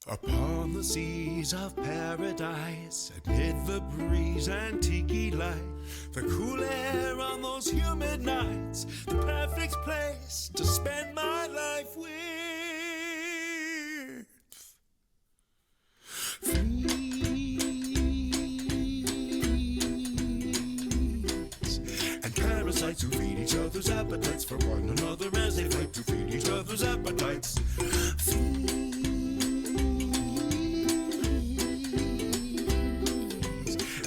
Upon the seas of paradise, amid the breeze and tiki light, the cool air on those humid nights, the perfect place to spend my life with. Fleas and parasites who feed each other's appetites for one another as they fight to feed each other's appetites.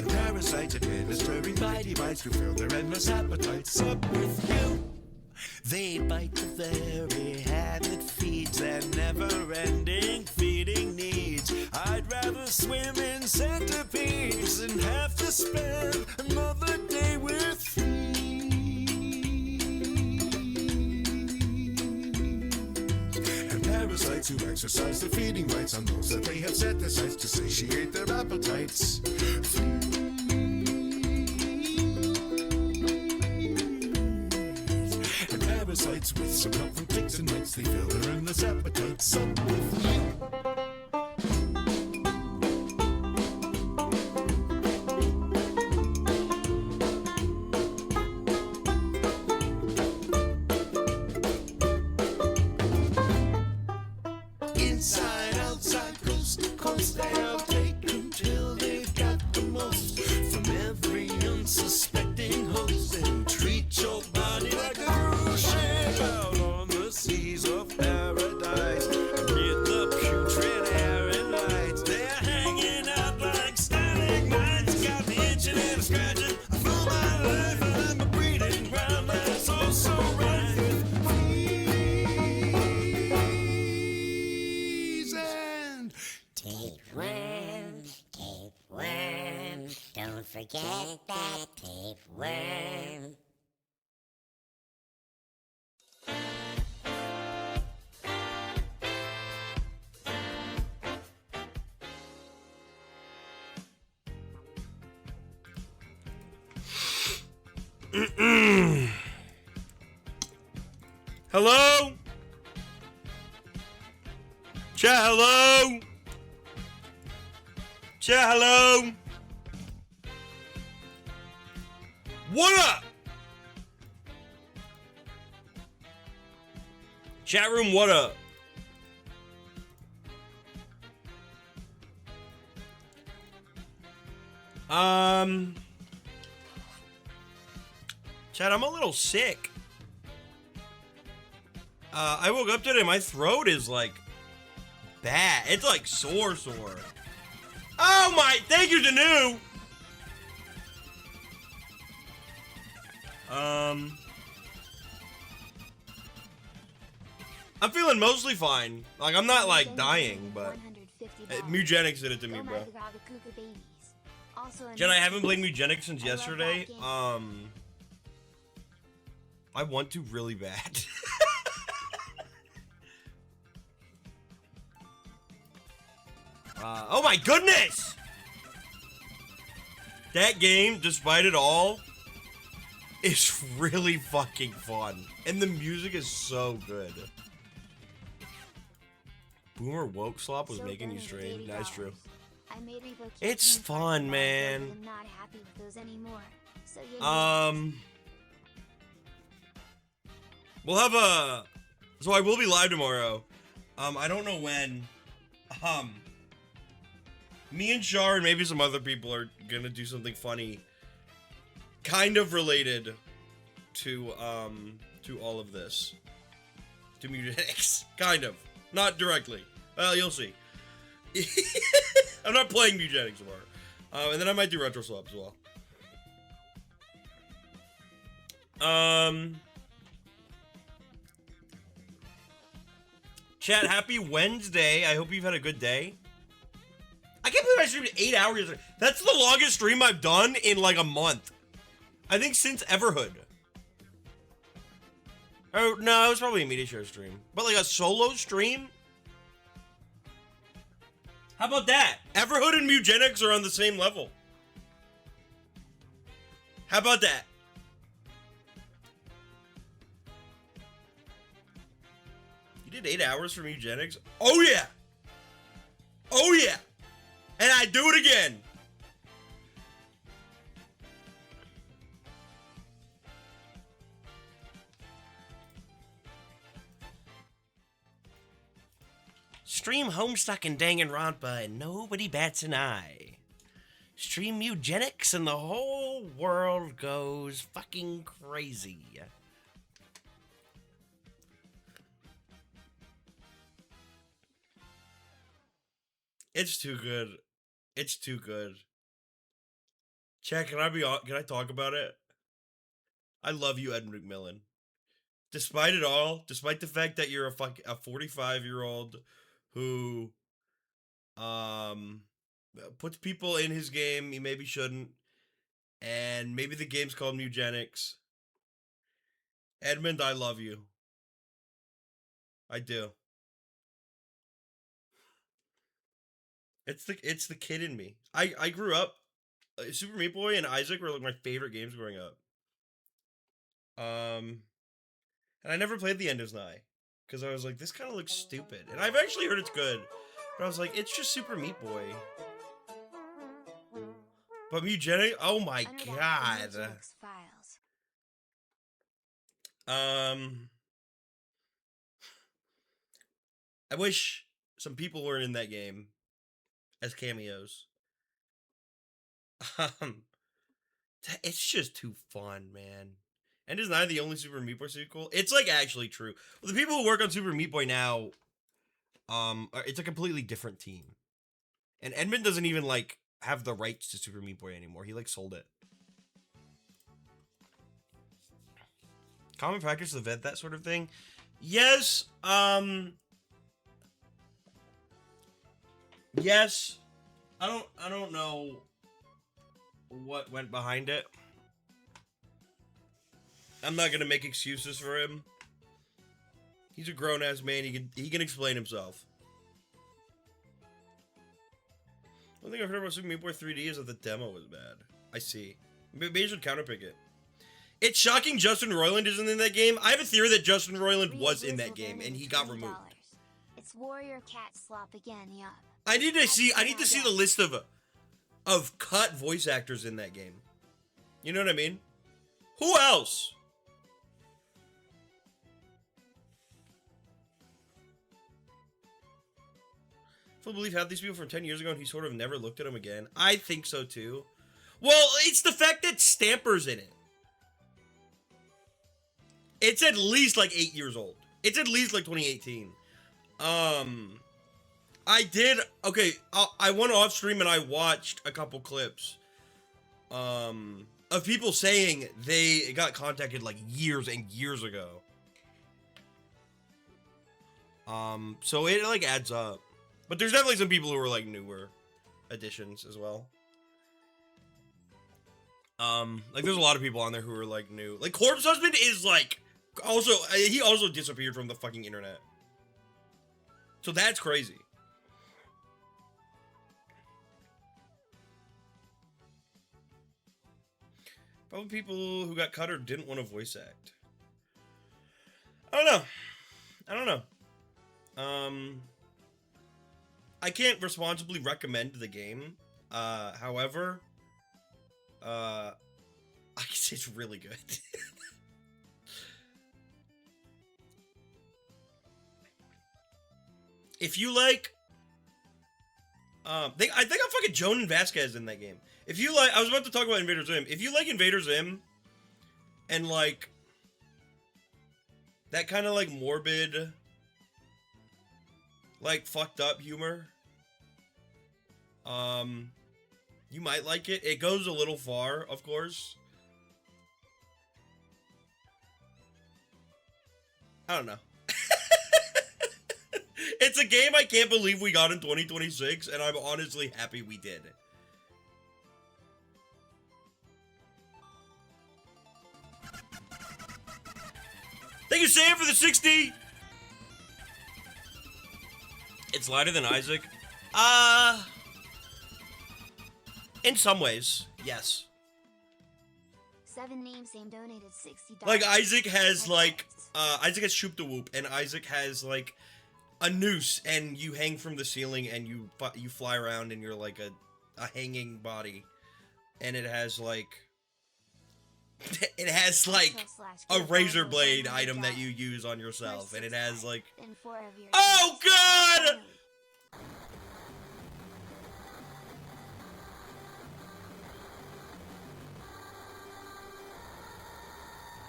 Parasites administering mighty bites to fill their endless appetites up with you. They bite the very hand that feeds their never-ending feeding needs. I'd rather swim in centipedes than have to spend another day with fleas. And parasites who exercise their feeding rights on those that they have set their sights to satiate their appetites. Parasites with some help from ticks and mites, they fill their endless appetites up with you. Inside, outside, coast to coast, they'll take them till they've got the most from every unsuspecting host and treat your body like a out on the seas of paradise, amid the putrid air and lights. They're hanging out like stalagmites, got me itching and scratching for my life, and I'm a breeding ground that's also rife with fleas and tapeworm, tapeworm. Don't forget that tapeworm. Hello? Chat, hello? Chat, hello? What up? Chat room, what up? Chat, I'm a little sick. I woke up today, my throat is like bad. It's like sore. Oh my, thank you, Danu. I'm feeling mostly fine. Like, I'm not like dying, but Mugenics did it to me, bro. Jen, I haven't played Mugenics since yesterday. I want to really bad. Oh my goodness! That game, despite it all, is really fucking fun. And the music is so good. Boomer Woke Slop was making you stream. That's true. It's fun, man. We'll have a... So I will be live tomorrow. I don't know when. Me and Char and maybe some other people are gonna do something funny. Kind of related to all of this. To Mugenics. Kind of. Not directly. Well, you'll see. I'm not playing Mugenics tomorrow. And then I might do Retro Swap as well. Chat, happy Wednesday. I hope you've had a good day. I can't believe I streamed 8 hours. That's the longest stream I've done in like a month. I think since Everhood. Oh, no, it was probably a media share stream. But like a solo stream? How about that? Everhood and Mugenics are on the same level. How about that? You did 8 hours from Eugenics? Oh, yeah. Stream Homestuck and Danganronpa and nobody bats an eye. Stream eugenics and the whole world goes fucking crazy. It's too good. It's too good. Chad, can I talk about it? I love you, Ed McMillan. Despite it all, despite the fact that you're a 45-year-old who puts people in his game he maybe shouldn't, and maybe the game's called Eugenics. Edmund, I love you. I do. It's the kid in me. I grew up. Super Meat Boy and Isaac were like my favorite games growing up. And I never played The End is Nigh because I was like, this kind of looks stupid. And I've actually heard it's good, but I was like, it's just Super Meat Boy. But Eugenics, oh my god. I wish some people were in that game as cameos. It's just too fun, man. And is not the only Super Meat Boy sequel? It's like actually true. Well, the people who work on Super Meat Boy now, it's a completely different team. And Edmund doesn't even like have the rights to Super Meat Boy anymore. He like sold it. Common practice to vet that sort of thing. Yes. Yes. I don't know what went behind it. I'm not gonna make excuses for him. He's a grown-ass man. He can explain himself. One thing I've heard about Super Meat Boy 3D is that the demo was bad. I see. Maybe you should counterpick it. It's shocking Justin Roiland isn't in that game. I have a theory that Justin Roiland was in that game and he got removed. It's Warrior Cat Slop again, yup. I need to see the list of cut voice actors in that game. You know what I mean? Who else? I believe half these people from 10 years ago and he sort of never looked at them again. I think so too. Well, it's the fact that Stamper's in it. It's at least like 8 years old. It's at least like 2018. I went off stream and I watched a couple clips of people saying they got contacted like years and years ago. So it like adds up. But there's definitely some people who are like newer additions as well. Like there's a lot of people on there who are like new. Like Corpse Husband is like he also disappeared from the fucking internet. So that's crazy. Probably people who got cut or didn't want to voice act. I don't know. I can't responsibly recommend the game. However, I can say it's really good. If you like, I think I'm fucking Jonan Vasquez in that game. If you like, I was about to talk about Invader Zim. If you like Invader Zim, and like that kind of like morbid, like fucked up humor, you might like it. It goes a little far, of course. I don't know. It's a game I can't believe we got in 2026, and I'm honestly happy we did. Thank you, Sam, for the 60! It's lighter than Isaac. In some ways, yes. 7 names Sam donated $60. Like, Isaac has, like, Isaac has Shoop the Whoop, and Isaac has, like, a noose, and you hang from the ceiling, and you fly around, and you're, like, a hanging body. And it has, like... It has, like, a razor blade item that you use on yourself, and it has, like... Oh, God!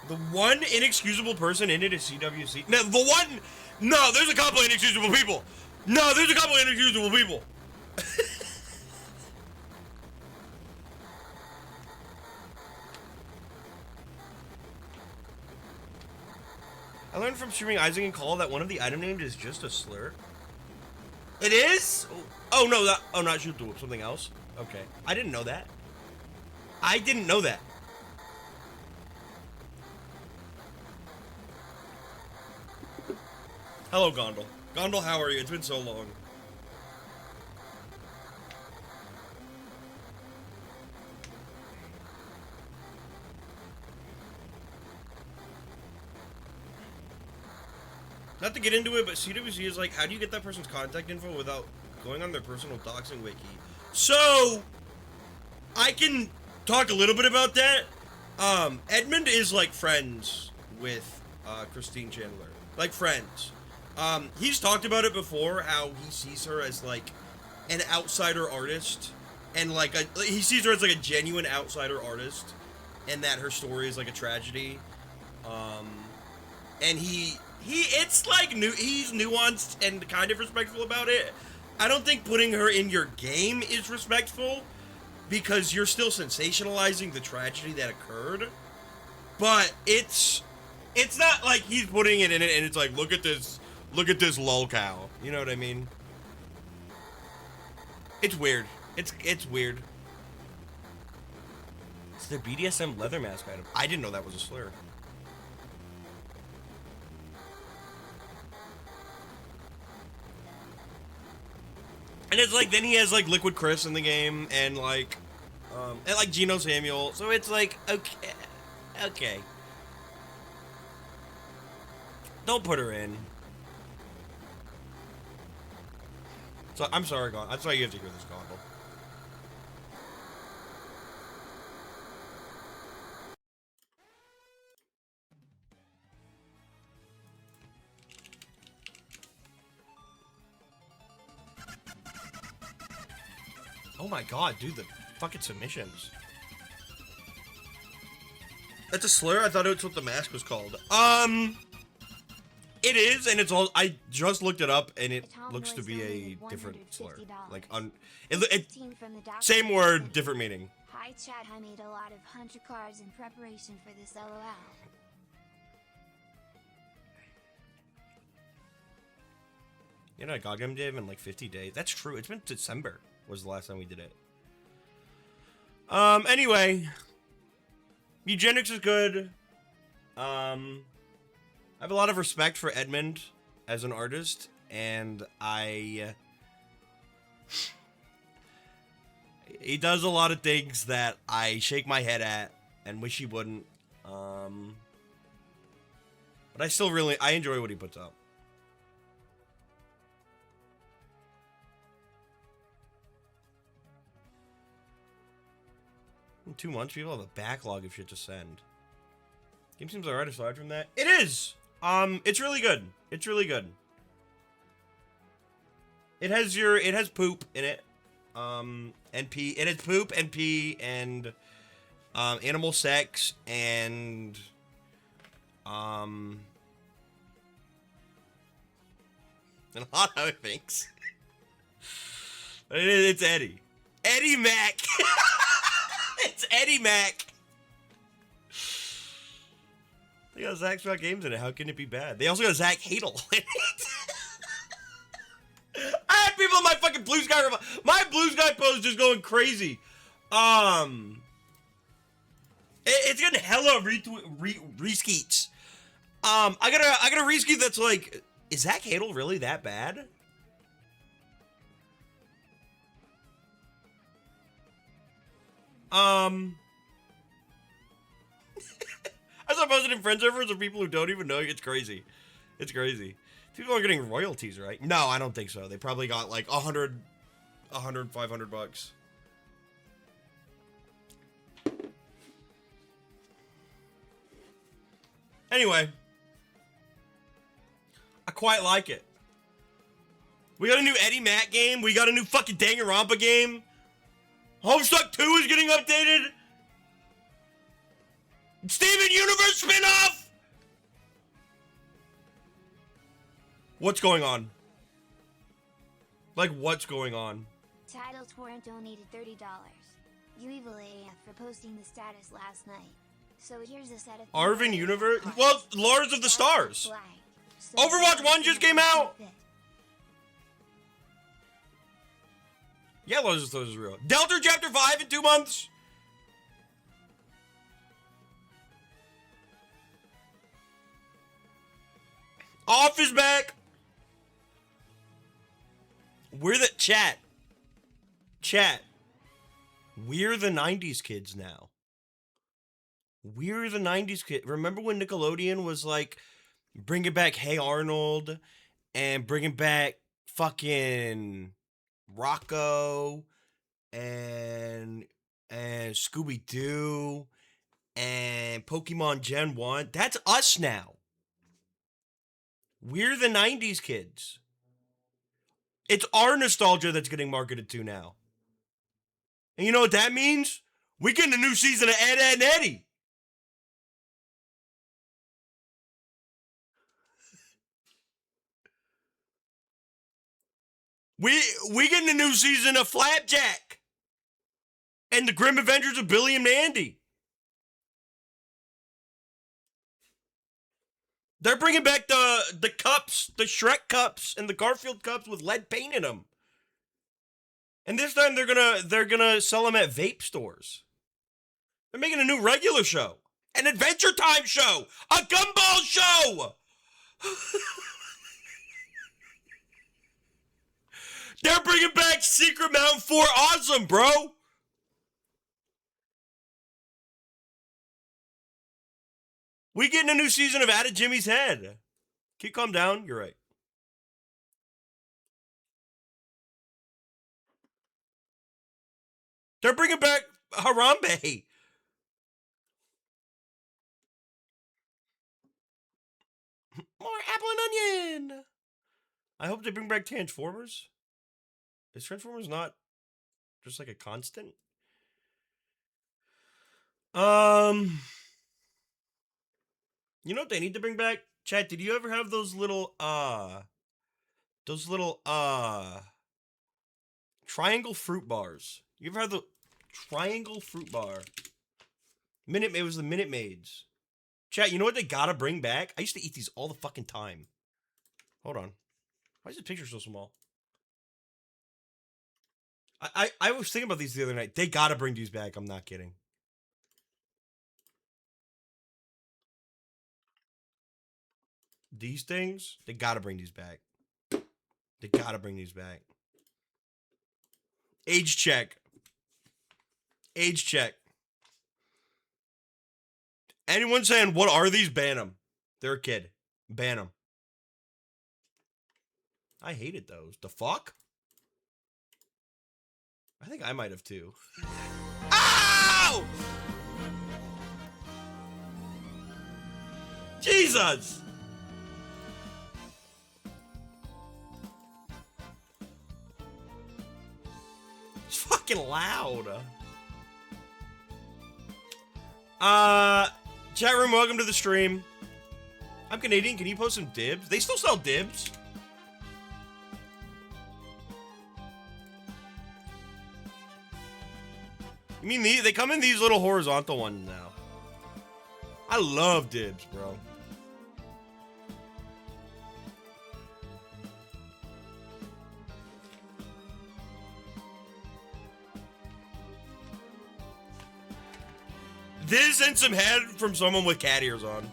The one inexcusable person in it is CWC. No, the one. No, there's a couple inexcusable people. No, there's a couple inexcusable people. I learned from streaming Isaac and Call that one of the item names is just a slur. It is? Oh no, that. Oh, not shoot the something else. Okay, I didn't know that. I didn't know that. Hello, Gondel. Gondel, how are you? It's been so long. Not to get into it, but CWC is like, how do you get that person's contact info without going on their personal doxing wiki? So, I can talk a little bit about that. Edmund is like friends with Christine Chandler. Like friends. He's talked about it before, how he sees her as like an outsider artist. And like, he sees her as like a genuine outsider artist. And that her story is like a tragedy. And it's like he's nuanced and kind of respectful about it. I don't think putting her in your game is respectful because you're still sensationalizing the tragedy that occurred. But it's not like he's putting it in it and it's like, look at this lol cow. You know what I mean? It's weird. It's weird. It's the BDSM leather mask item. I didn't know that was a slur. And it's like, then he has like Liquid Chris in the game, and like Geno Samuel. So it's like, okay. Don't put her in. So I'm sorry, God. That's why you have to hear this, Gondel. Oh my god, dude, the fucking submissions. That's a slur? I thought it's what the mask was called. It is, and it's all. I just looked it up, and it looks to be a different slur. Like, same word, different meaning. Hi chat, I made a lot of hunter cards in preparation for this LOL. You know, I got him in like 50 days. That's true. It's been December was the last time we did it. Anyway. Eugenics is good. I have a lot of respect for Edmund as an artist, and he does a lot of things that I shake my head at and wish he wouldn't. But I still I enjoy what he puts up. In 2 months, people have a backlog of shit to send. Game seems alright aside from that. It is! It's really good. It's really good. It has poop in it. And pee. It has poop and pee and, animal sex and, and a lot of other things. It's Eddie. Eddie Mac! It's Eddie Mac. They got Zach Scott Games in it. How can it be bad? They also got Zach Hadel in it. I had people in my fucking Blue Sky. My Blue Sky post just going crazy. It's getting hella reskeets. I got a reskeet that's like, is Zach Hadel really that bad? I saw posted in friend servers of people who don't even know. It's crazy. It's crazy. People aren't getting royalties, right? No, I don't think so. They probably got like 100, 500 bucks. Anyway. I quite like it. We got a new Eddie Mac game. We got a new fucking Danganronpa game. Homestuck 2 is getting updated. Steven Universe spinoff! What's going on? Like, what's going on? Title Torrent donated $30. You evil AF for posting the status last night. So here's a set of Arvin Universe? Well, Lords of the Stars. Overwatch 1 just came out! Yeah, Lords of the Stars is real. Delta Chapter 5 in 2 months? Off is back! We're the... Chat. We're the 90s kids now. We're the 90s kids. Remember when Nickelodeon was like bringing back Hey Arnold and bringing back fucking Rocco and Scooby-Doo and Pokemon Gen 1? That's us now. We're the 90s kids. It's our nostalgia that's getting marketed to now. And you know what that means? We're getting a new season of Ed, Edd, and Eddy. We getting a new season of Flapjack. And the Grim Adventures of Billy and Mandy. They're bringing back the cups, the Shrek cups, and the Garfield cups with lead paint in them. And this time they're gonna sell them at vape stores. They're making a new regular show, an Adventure Time show, a Gumball show. They're bringing back Secret Mountain 4 Awesome, bro. We getting a new season of Out of Jimmy's Head. Can you calm down? You're right. They're bringing back Harambe. More apple and onion. I hope they bring back Transformers. Is Transformers not just like a constant? You know what they need to bring back? Chat, did you ever have those little triangle fruit bars? You ever had the triangle fruit bar? It was the Minute Maids. Chat, you know what they gotta bring back? I used to eat these all the fucking time. Hold on. Why is the picture so small? I was thinking about these the other night. They gotta bring these back. I'm not kidding. These things, they gotta bring these back. They gotta bring these back. Age check. Age check. Anyone saying, what are these? Ban them. They're a kid. Ban them. I hated those. The fuck? I think I might have too. Ow! Jesus! It's fucking loud. Chat room, welcome to the stream. I'm Canadian. Can you post some dibs? They still sell dibs. You mean they come in these little horizontal ones now? I love dibs, bro. This and some head from someone with cat ears on.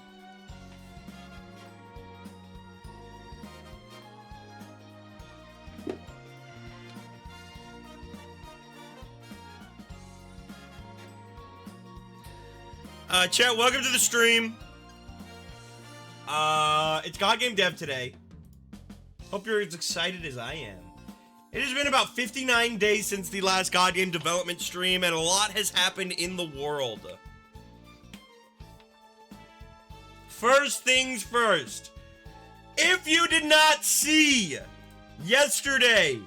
Chat, welcome to the stream. It's God Game Dev today. Hope you're as excited as I am. It has been about 59 days since the last God Game development stream, and a lot has happened in the world. First things first. If you did not see yesterday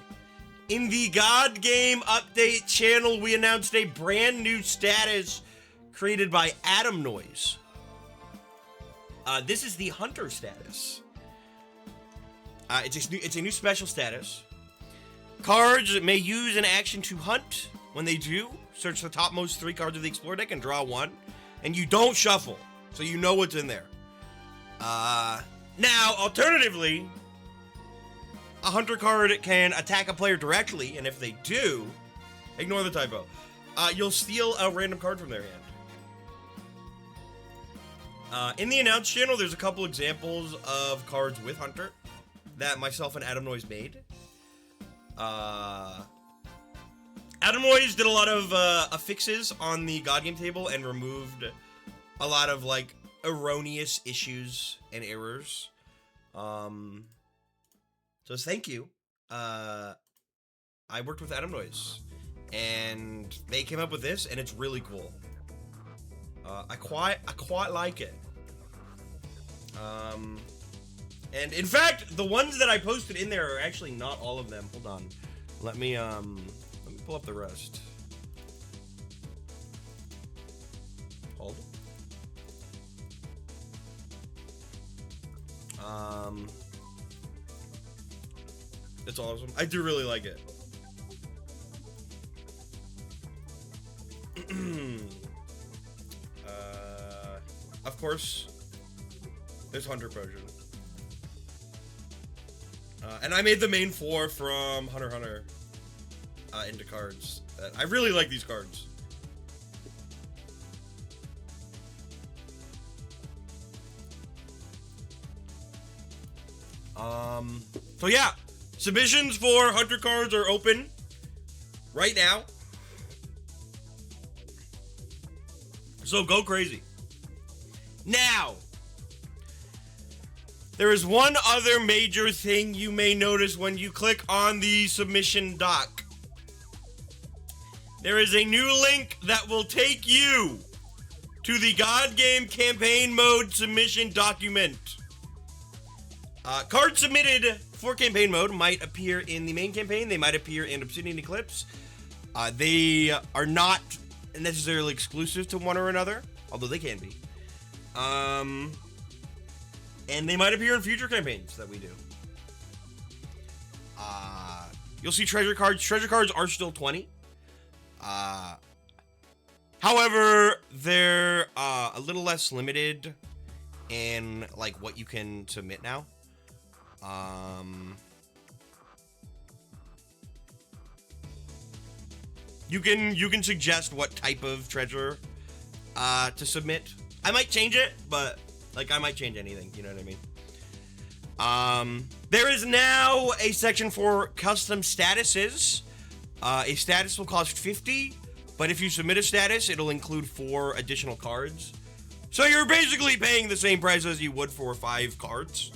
in the God Game update channel, we announced a brand new status created by Adam Noise. This is the Hunter status. It's a new special status. Cards may use an action to hunt. When they do, search the topmost 3 cards of the Explore deck and draw 1. And you don't shuffle, so you know what's in there. Now, alternatively, a Hunter card can attack a player directly, and if they do, ignore the typo, you'll steal a random card from their hand. In the announce channel, there's a couple examples of cards with Hunter that myself and Adam Noise made. Adam Noise did a lot of affixes on the God Game table and removed a lot of like erroneous issues and errors. So thank you. I worked with Adam Noise, and they came up with this, and it's really cool. I quite like it. And in fact, the ones that I posted in there are actually not all of them. Hold on. Let me pull up the rest. Hold. It's awesome. I do really like it. Of course, there's Hunter Potion. And I made the main 4 from Hunter x Hunter into cards. I really like these cards. So yeah, submissions for Hunter cards are open right now. So go crazy. Now, there is one other major thing you may notice when you click on the submission doc. There is a new link that will take you to the God Game campaign mode submission document. Cards submitted for campaign mode might appear in the main campaign. They might appear in Obsidian Eclipse. They are not necessarily exclusive to one or another, although they can be. And they might appear in future campaigns that we do. You'll see treasure cards. Treasure cards are still 20. However, they're a little less limited in like what you can submit now. You can suggest what type of treasure to submit. I might change it, but like I might change anything, you know what I mean? There is now a section for custom statuses. A status will cost 50, but if you submit a status, it'll include 4 additional cards. So you're basically paying the same price as you would for 5 cards.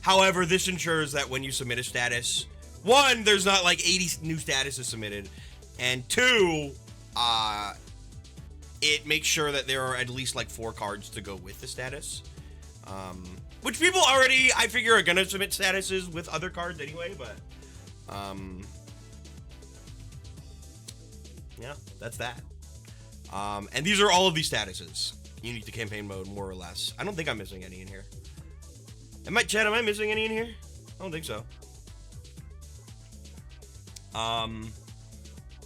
However, this ensures that when you submit a status, 1, there's not like 80 new statuses submitted, and 2, it makes sure that there are at least like 4 cards to go with the status. Which people already, I figure, are gonna submit statuses with other cards anyway, but, yeah, that's that. And these are all of these statuses unique to campaign mode, more or less. I don't think I'm missing any in here. Am I missing any in here? I don't think so.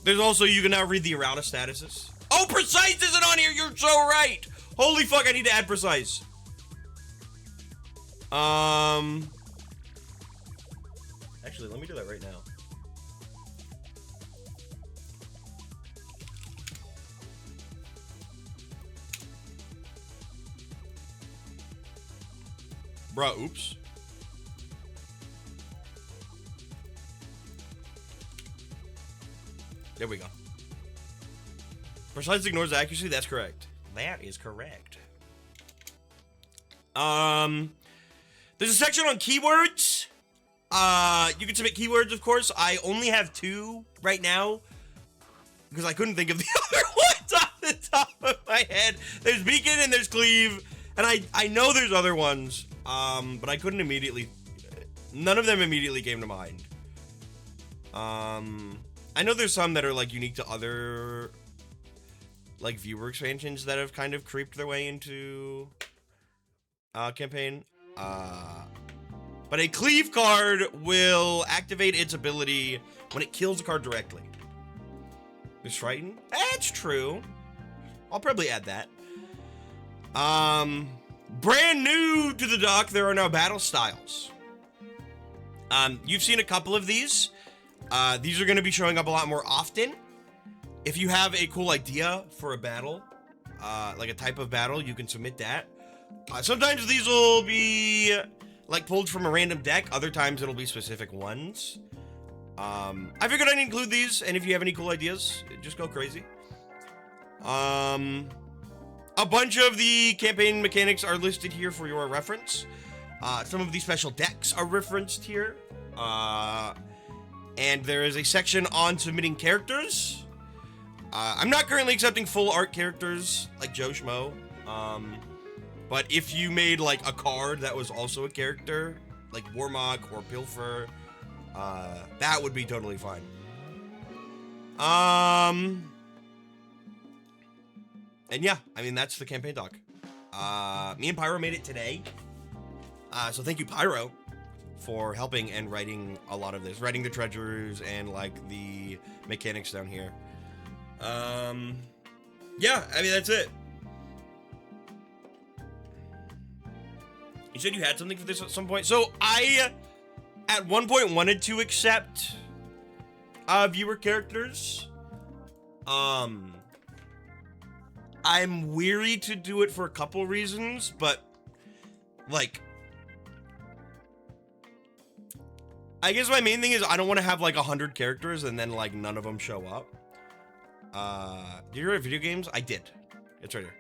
There's also, you can now read the errata statuses. Oh, Precise isn't on here! You're so right! Holy fuck, I need to add Precise. Actually, let me do that right now. Bruh, oops. There we go. Precise ignores accuracy, that's correct. That is correct. There's a section on keywords. You can submit keywords, of course. I only have 2 right now because I couldn't think of the other ones off the top of my head. There's Beacon and there's Cleave, and I know there's other ones, but I couldn't immediately. None of them immediately came to mind. I know there's some that are like unique to other like viewer expansions that have kind of creeped their way into campaign. But a cleave card will activate its ability when it kills a card directly. Is frightened? That's true. I'll probably add that. Brand new to the dock, there are now battle styles. You've seen a couple of these. These are going to be showing up a lot more often. If you have a cool idea for a battle, like a type of battle, you can submit that. Sometimes these will be like pulled from a random deck. Other times it'll be specific ones. I figured I'd include these, and if you have any cool ideas, just go crazy. A bunch of the campaign mechanics are listed here for your reference. Some of the special decks are referenced here. And there is a section on submitting characters. I'm not currently accepting full art characters like Joe Schmo. But if you made like a card that was also a character, like Warmog or Pilfer, that would be totally fine. And yeah, I mean, that's the campaign doc. Me and Pyro made it today. So thank you, Pyro, for helping and writing a lot of this. Writing the treasures and, like, the mechanics down here. Yeah, I mean, that's it. You said you had something for this at some point? So, I, at one point, wanted to accept viewer characters. I'm weary to do it for a couple reasons, but, like, I guess my main thing is I don't want to have, like, 100 characters and then, like, none of them show up. Do you write video games? I did. It's right here.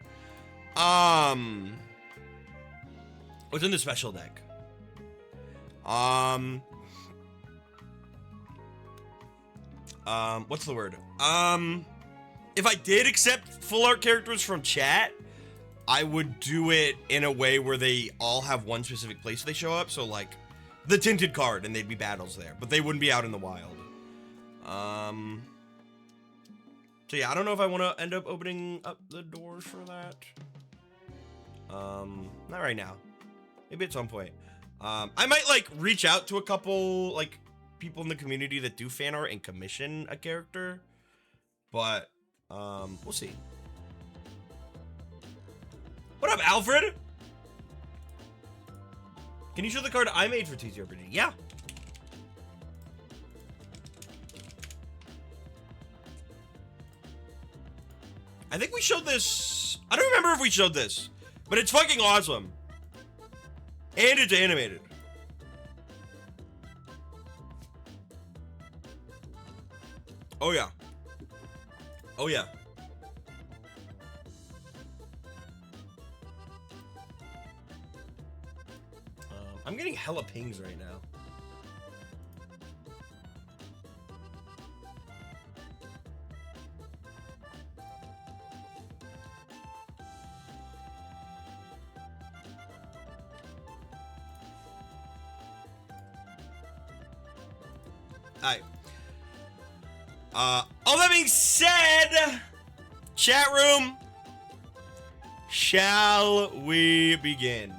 What's in the special deck? What's the word? If I did accept full art characters from chat, I would do it in a way where they all have one specific place they show up. So, like, the tinted card, and they'd be battles there, but they wouldn't be out in the wild. So yeah, I don't know if I want to end up opening up the doors for that. Not right now. Maybe at some point. I might, like, reach out to a couple, like, people in the community that do fan art and commission a character, but we'll see. What up, Alfred? Can you show the card I made for TTRPG? Yeah. I think we showed this. I don't remember if we showed this, but it's fucking awesome. And it's animated. Oh yeah. Oh yeah. I'm getting hella pings right now. Alright. All that being said, chat room, shall we begin?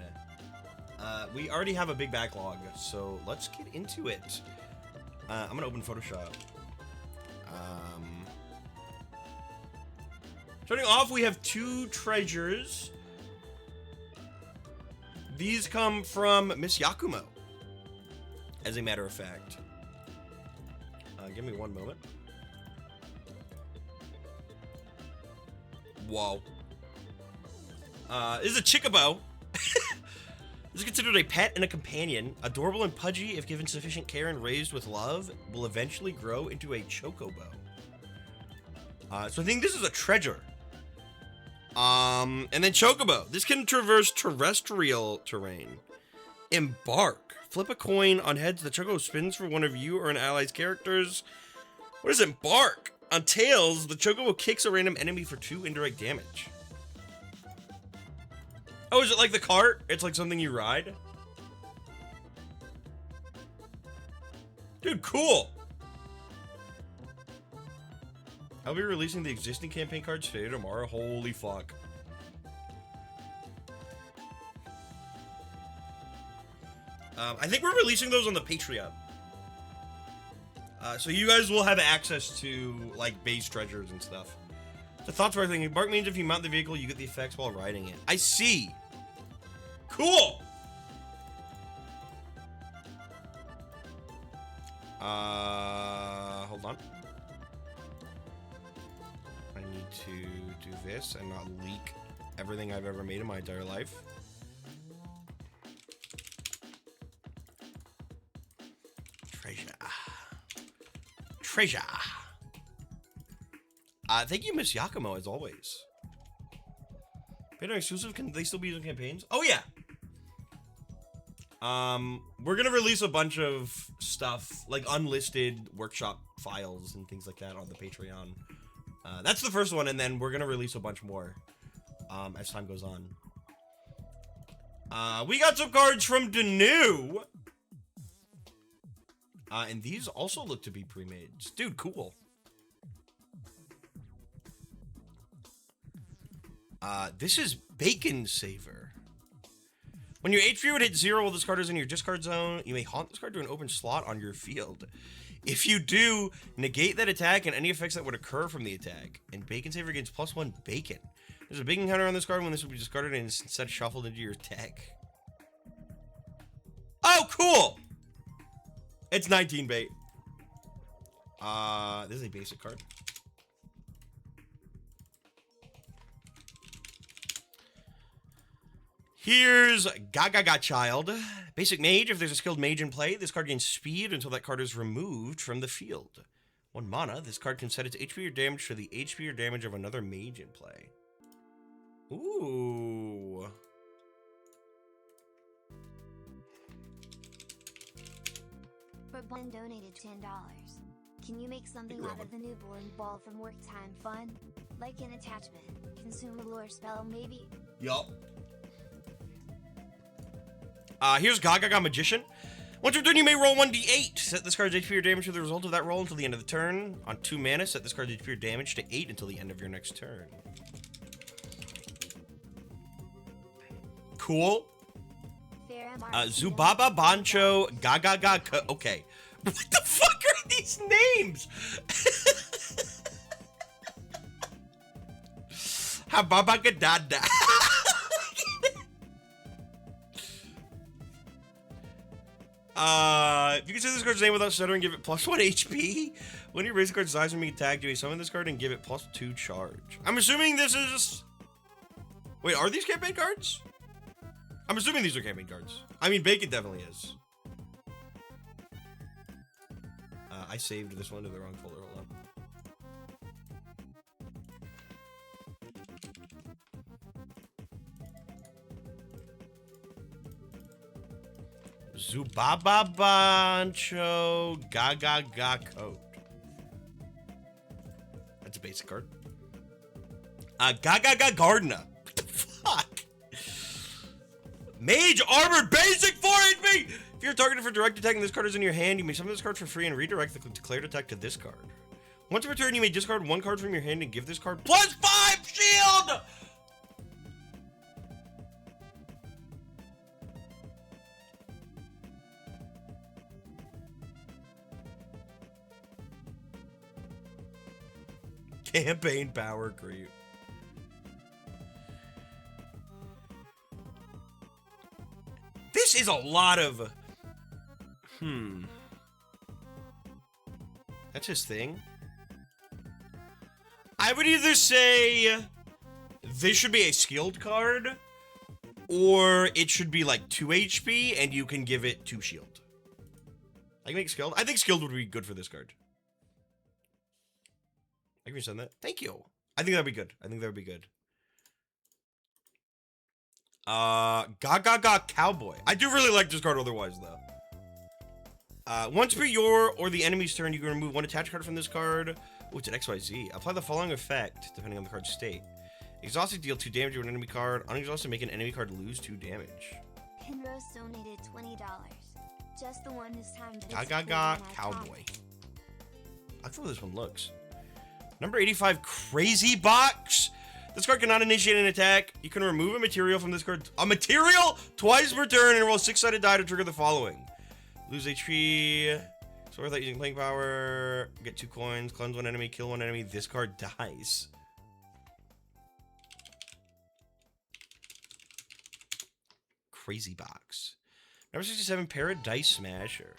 We already have a big backlog, so let's get into it. I'm gonna open Photoshop. Starting off, we have 2 treasures. These come from Miss Yakumo, as a matter of fact. Give me one moment. Whoa. This is a Chickabo. This is considered a pet and a companion. Adorable and pudgy, if given sufficient care and raised with love, will eventually grow into a Chocobo. So I think this is a treasure. And then Chocobo. This can traverse terrestrial terrain. Embark. Flip a coin on heads. The Chocobo spins for one of you or an ally's characters. What is Embark? On tails, the Chocobo kicks a random enemy for 2 indirect damage. Oh, is it like the cart? It's like something you ride? Dude, cool. I'll be releasing the existing campaign cards today or tomorrow. Holy fuck. I think we're releasing those on the Patreon. So you guys will have access to, like, base treasures and stuff. The thoughts were thinking, bark means if you mount the vehicle, you get the effects while riding it. I see. Cool. Hold on. I need to do this and not leak everything I've ever made in my entire life. Treasure. Treasure. Thank you, Miss Yakumo, as always. Beta exclusive, can they still be using campaigns? Oh, yeah. We're gonna release a bunch of stuff, like unlisted workshop files and things like that on the Patreon. That's the first one, and then we're gonna release a bunch more, as time goes on. We got some cards from Danu. And these also look to be pre-made. Dude, cool. This is Bacon Saver. When your HP would hit 0 while this card is in your discard zone, you may haunt this card to an open slot on your field. If you do, negate that attack and any effects that would occur from the attack. And Bacon Saver gains +1 bacon. There's a bacon counter on this card when this will be discarded and instead shuffled into your deck. Oh, cool! It's 19 bait. This is a basic card. Here's Gagaga Child. Basic mage. If there's a skilled mage in play, this card gains speed until that card is removed from the field. 1 mana. This card can set its HP or damage for the HP or damage of another mage in play. Ooh. But Ben donated $10. Can you make something out of the newborn ball from work time fun? Like an attachment, consume a lure spell maybe? Yup. Here's Gagaga Magician. Once your turn, you may roll 1d8. Set this card's HP or damage to the result of that roll until the end of the turn. On 2 mana, set this card's HP or damage to 8 until the end of your next turn. Cool. Zubaba Bancho Gagaga. Okay. What the fuck are these names? Hababagadada. If you can say this card's name without stuttering, give it +1 HP. When you raise the card's size when being attacked, you may summon this card and give it +2 charge. I'm assuming this is... Wait, are these campaign cards? I'm assuming these are campaign cards. I mean, Bacon definitely is. I saved this one to the wrong folder. Hold on. Zubaba Bancho Gagaga Code. That's a basic card. Gagaga Gardener. What the fuck? Mage Armored Basic 4 HP! If you're targeted for direct attack and this card is in your hand, you may summon this card for free and redirect the declared attack to this card. Once per turn, you may discard 1 card from your hand and give this card +5 shield! Campaign power creep. This is a lot of... That's his thing. I would either say this should be a skilled card, or it should be like 2 HP and you can give it 2 shield. I can make skilled. I think skilled would be good for this card. I can resend that. Thank you. I think that'd be good. I think that would be good. Gagaga Cowboy. I do really like this card otherwise, though. Once per your or the enemy's turn, you can remove 1 attached card from this card. Oh, it's an XYZ. Apply the following effect, depending on the card's state. Exhausted, deal 2 damage to an enemy card. Unexhausted, make an enemy card lose 2 damage. Penrose donated $20. Just the one this time. Gagaga Cowboy. I feel this one looks. Number 85, Crazy Box. This card cannot initiate an attack. You can remove a material from this card. A material twice per turn and roll 6-sided die to trigger the following. Lose HP. So without using playing power. Get 2 coins. Cleanse 1 enemy. Kill 1 enemy. This card dies. Crazy Box. Number 67, Paradise Smasher.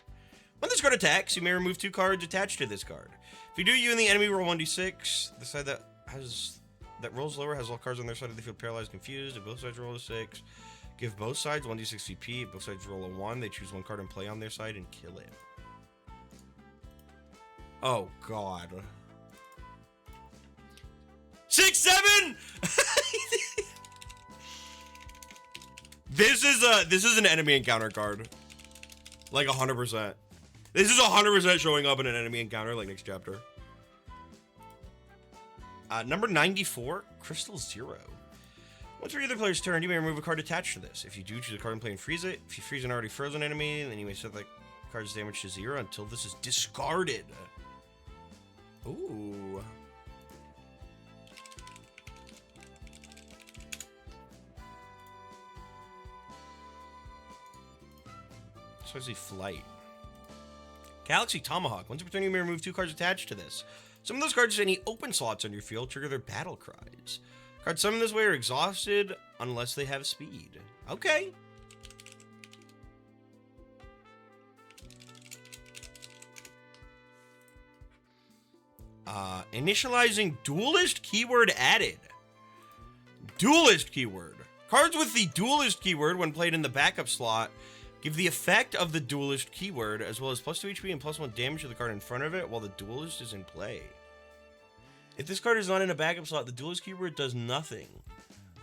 When this card attacks, you may remove 2 cards attached to this card. If you do, you and the enemy roll 1d6. The side that rolls lower has all cards on their side of the field paralyzed, confused. If both sides roll a 6, give both sides 1d6 CP. If both sides roll a 1, they choose 1 card and play on their side and kill it. Oh god. 6-7. This is an enemy encounter card. Like 100%. This is 100% showing up in an enemy encounter like next chapter. Number 94, Crystal Zero. Once for either player's turn, you may remove a card attached to this. If you do, choose a card and play and freeze it. If you freeze an already frozen enemy, then you may set that card's damage to 0 until this is discarded. Ooh. So I see Flight. Galaxy Tomahawk. Once per turn, you may remove 2 cards attached to this. Some of those cards in any open slots on your field trigger their battle cries. Cards summoned this way are exhausted unless they have speed. Okay. Initializing Duelist keyword added. Duelist keyword. Cards with the Duelist keyword when played in the backup slot give the effect of the Duelist keyword as well as plus 2 HP and plus 1 damage to the card in front of it while the Duelist is in play. If this card is not in a backup slot, the Duelist keyword does nothing.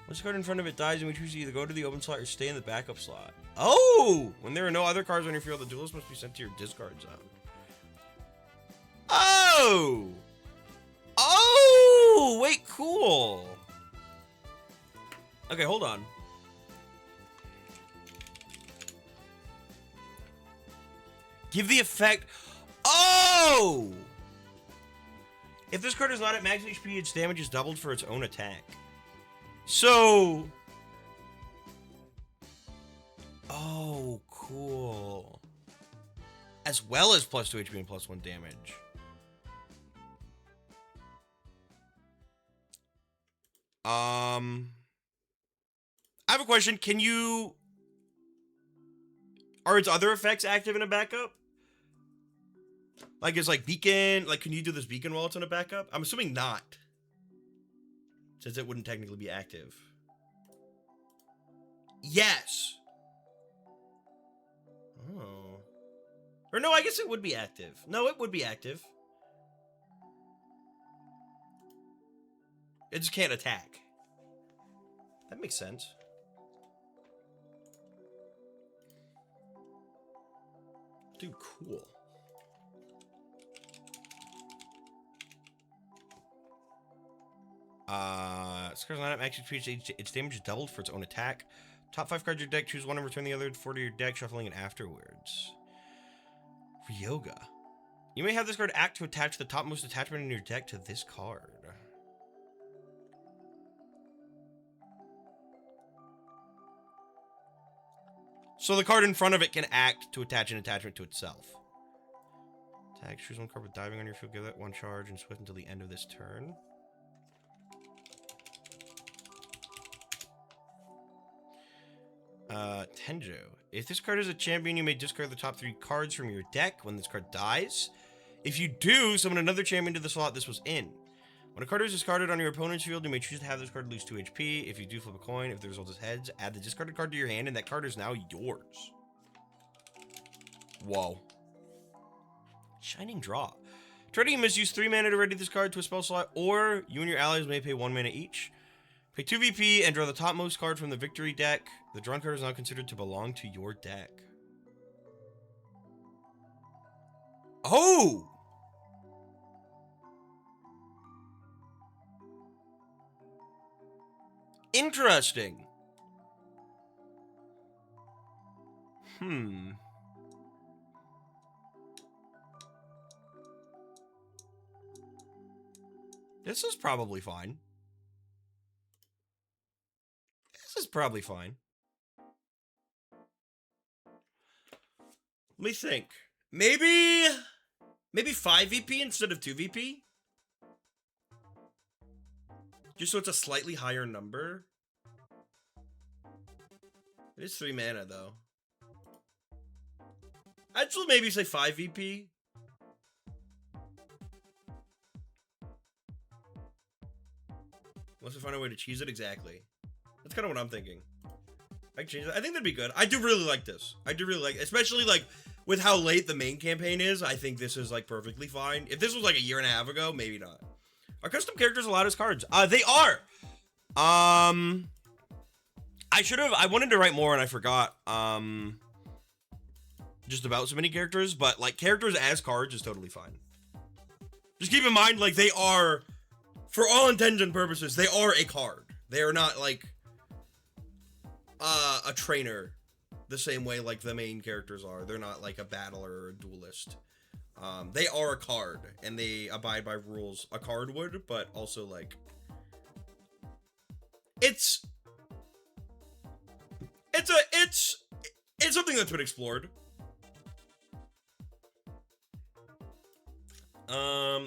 Once the card in front of it dies, you may choose to either go to the open slot or stay in the backup slot. Oh! When there are no other cards on your field, the Duelist must be sent to your discard zone. Oh! Oh! Wait, cool. Okay, hold on. Give the effect. Oh! If this card is not at max HP, its damage is doubled for its own attack. So. Oh, cool. As well as plus 2 HP and plus 1 damage. I have a question. Can you... Are its other effects active in a backup? Like, it's like beacon... Like, can you do this beacon while it's in a backup? I'm assuming not. Since it wouldn't technically be active. Yes! Oh. Or no, I guess it would be active. No, it would be active. It just can't attack. That makes sense. Dude, cool. This card's not at max HP. Its damage is doubled for its own attack. Top 5 cards of your deck. Choose one and return the other 4 to your deck, shuffling it afterwards. Ryoga. You may have this card act to attach the topmost attachment in your deck to this card. So the card in front of it can act to attach an attachment to itself. Attack, choose one card with diving on your field, give that 1 charge, and swift until the end of this turn. Tenjo. If this card is a champion, you may discard the top 3 cards from your deck when this card dies. If you do, summon another champion to the slot this was in. When a card is discarded on your opponent's field, you may choose to have this card lose 2 HP. If you do, flip a coin. If the result is heads, add the discarded card to your hand, and that card is now yours. Whoa. Shining Draw. Try to misuse 3 mana to ready this card to a spell slot, or you and your allies may pay 1 mana each. Pay 2 VP and draw the topmost card from the victory deck. The drawn card is now considered to belong to your deck. Oh! Interesting. This is probably fine. This is probably fine. Let me think. Maybe 5 VP instead of 2 VP? Just so it's a slightly higher number. It is 3 mana though. I'd still maybe say 5 VP. Unless I find a way to cheese it, exactly. That's kind of what I'm thinking. I can change that. I think that'd be good. I do really like this. I do really like, especially like with how late the main campaign is. I think this is like perfectly fine. If this was like a year and a half ago, maybe not. Are custom characters allowed as cards? They are. I wanted to write more and I forgot. Just about so many characters, but like characters as cards is totally fine. Just keep in mind, like they are, for all intents and purposes, they are a card. They are not like a trainer the same way like the main characters are. They're not like a battler or a duelist. They are a card and they abide by rules a card would, but also like it's something that's been explored.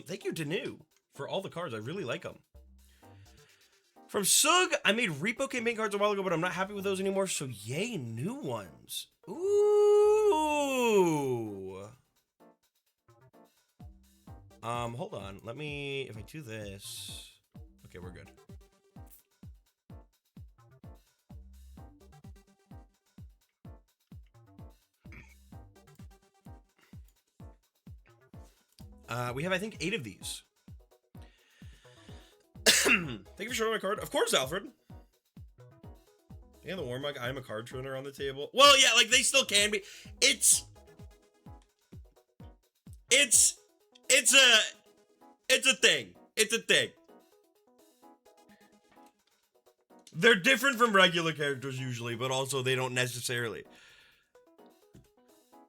Thank you, Danu, for all the cards. I really like them. From Sug, I made repo campaign cards a while ago, but I'm not happy with those anymore, so yay, new ones. Ooh. Hold on. Let me, if I do this. Okay, we're good. We have, I think, 8 of these. Thank you for showing my card. Of course, Alfred. Yeah, the Warmog, I am a card trainer on the table. Well, yeah, like, they still can be. It's a thing. It's a thing. They're different from regular characters usually, but also they don't necessarily.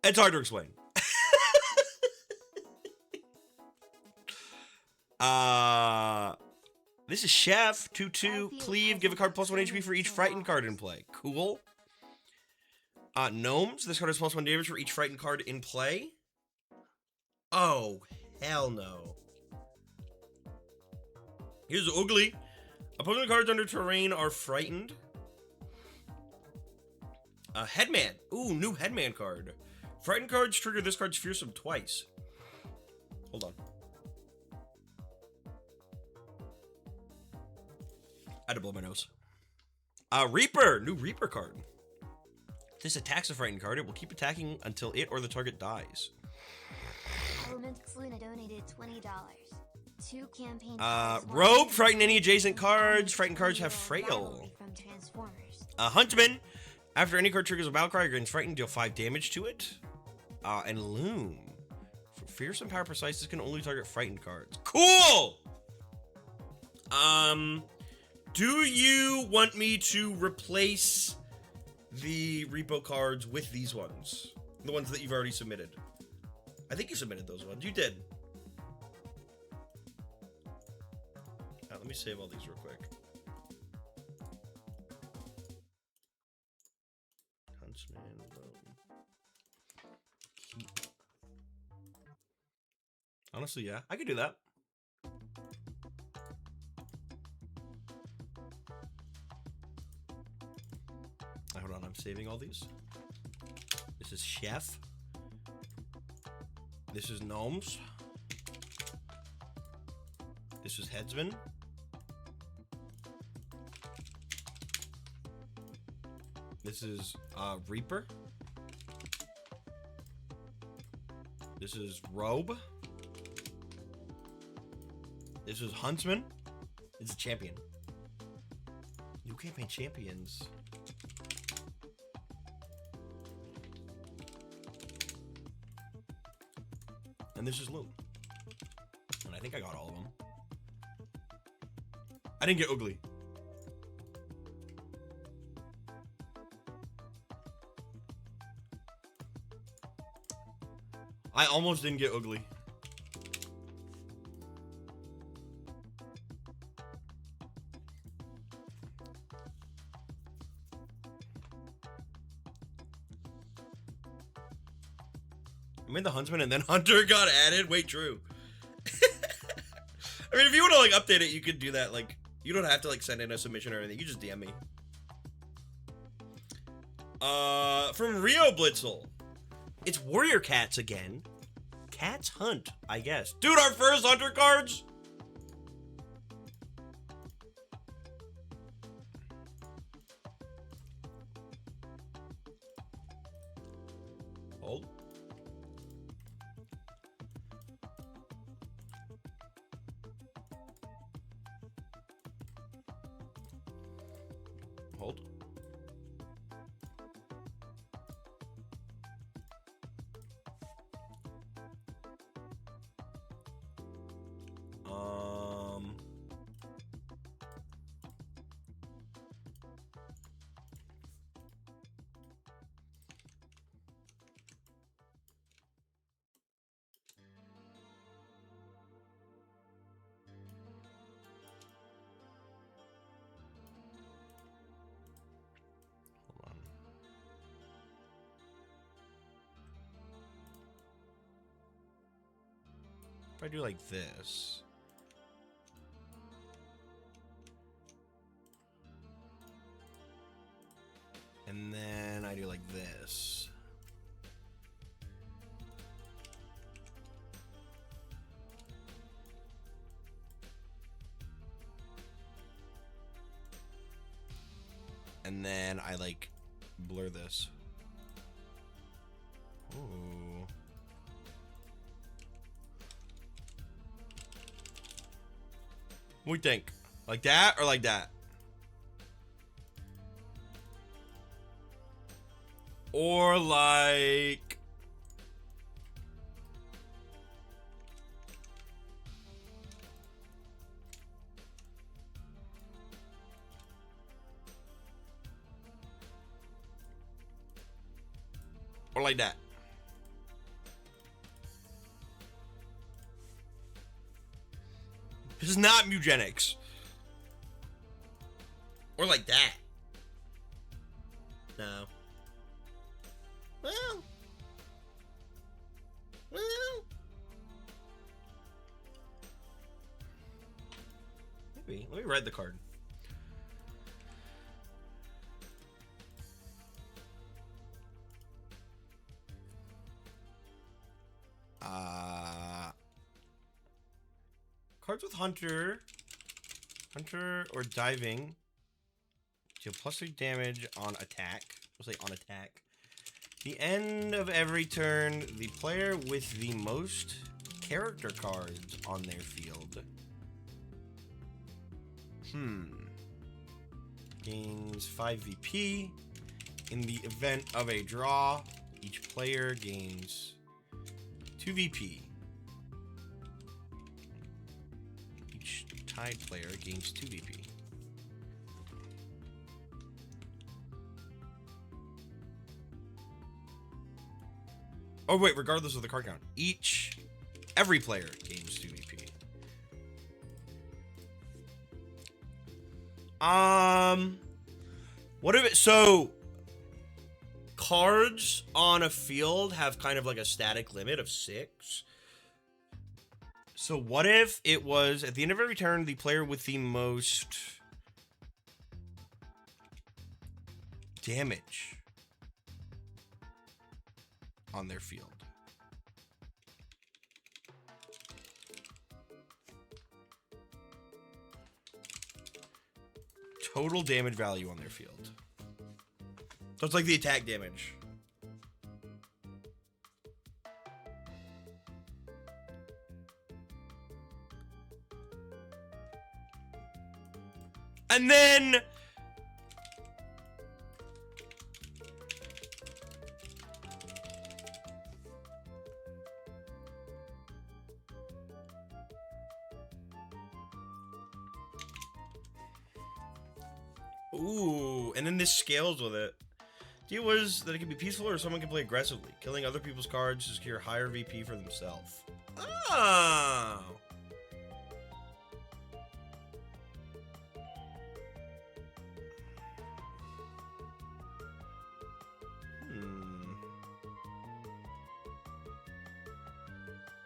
It's hard to explain. This is Chef 2/2 Cleave. Give a card +1 HP for each frightened card in play. Cool. Gnomes. This card has +1 damage for each frightened card in play. Oh, hell no. Here's Ugly. Opposing cards under terrain are frightened. Headman. Ooh, new Headman card. Frightened cards trigger this card's Fearsome twice. Hold on. I had to blow my nose. Reaper. New Reaper card. If this attacks a frightened card, it will keep attacking until it or the target dies. Elementix Luna donated $20. 2 campaign Robe. Frighten any adjacent cards. Frightened cards have Frail. From Transformers. Huntsman. After any card triggers a battle cry, you're frightened, deal 5 damage to it. And Loom. For Fearsome Power Precise, this can only target frightened cards. Cool! Do you want me to replace the repo cards with these ones? The ones that you've already submitted. I think you submitted those ones. You did. Let me save all these real quick. Huntsman. Honestly, yeah. I could do that. Hold on, I'm saving all these. This is Chef. This is Gnomes. This is Headsman. This is Reaper. This is Robe. This is Huntsman. This is Champion. New campaign champions. And this is Loom. And I think I got all of them. I didn't get Ugly. I almost didn't get Ugly. I made the Huntsman and then Hunter got added. Wait, true. I mean, if you want to like update it, you could do that. Like, you don't have to like send in a submission or anything. You just DM me. From Rio Blitzel, it's Warrior Cats again. Cats Hunt, I guess. Dude, our first Hunter cards. Hold. Hold. Hold on. If I do like this. And then I do like this. And then I like blur this. Ooh. What do you think? Like that or like that? Or like... Or like that. This is not Mugenics. Or like that. No. Well. Maybe. Let me read the card. Cards with Hunter or Diving deal +3 damage on attack. We'll say on attack. The end of every turn, the player with the most character cards on their field gains 5 VP. In the event of a draw, each player gains 2 VP. Each tied player gains 2 VP. Oh wait, regardless of the card count, every player gains 2 VP. What if it, so cards on a field have kind of like a static limit of 6. So what if it was at the end of every turn, the player with the most damage on their field? Total damage value on their field. So it's like the attack damage. And then ooh, and then this scales with it. The idea was that it can be peaceful or someone can play aggressively, killing other people's cards to secure higher VP for themselves. Oh.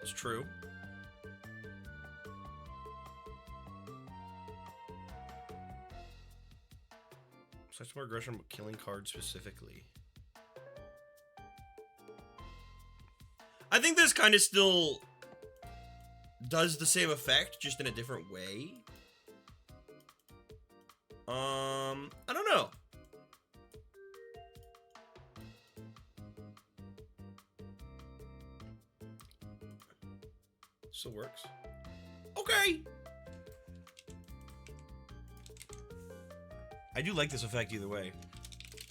It's true. Such more aggression, but killing cards specifically. I think this kind of still does the same effect, just in a different way. I don't know. Still works. Okay. I do like this effect either way.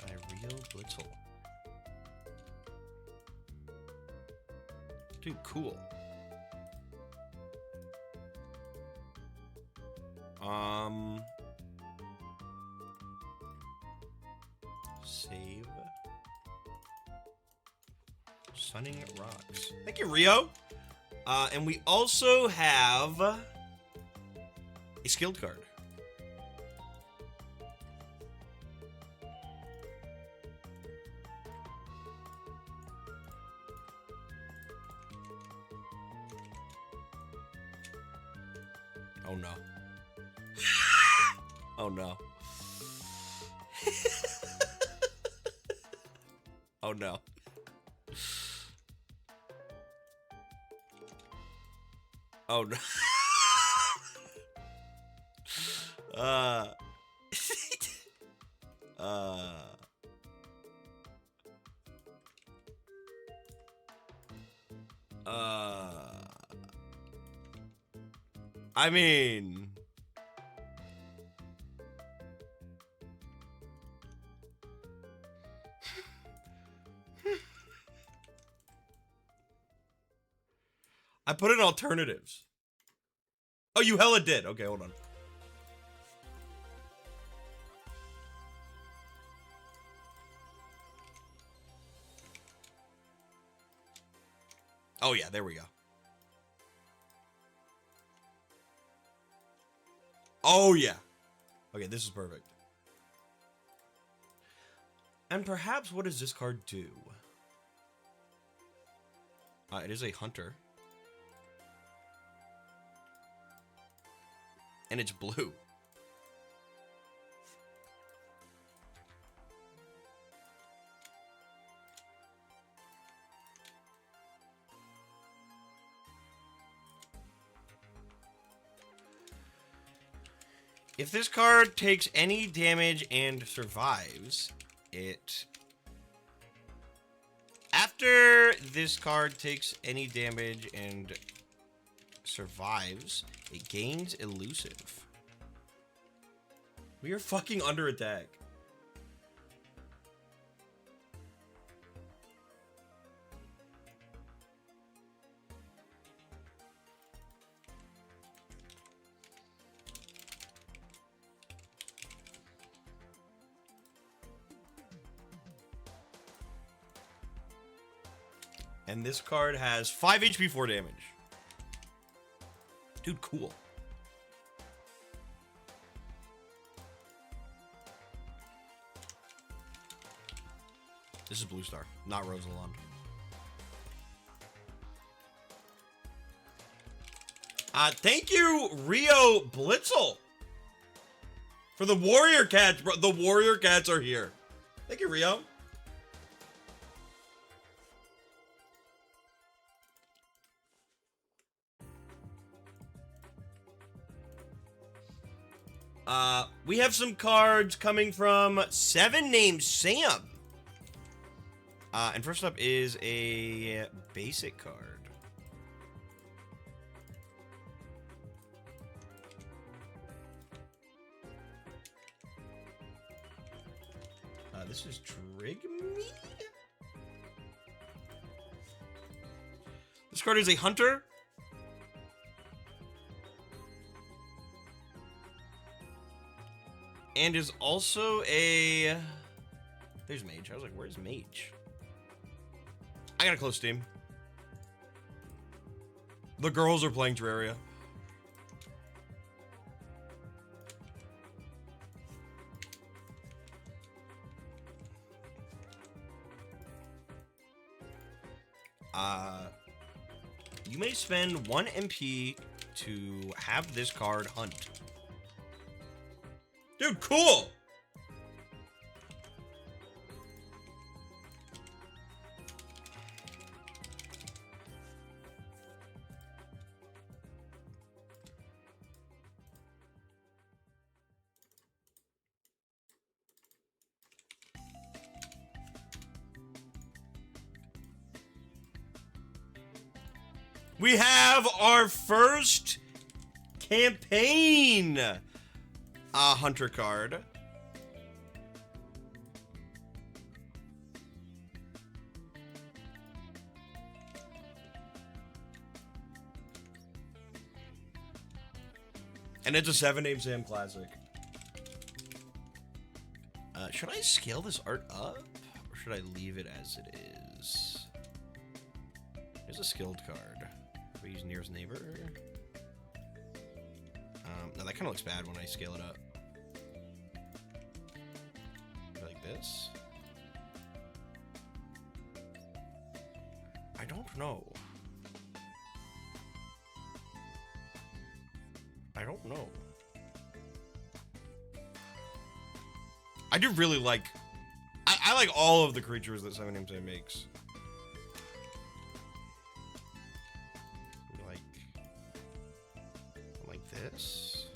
Rio Blitzel. Dude, cool. Save. Sunning Rocks. Thank you, Rio. And we also have a skilled card. Oh no. Oh no. Oh no. Oh no. I mean, I put in alternatives. Oh, you hella did. Okay, hold on. Oh yeah, there we go. Oh yeah. Okay, this is perfect. And perhaps what does this card do? It is a hunter. And it's blue. If this card takes any damage and survives, it... After this card takes any damage and survives, it gains elusive. We are fucking under attack. And this card has 5 HP, 4 damage. Dude, cool. This is Blue Star, not Rosalind. Thank you, Rio Blitzel, for the Warrior Cats, bro. The Warrior Cats are here. Thank you, Rio. We have some cards coming from Seven named Sam. And first up is a basic card. This is Trigme. This card is a hunter. And is also a... There's Mage. I was like, where's Mage? I got a close team. The girls are playing Terraria. You may spend 1 MP to have this card hunt. Dude, cool! We have our first campaign hunter card. And it's a 7-name Sam classic. Should I scale this art up? Or should I leave it as it is? Here's a skilled card. We use nearest neighbor. No, that kind of looks bad when I scale it up. Like this. I don't know. I don't know. I do really like... I like all of the creatures that 7 Names makes. Like this.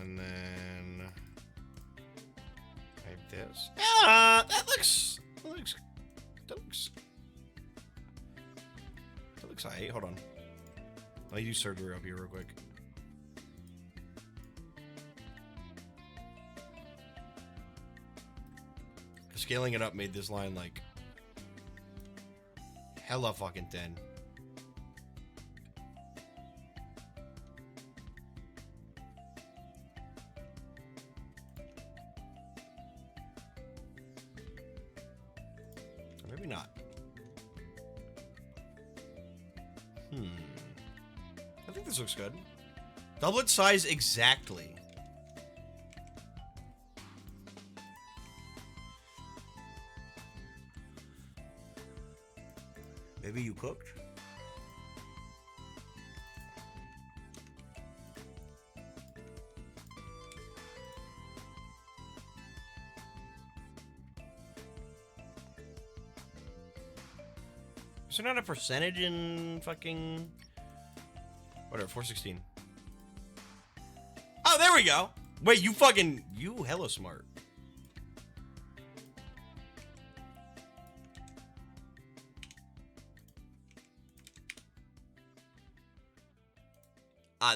And then like this. Yeah, that looks alright. Hold on. I'll do surgery up here real quick. Scaling it up made this line like hella fucking thin. Or maybe not. I think this looks good. Doublet size exactly. Maybe you cooked? Is there not a percentage in fucking... Whatever, 416. Oh, there we go! Wait, you fucking... You hella smart.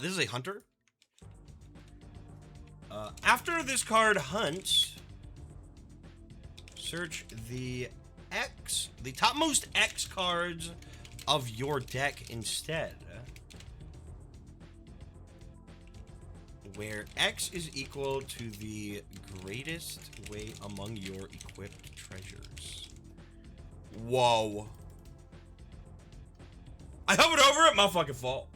This is a hunter. After this card hunts, search the topmost X cards of your deck instead. Where X is equal to the greatest weight among your equipped treasures. Whoa. I hovered over it, my fucking fault.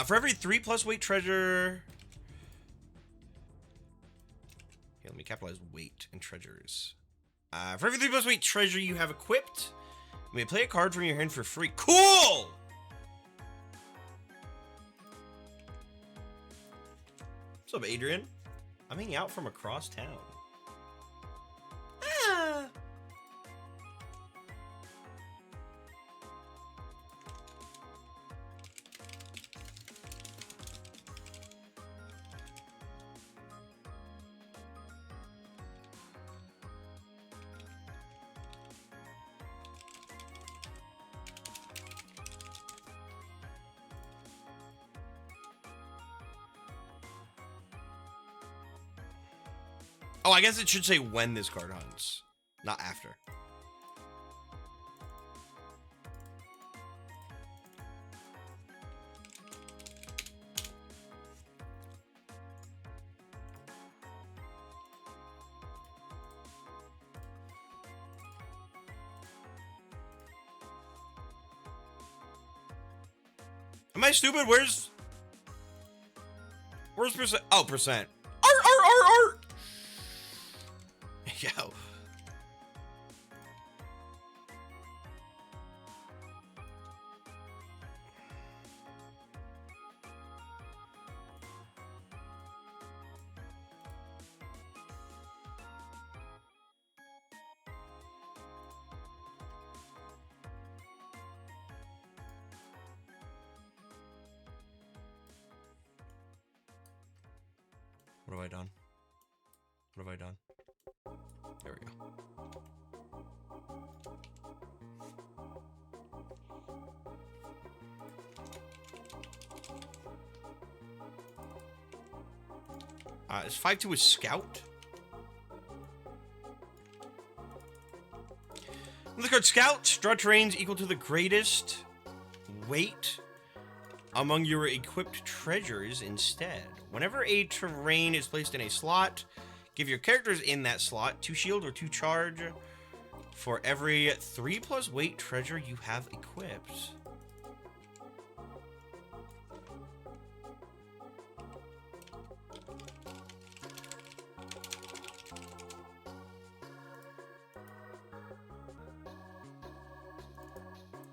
For every 3+ weight treasure... Here, let me capitalize weight and treasures. For every 3+ weight treasure you have equipped, you may play a card from your hand for free. Cool! What's up, Adrian? I'm hanging out from across town. Ah! Oh, I guess it should say when this card hunts, not after. Am I stupid? Where's percent? Oh, percent. Art. Yo. What have I done? What have I done? There we go. Is 5-2 a scout? With the card scout, draw terrains equal to the greatest weight among your equipped treasures instead. Whenever a terrain is placed in a slot, give your characters in that slot 2 shield or 2 charge for every 3+ weight treasure you have equipped.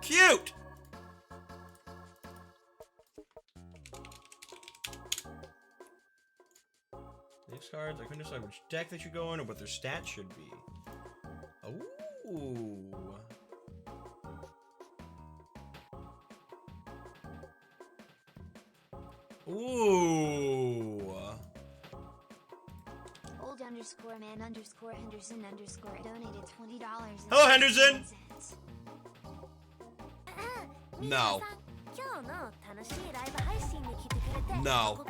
Cute! These cards, I couldn't decide which deck they should go in or what their stats should be. Ooh. Ooh. Old_man_Henderson_ donated $20. Hello, Henderson. No. No.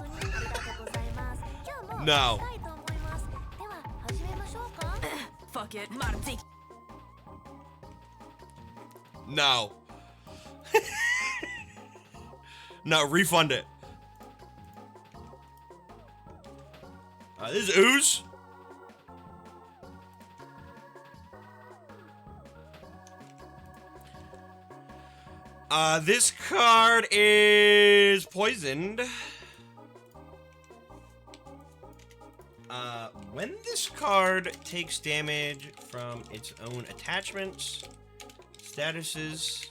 No. Fuck it, Marty. No. No, refund it. This is Ooze. This card is poisoned. When this card takes damage from its own attachments, statuses,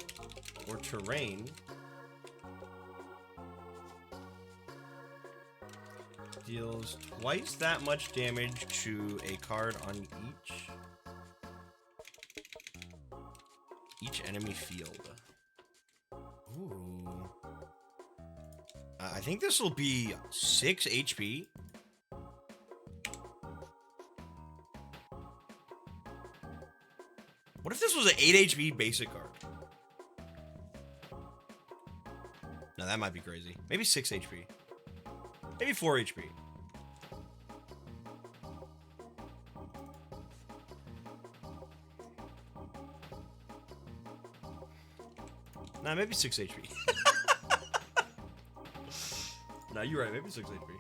or terrain, deals twice that much damage to a card on each enemy field. Ooh. I think this will be 6 HP. What if this was an 8 HP basic card? No, that might be crazy. Maybe 6 HP. Maybe 4 HP. Nah, maybe 6 HP. Nah, you're right. Maybe 6 HP.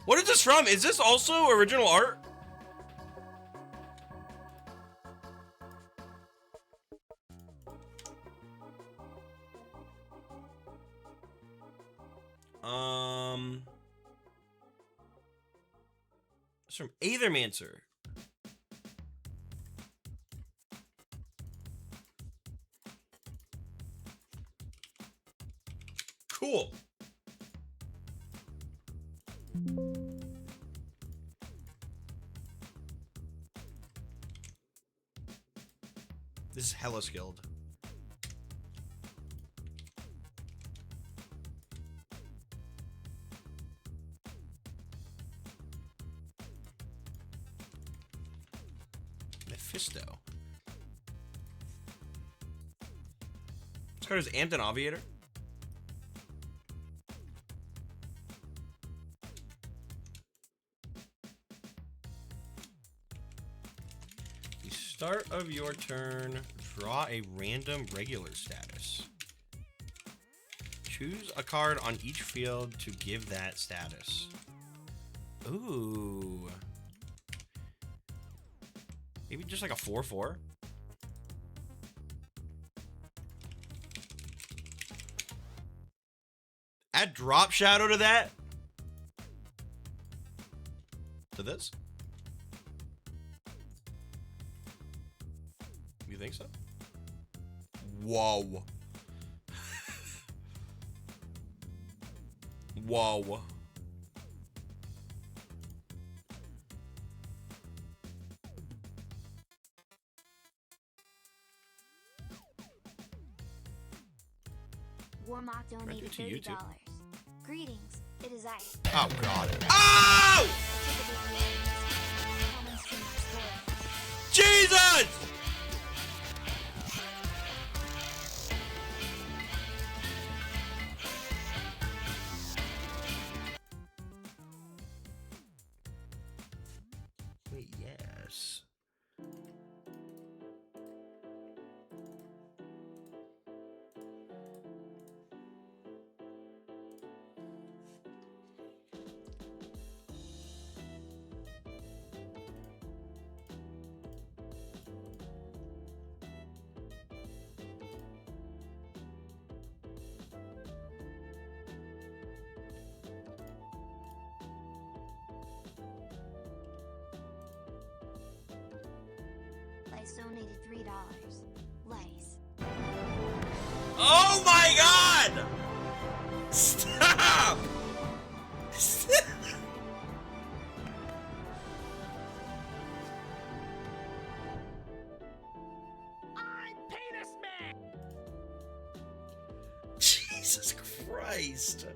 What is this from? Is this also original art? It's from Aethermancer. Cool. This is hella skilled. Mephisto. This card is Amped and Aviator. The start of your turn, draw a random regular status. Choose a card on each field to give that status. Ooh. Maybe just like a 4/4. Add drop shadow to that. To this? You think so? Whoa. Whoa. Warmock donated to YouTube. $30. Greetings, it is I. Oh god. Oh! Jesus! Wait, yes. Lice donated $3. Lice. Oh my god! Stop! Jesus Christ.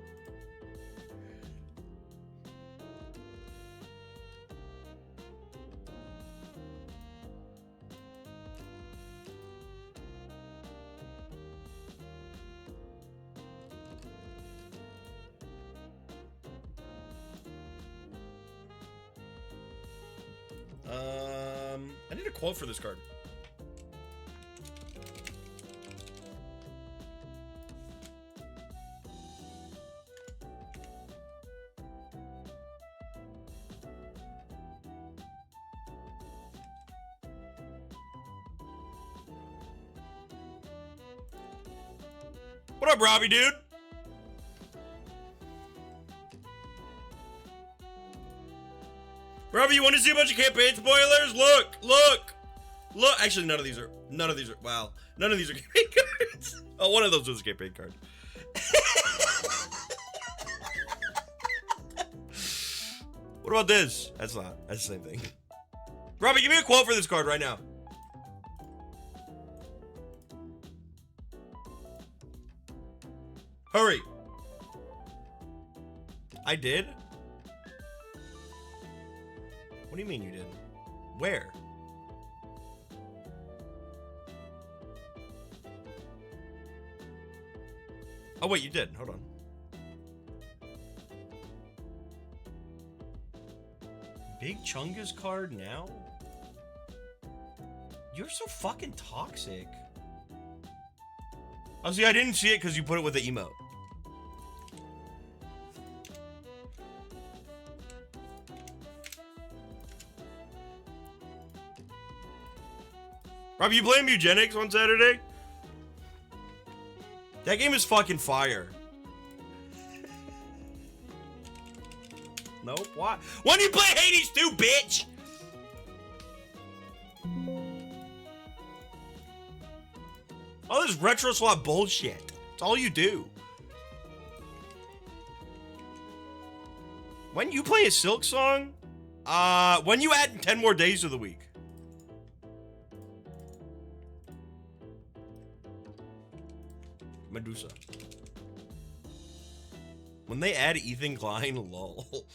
I need a quote for this card. What up, Robbie, dude? Robbie, you want to see a bunch of campaign spoilers? Look, look, look. Actually, none of these are. Wow, none of these are campaign cards. Oh, one of those was a campaign card. What about this? That's not. That's the same thing. Robbie, give me a quote for this card right now. Hurry. I did? What do you mean you did? Where? Oh wait, you did. Hold on. Big Chunga's card now? You're so fucking toxic. Oh, see, I didn't see it because you put it with the emote. Rob, you playing Eugenics on Saturday? That game is fucking fire. Nope, why? When you play Hades 2, bitch! All this retro slot bullshit. It's all you do. When you play a Silk song, when you add 10 more days to the week. Medusa. When they add Ethan Klein, lol.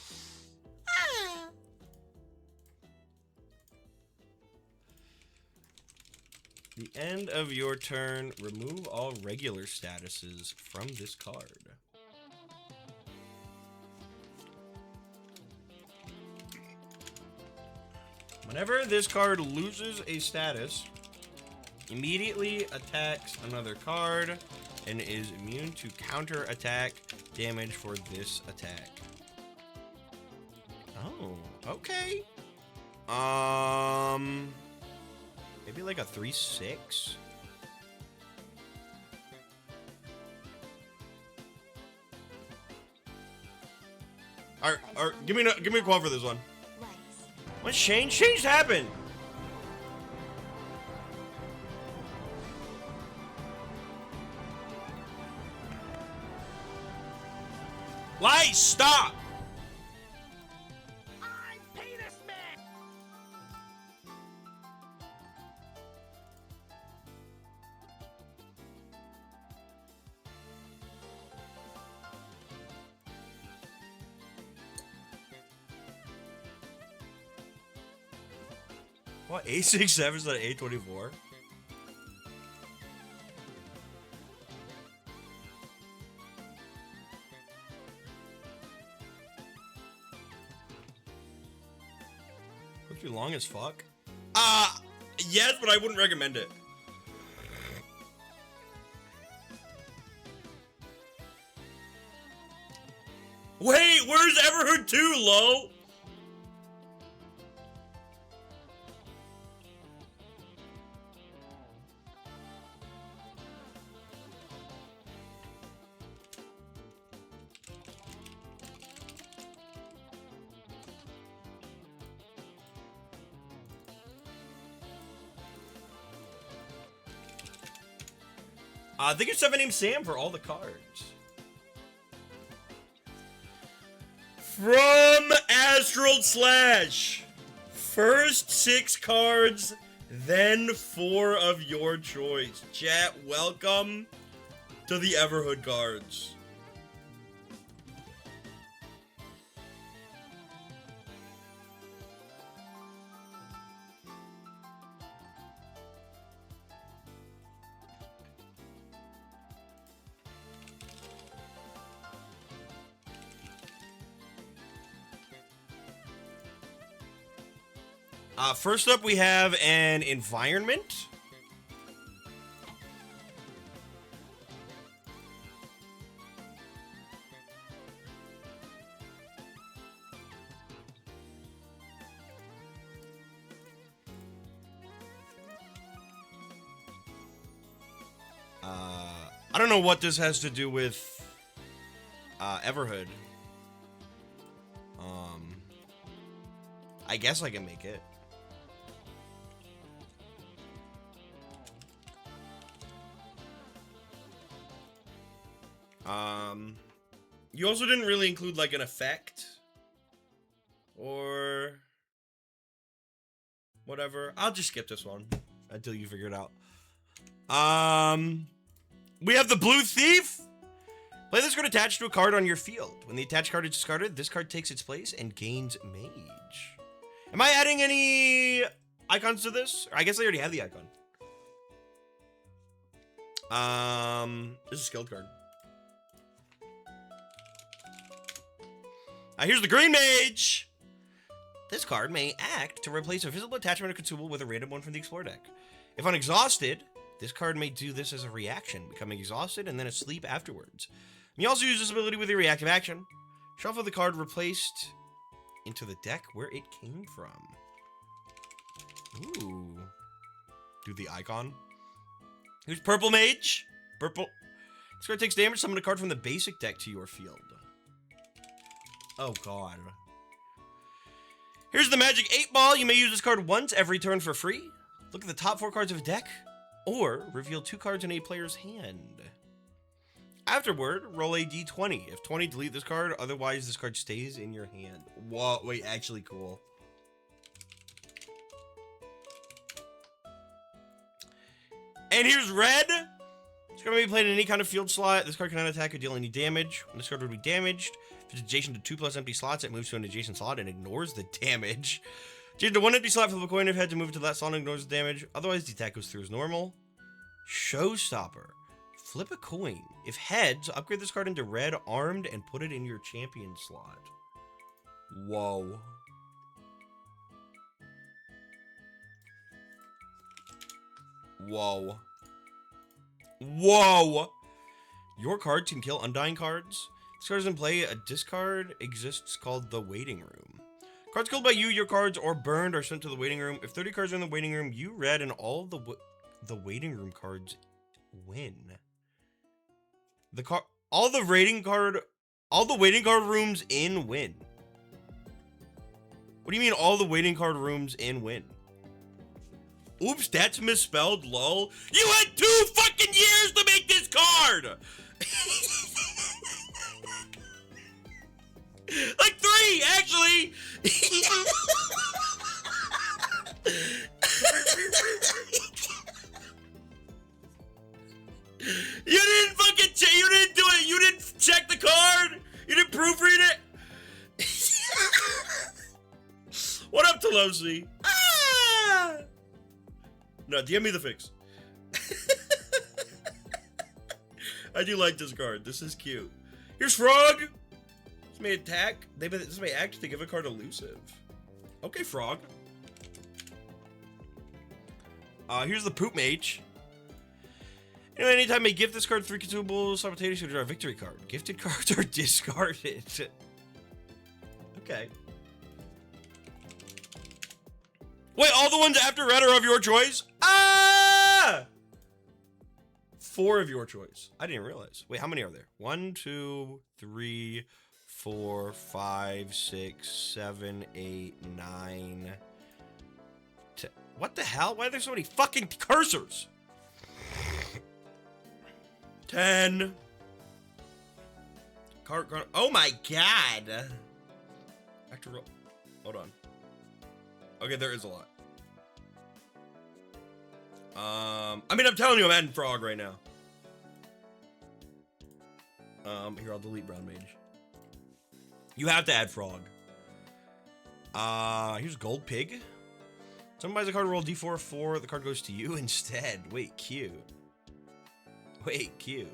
The end of your turn, remove all regular statuses from this card. Whenever this card loses a status, immediately attacks another card and is immune to counter attack damage for this attack. Oh, okay. Maybe like a 3/6. All right, give me a quote for this one. Legs. What's change? Change happened. Light, stop. What, A67 is that A24? Looks too long as fuck. Yes, but I wouldn't recommend it. Wait, where's Everhood 2, Lo? Thank you, 7 Name Sam, for all the cards. From Astral Slash. First 6 cards, then 4 of your choice. Chat, welcome to the Everhood cards. First up, we have an environment. I don't know what this has to do with Everhood. I guess I can make it. You also didn't really include like an effect or whatever. I'll just skip this one until you figure it out. We have the Blue Thief. Play this card attached to a card on your field. When the attached card is discarded, this card takes its place and gains Mage. Am I adding any icons to this? Or I guess I already have the icon. This is a skilled card. Here's the Green Mage. This card may act to replace a visible attachment or consumable with a random one from the Explore deck. If unexhausted, this card may do this as a reaction, becoming exhausted and then asleep afterwards. You also use this ability with a reactive action. Shuffle the card replaced into the deck where it came from. Ooh. Do the icon. Here's Purple Mage. Purple. This card takes damage. Summon a card from the basic deck to your field. Oh, God. Here's the Magic 8 Ball. You may use this card once every turn for free. Look at the top 4 cards of a deck, or reveal 2 cards in a player's hand. Afterward, roll a d20. If 20, delete this card. Otherwise, this card stays in your hand. Whoa, wait, actually cool. And here's Red. This card may be played in any kind of field slot. This card cannot attack or deal any damage. When this card would be damaged, if it's adjacent to 2+ empty slots, it moves to an adjacent slot and ignores the damage. Adjacent to 1 empty slot, flip a coin. If head to move to that slot and ignores the damage. Otherwise, the attack goes through as normal. Showstopper. Flip a coin. If heads, upgrade this card into red, armed, and put it in your champion slot. Whoa. Whoa. Whoa. Your cards can kill undying cards. This card is in play. A discard exists called the waiting room. Cards killed by you, your cards, or burned are sent to the waiting room. If 30 cards are in the waiting room, you read and all the waiting room cards win. All the waiting card rooms in win. What do you mean all the waiting card rooms in win? Oops, that's misspelled, lol. You had 2 fucking years to make this card! Like 3, actually! You didn't fucking you didn't do it! You didn't check the card! You didn't proofread it! What up, Tolosi? Ah! No, DM me the fix. I do like this card. This is cute. Here's Frog! This may attack. This may act to give a card elusive. Okay, Frog. Here's the Poop Mage. You know, anytime I gift this card 3 consumables, simultaneously draw a victory card. Gifted cards are discarded. Okay. Wait, all the ones after red are of your choice? Ah! 4 of your choice. I didn't realize. Wait, how many are there? 1, 2, 3, 4, 5, 6, 7, 8, 9. 10. What the hell? Why are there so many fucking cursors? 10. Card. Oh my god. I have to roll. Hold on. Okay, there is a lot. I mean, I'm telling you, I'm adding Frog right now. Here, I'll delete Brown Mage. You have to add Frog. Here's Gold Pig. Someone buys a card, roll D4 4. The card goes to you instead. Wait, cute. Wait, cute.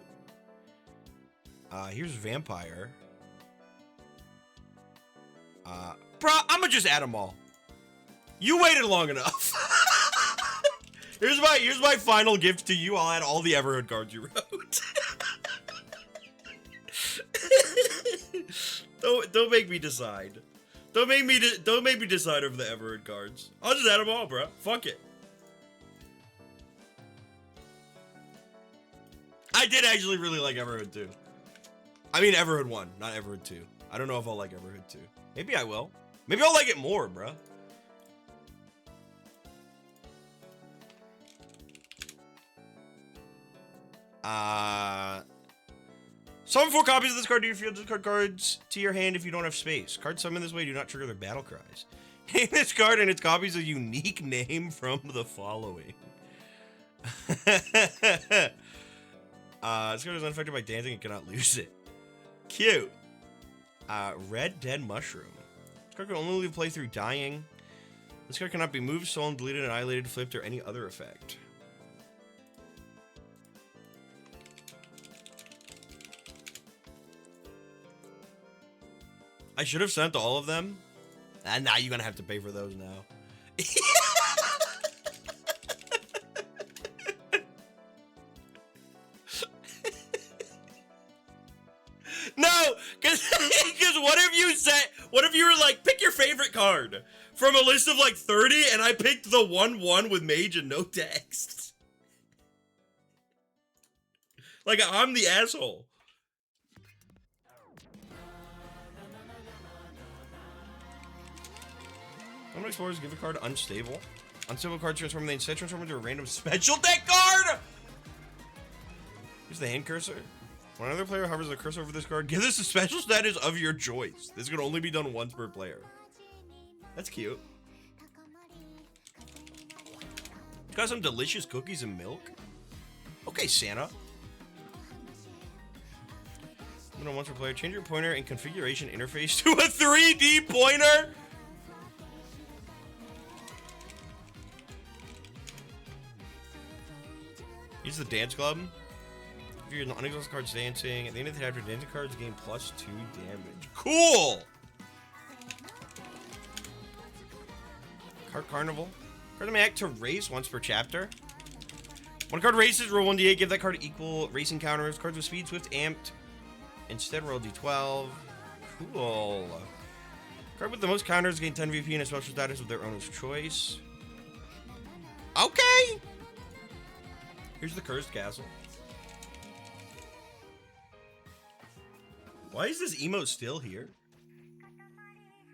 Here's Vampire. Bro, I'm gonna just add them all. You waited long enough. Here's my final gift to you. I'll add all the Everhood cards you wrote. Don't make me decide. Don't make me decide over the Everhood cards. I'll just add them all, bro. Fuck it. I did actually really like Everhood 2. I mean Everhood 1, not Everhood 2. I don't know if I'll like Everhood 2. Maybe I will. Maybe I'll like it more, bro. Summon 4 copies of this card to your field. Discard cards to your hand if you don't have space. Cards summoned this way do not trigger their battle cries. Name this card and its copies a unique name from the following. This card is unaffected by dancing and cannot lose it. Cute. Red Dead Mushroom. This card can only leave play through dying. This card cannot be moved, stolen, deleted, annihilated, flipped, or any other effect. I should have sent all of them. And now you're gonna have to pay for those now. No, because what if you were like, pick your favorite card from a list of like 30, and I picked the 1/1 with mage and no text. Like, I'm the asshole. Common Explorers give a card unstable. Unstable card transform, they instead transform into a random special deck card! Here's the hand cursor. When another player hovers the cursor over this card, give this a special status of your choice. This can only be done once per player. That's cute. It's got some delicious cookies and milk. Okay, Santa. Once per player, change your pointer and configuration interface to a 3D pointer. Use the dance club. If you're in the unexhausted cards dancing, at the end of the chapter, dancing cards gain +2 damage. Cool! Card Carnival. Card may act to race once per chapter. One card races, roll 1d8, give that card equal racing counters. Cards with speed, swift, amped. Instead, roll d12. Cool. Card with the most counters gain 10 VP and a special status of their owner's choice. Okay! Here's the Cursed Castle. Why is this emote still here?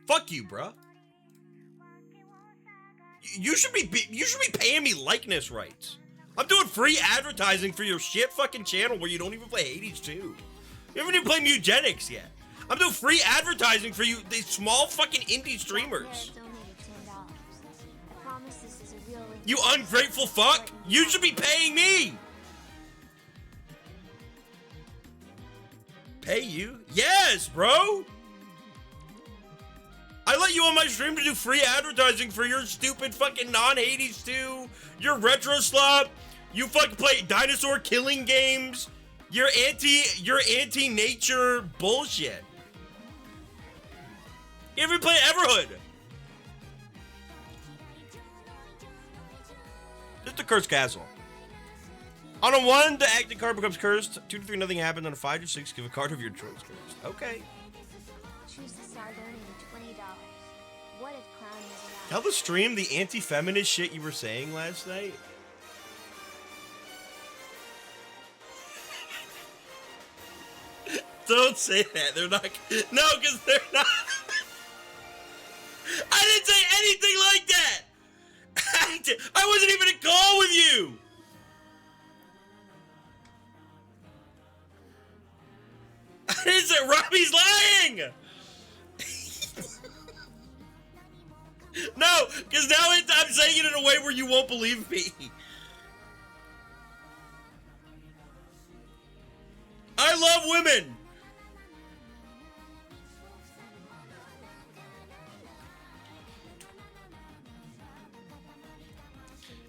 Fuck you, bruh. You should be paying me likeness rights. I'm doing free advertising for your shit fucking channel where you don't even play Hades 2. You haven't even played Mugenics yet. I'm doing free advertising for you, these small fucking indie streamers. I promise this is a real link. You ungrateful fuck! You should be paying me! Pay you? Yes, bro! I let you on my stream to do free advertising for your stupid fucking non-Hades 2, your retro slop, you fucking play dinosaur killing games, your anti-nature bullshit. You ever play Everhood? Just a Cursed Castle. On a 1, the active card becomes cursed. 2 to 3, nothing happens. On a 5 to 6, give a card of your choice cursed. Okay. Choose to start earning $20. What if clown is around? Tell the stream the anti-feminist shit you were saying last night. Don't say that. They're not. No, because they're not. I didn't say anything like that. I wasn't even in call with you. I didn't say Robbie's lying. No, because now I'm saying it in a way where you won't believe me. I love women.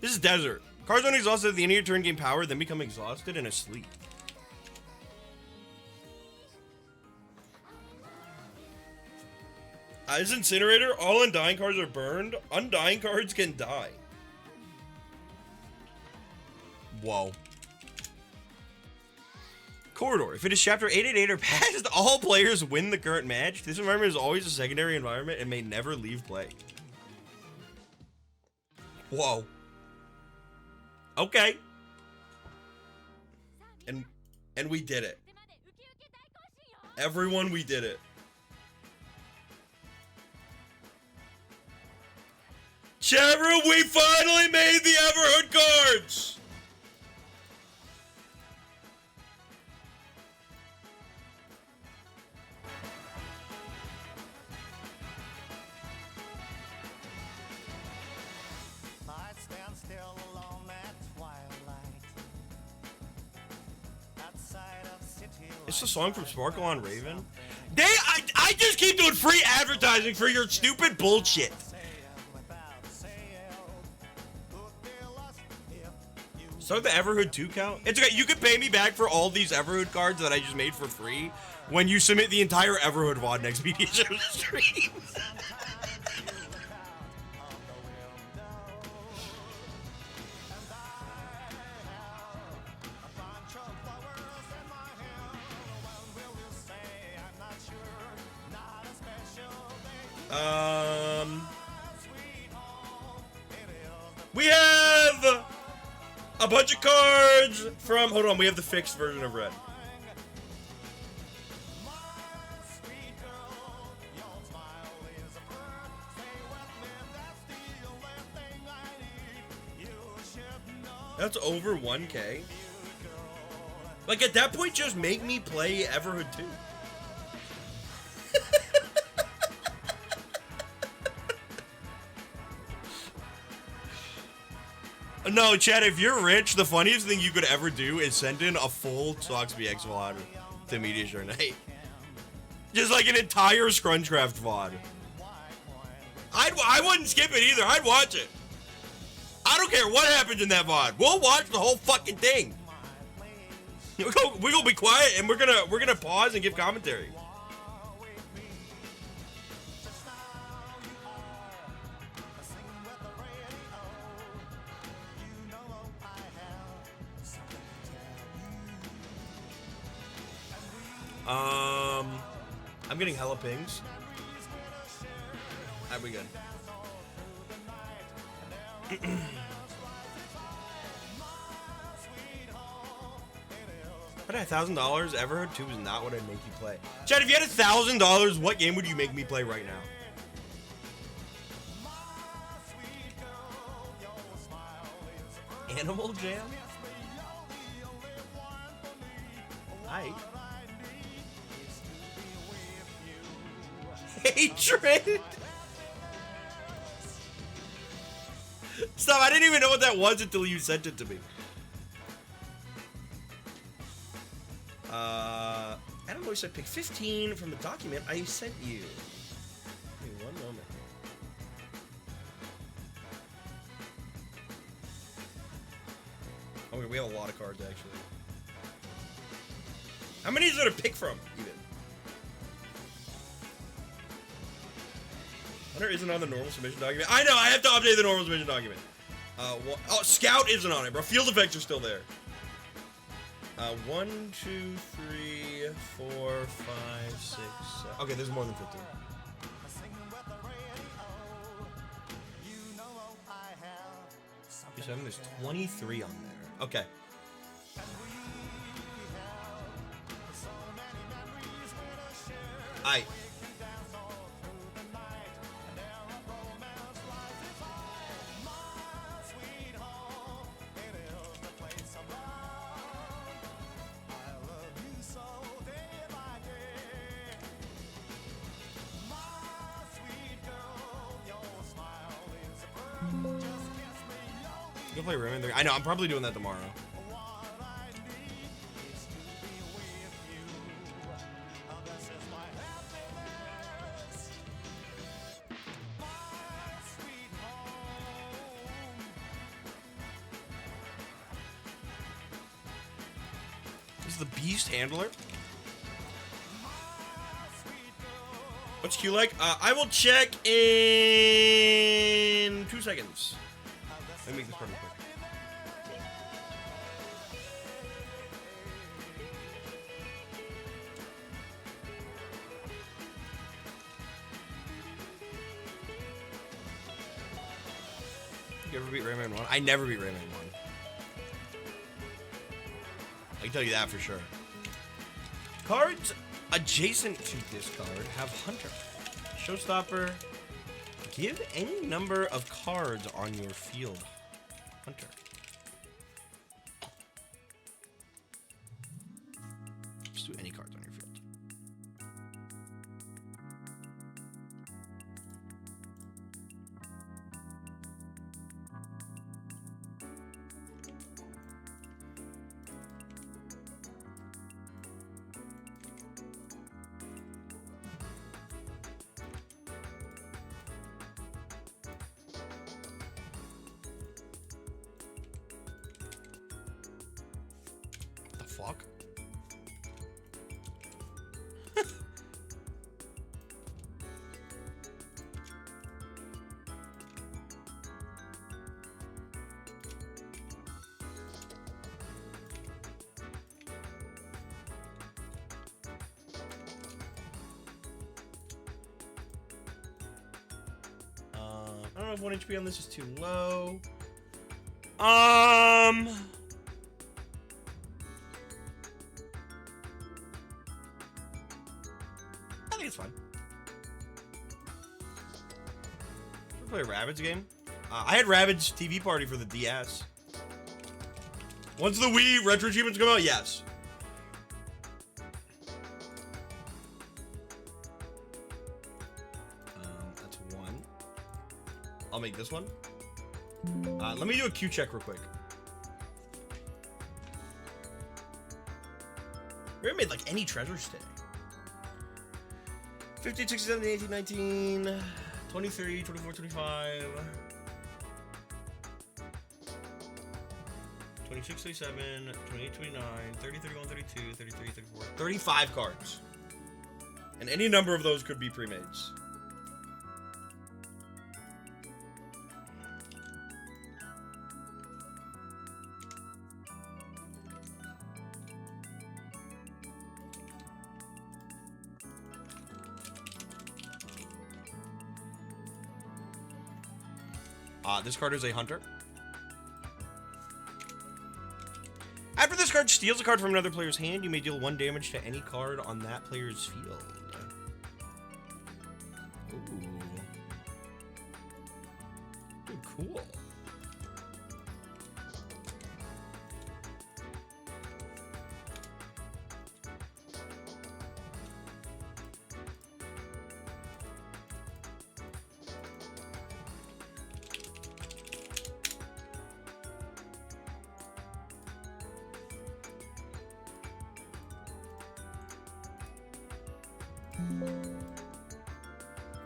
This is Desert. Cards when exhausted at the end of your turn gain power, then become exhausted and asleep. As Incinerator, all Undying cards are burned. Undying cards can die. Whoa. Corridor. If it is chapter 888 or past, all players win the current match. This environment is always a secondary environment and may never leave play. Whoa. Okay. And we did it. Everyone, we did it. Chat room, we finally made the Everhood cards! I stand still alone at twilight. Outside of city It's a song from Sparkle on Raven. I just keep doing free advertising for your stupid bullshit. So the Everhood 2 count? It's okay, you can pay me back for all these Everhood cards that I just made for free when you submit the entire Everhood VOD next media show stream. We have a bunch of cards from, hold on, we have the fixed version of Red. That's over 1K. Like, at that point, just make me play Everhood 2. No, Chad, if you're rich, the funniest thing you could ever do is send in a full Sox BX VOD to Media Show Night. Just like an entire Scrunchcraft VOD. I wouldn't skip it either. I'd watch it. I don't care what happens in that VOD. We'll watch the whole fucking thing. We're gonna be quiet and we're gonna pause and give commentary. I'm getting hella pings. Alright, we good. But $1,000 Everhood 2 is not what I'd make you play. Chad, if you had $1,000, what game would you make me play right now? Animal Jam? Hi. Hatred? Stop, I didn't even know what that was until you sent it to me. I don't know, said pick 15 from the document I sent you. Give me one moment. Okay, we have a lot of cards, actually. How many is there to pick from, even? Hunter isn't on the normal submission document. I know, I have to update the normal submission document. Oh, Scout isn't on it, bro. Field effects are still there. 1, 2, 3, 4, 5, 6, 7. Okay, there's more than 15. There's 23 on there. Okay. Aight. You can play Rayman 3. I know, I'm probably doing that tomorrow. This is the Beast Handler. What's Q like? I will check in 2 seconds. Let me make this part real quick. You ever beat Rayman 1? I never beat Rayman 1. I can tell you that for sure. Cards adjacent to this card have Hunter. Showstopper. Give any number of cards on your field. Hunter. Just do any cards on your field. Fuck. I don't know if 1 HP on this is too low. I think it's fine. Should we play a Rabbids game? I had Rabbids TV Party for the DS. Once the Wii retro achievements come out, yes. That's 1. I'll make this one. Let me do a Q check real quick. We haven't made like any treasures today. 15, 16, 17, 18, 19, 23, 24, 25, 26, 27, 28, 29, 30, 31, 32, 33, 34, 35 cards. And any number of those could be pre-mades. This card is a hunter. After this card steals a card from another player's hand, you may deal 1 damage to any card on that player's field. Ooh. Ooh, cool.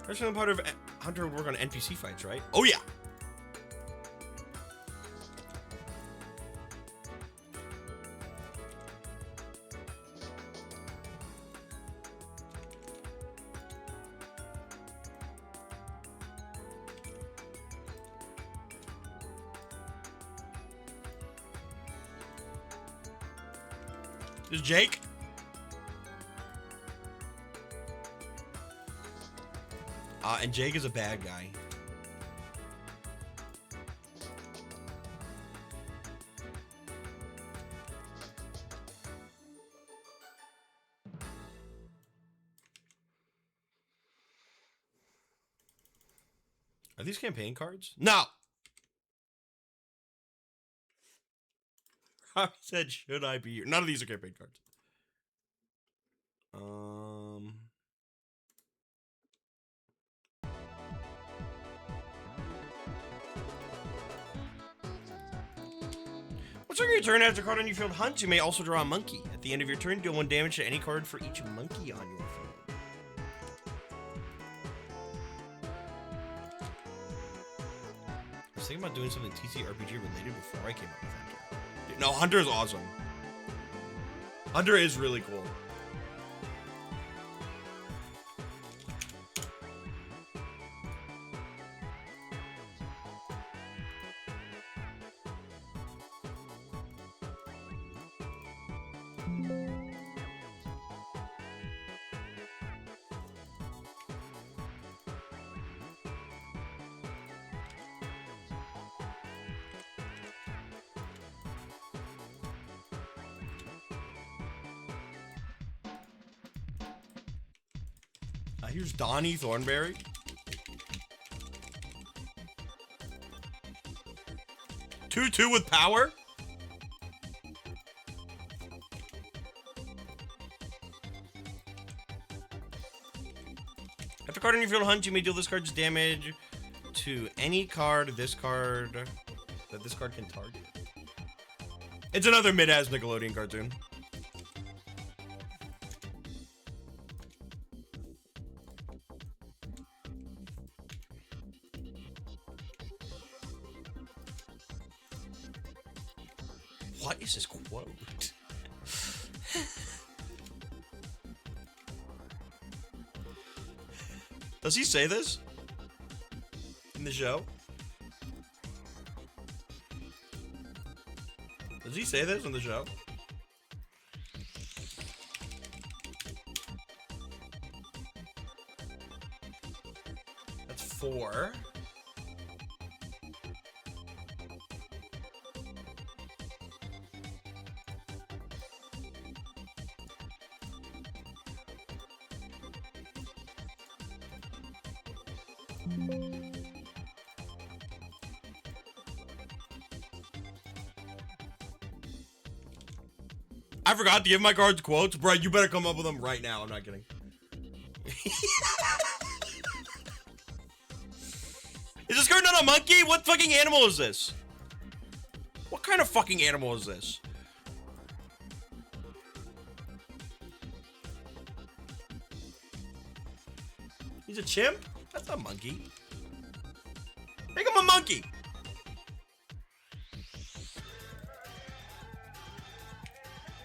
First part of Hunter would work on NPC fights, right? Oh yeah. This is Jake. And Jake is a bad guy. Are these campaign cards? No! I said, should I be here? None of these are campaign cards. Once on your turn, after a card on your field hunts, you may also draw a monkey. At the end of your turn, deal 1 damage to any card for each monkey on your field. I was thinking about doing something TCRPG related before I came up with Hunter. Dude, no, Hunter is awesome. Hunter is really cool. Here's Donnie Thornberry. Two with power. After card on your field hunt, you may deal this card's damage to any card that this card can target. It's another mid-ass Nickelodeon cartoon. What is this quote? Does he say this in the show? Does he say this in the show? That's 4. I forgot to give my cards quotes. Bro, you better come up with them right now. I'm not kidding. Is this card not a monkey? What fucking animal is this? What kind of fucking animal is this? He's a chimp? That's a monkey. Make him a monkey.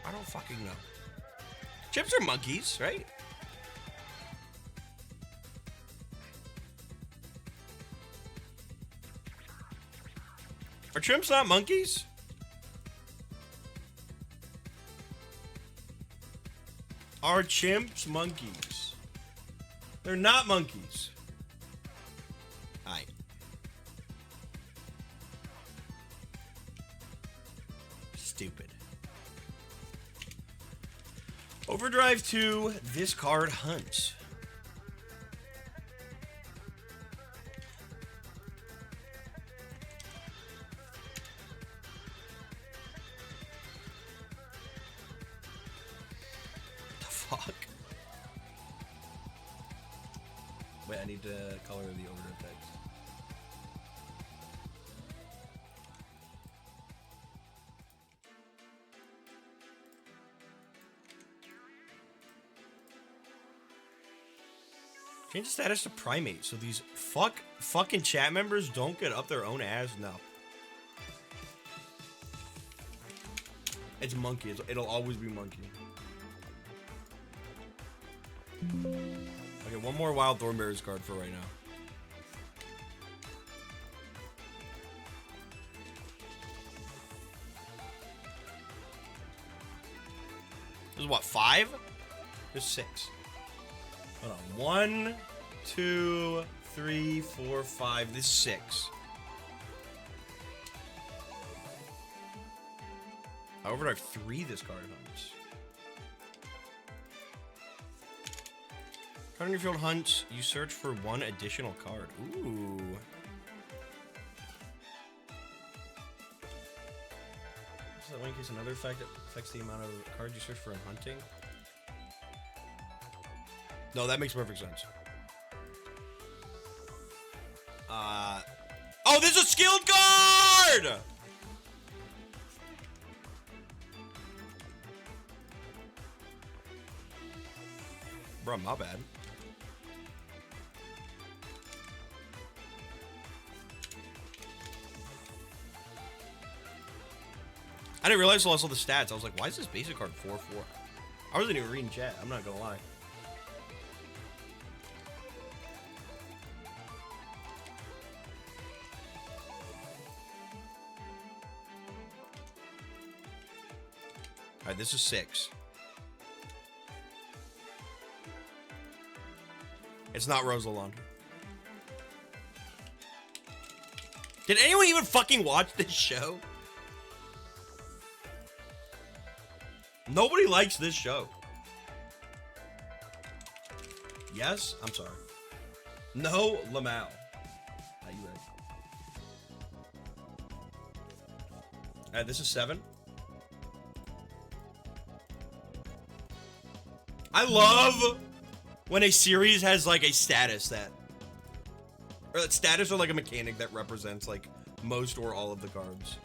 I don't fucking know. Chimps are monkeys, right? Are chimps not monkeys? Are chimps monkeys? They're not monkeys. Alright. Stupid. Overdrive 2, this card hunts. What the fuck? Wait, I need to color the overdrive text. Change the status to primate so these fucking chat members don't get up their own ass. No. It's monkey. It'll always be monkey. Okay, one more Wild Thornberries card for right now. This is what, 5? There's 6. Hold on. 1, 2, 3, 4, 5. This is 6. I overdrive 3 this card hunts. Card on your field hunts, you search for 1 additional card. Ooh. Is that one in case another effect that affects the amount of cards you search for in hunting? No, that makes perfect sense. Oh, this is a skilled card! Bro, my bad. I didn't realize until I saw the stats. I was like, why is this basic card 4/4? I wasn't even reading chat. I'm not gonna lie. Alright, this is 6. It's not Rosalond. Did anyone even fucking watch this show? Nobody likes this show. Yes? I'm sorry. No, Lamau. Are you ready? Alright, this is 7. I love when a series has like a status that, or that status or like a mechanic that represents like most or all of the cards.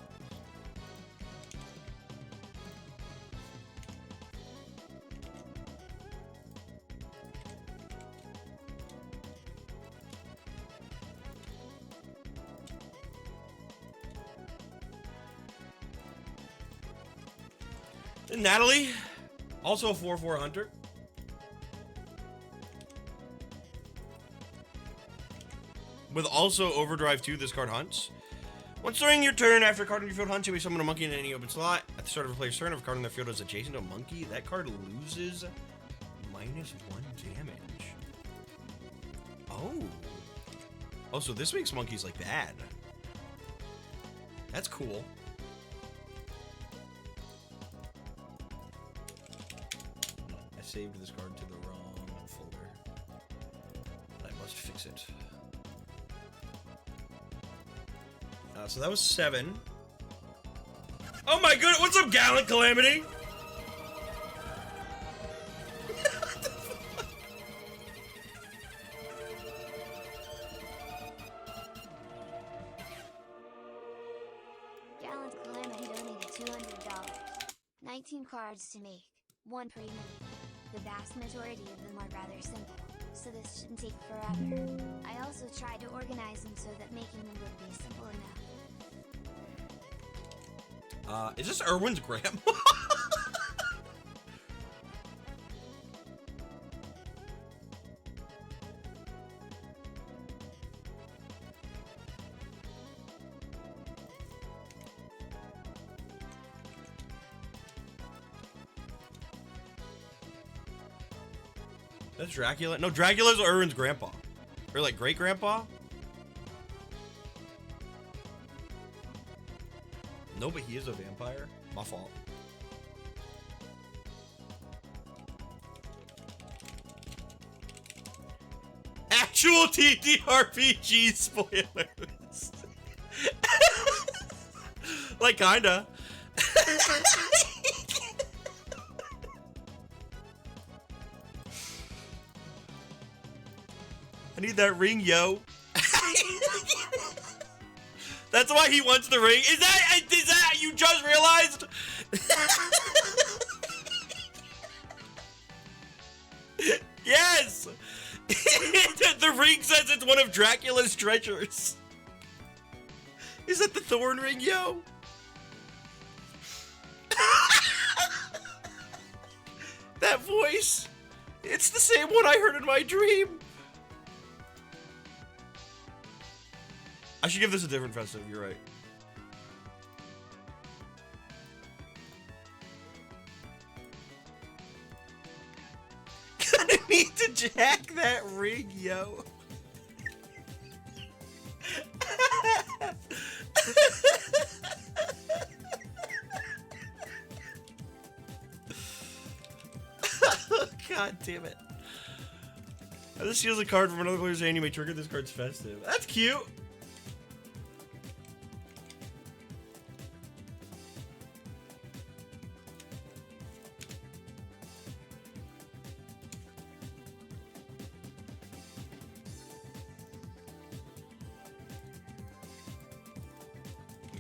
And Natalie, also a 4/4 hunter. With also Overdrive 2, this card hunts. Once during your turn, after a card on your field hunts, you may summon a monkey in any open slot. At the start of a player's turn, if a card on their field is adjacent to a monkey, that card loses -1 damage. Oh. Oh, so this makes monkeys like bad. That's cool. I saved this card to the wrong folder. I must fix it. So that was 7. Oh my goodness, what's up, Gallant Calamity? Gallant Calamity donated $200. 19 cards to make, 1 per unit. The vast majority of them are rather simple, so this shouldn't take forever. I also tried to organize them so that making them would be simple enough. Is this Erwin's grandma? That's Dracula? No, Dracula's Erwin's grandpa. Or like great-grandpa? No, but he is a vampire. My fault. Actual TTRPG spoilers. Like, kinda. I need that ring, yo. That's why he wants the ring. Is that you just realized? Yes. The ring says it's one of Dracula's treasures. Is that the thorn ring, yo? That voice. It's the same one I heard in my dream. I should give this a different festive, you're right. Gonna need to jack that ring, yo. God damn it. This steals a card from another player's hand. You may trigger this card's festive. That's cute.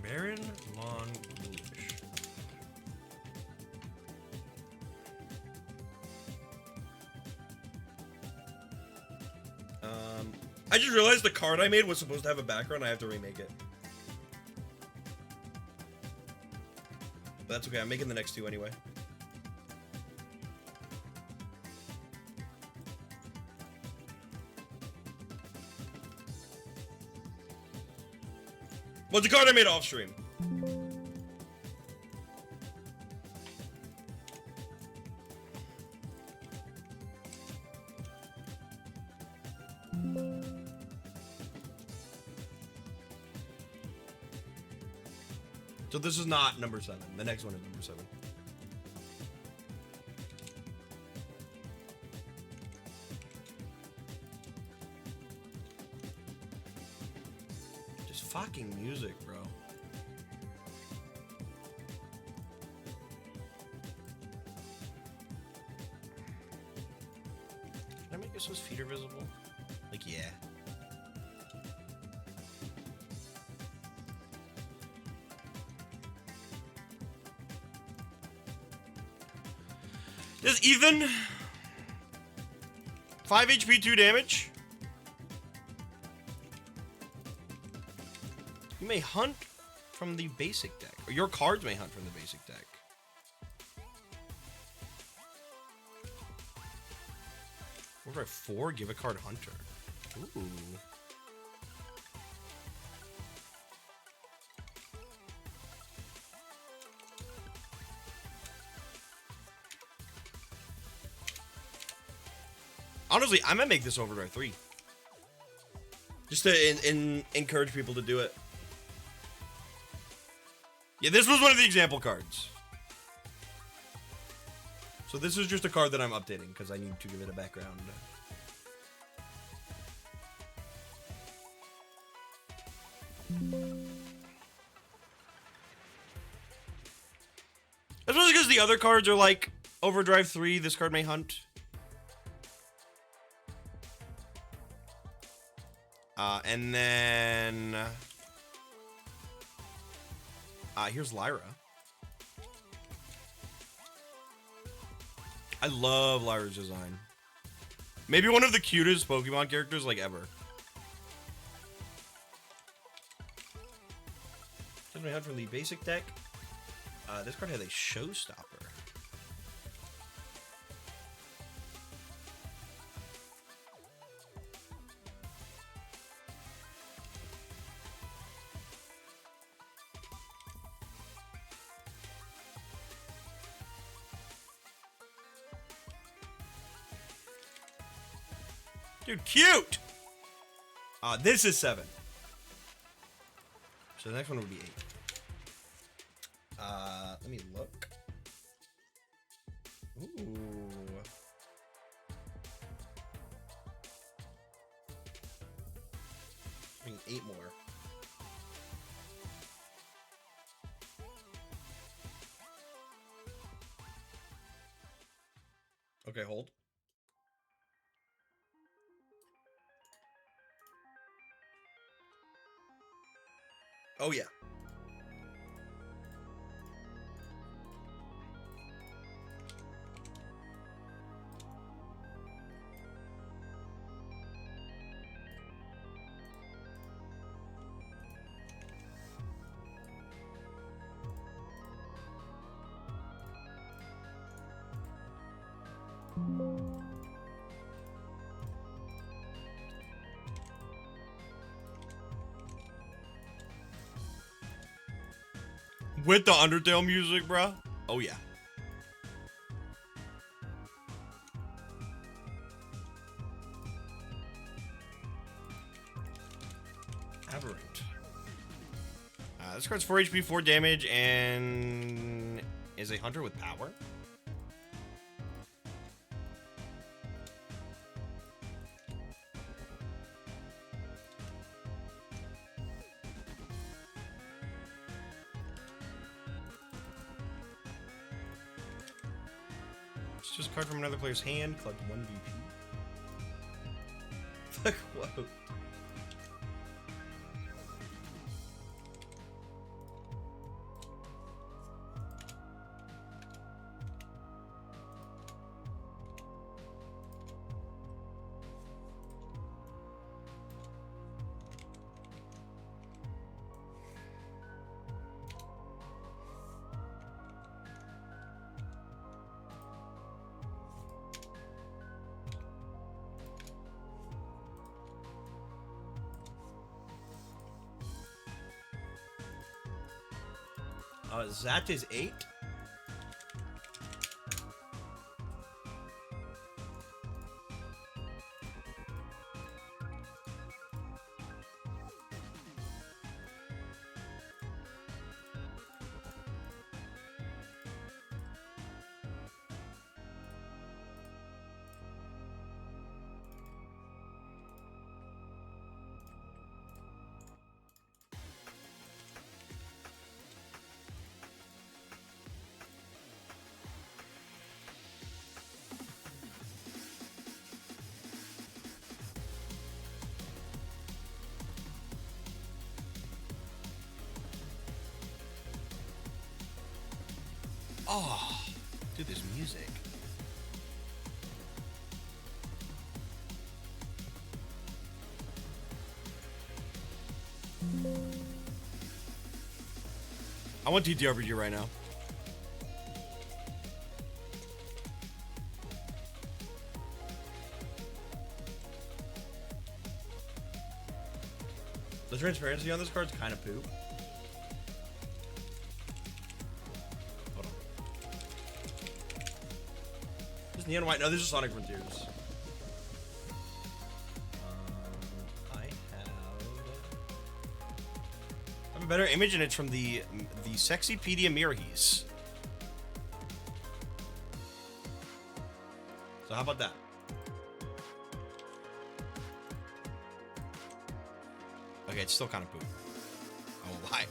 Baron Von Bluish. I just realized the card I made was supposed to have a background. I have to remake it. But that's okay. I'm making the next two anyway. Well, the card I made off stream. So this is not number 7. The next one is number 7. Just fucking music, bro. Can I make this one's feet are visible? Like, yeah. Does Ethan 5 HP, 2 damage? You may hunt from the basic deck. Or your cards may hunt from the basic deck. What 4? Give a card Hunter. Ooh. Honestly, I might make this Overdrive 3. Just to encourage people to do it. Yeah, this was one of the example cards. So this is just a card that I'm updating because I need to give it a background. Especially because the other cards are like Overdrive 3, this card may hunt. And then here's Lyra. I love Lyra's design. Maybe one of the cutest Pokemon characters like ever. Doesn't hunt from the basic deck. This card has a Showstopper. Dude, cute! This is 7. So the next one would be 8. Let me look. Ooh. I mean, 8 more. Okay, hold. Oh, yeah. With the Undertale music, bruh? Oh, yeah. Aberrant. This card's 4 HP, 4 damage, and is a hunter with power. It's just a card from another player's hand. Collect 1 BP. The quote. That is 8. Oh, dude, this music. I want TTRPG right now. The transparency on this card's kind of poop. Neon White. No, there's just Sonic Frontiers. I have a better image, and it's from the Sexypedia Mirrorhees. So how about that? Okay, it's still kind of poop. I won't lie.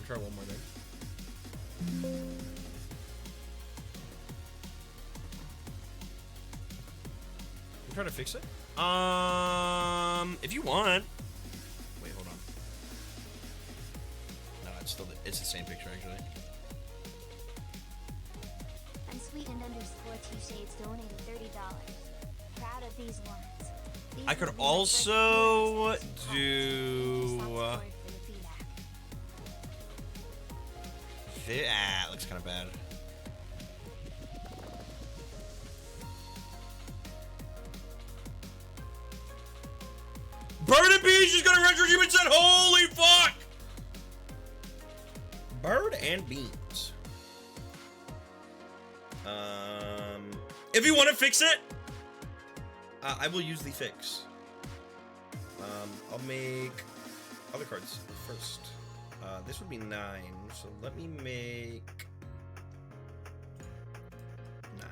Try one more thing. You try to fix it? If you want. Wait, hold on. No, it's the same picture actually. Unsweetened _ Two Shades donated $30. Proud of these ones. These I could will be my also first few episodes. Thank you so do. much for the feedback. It looks kind of bad. Bird and Beans is gonna retro human set. Holy fuck! Bird and Beans. If you want to fix it, I will use the fix. I'll make other cards first. This would be 9, so let me make 9.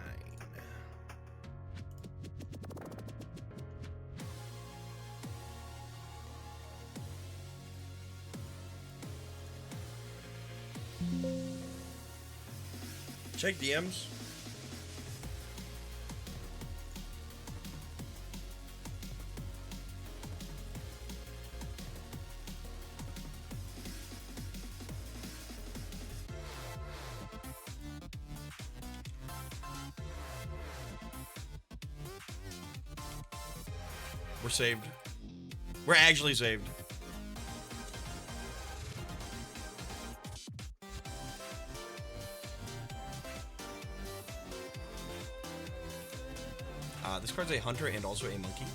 Check DMs. We're saved. We're actually saved. This card's a hunter and also a monkey.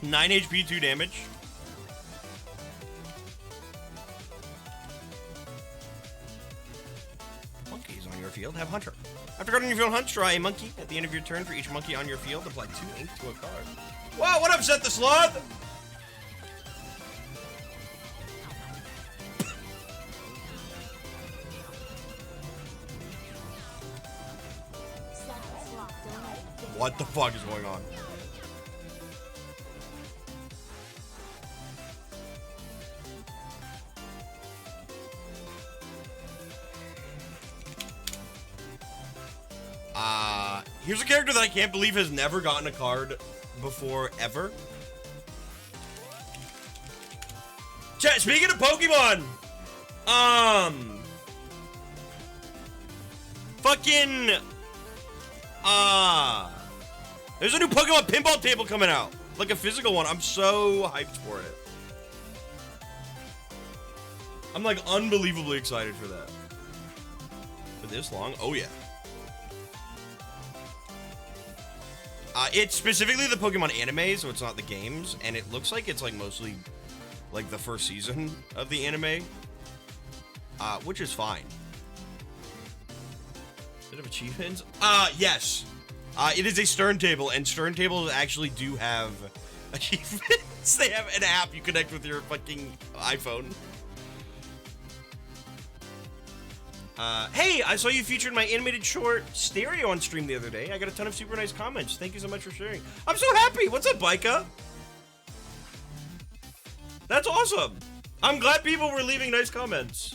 Nine HP, 2 damage. Monkeys on your field have Hunter. After carding your field Hunt, draw a monkey. At the end of your turn, for each monkey on your field, apply 2 ink to a card. Wow, what up, Set the Sloth? What the fuck is going on? Here's a character that I can't believe has never gotten a card before, ever. Chat, speaking of Pokemon, fucking, there's a new Pokemon pinball table coming out. Like a physical one. I'm so hyped for it. I'm like unbelievably excited for that. For this long? Oh yeah. It's specifically the Pokemon anime, so it's not the games, and it looks like it's like mostly like the first season of the anime, which is fine. Bit of achievements? Yes. It is a Stern table, and Stern tables actually do have achievements. They have an app you connect with your fucking iPhone. Hey, I saw you featured my animated short stereo on stream the other day. I got a ton of super nice comments. Thank you so much for sharing. I'm so happy. What's up, Bika? That's awesome. I'm glad people were leaving nice comments.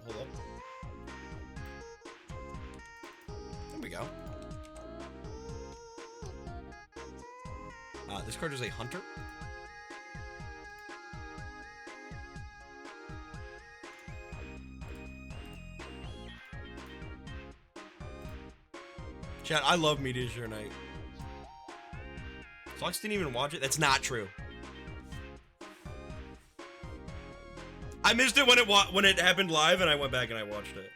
Hold up. There we go. This card is a hunter. Chat, I love Meteor Night. Fox didn't even watch it? That's not true. I missed it when it happened live, and I went back and I watched it.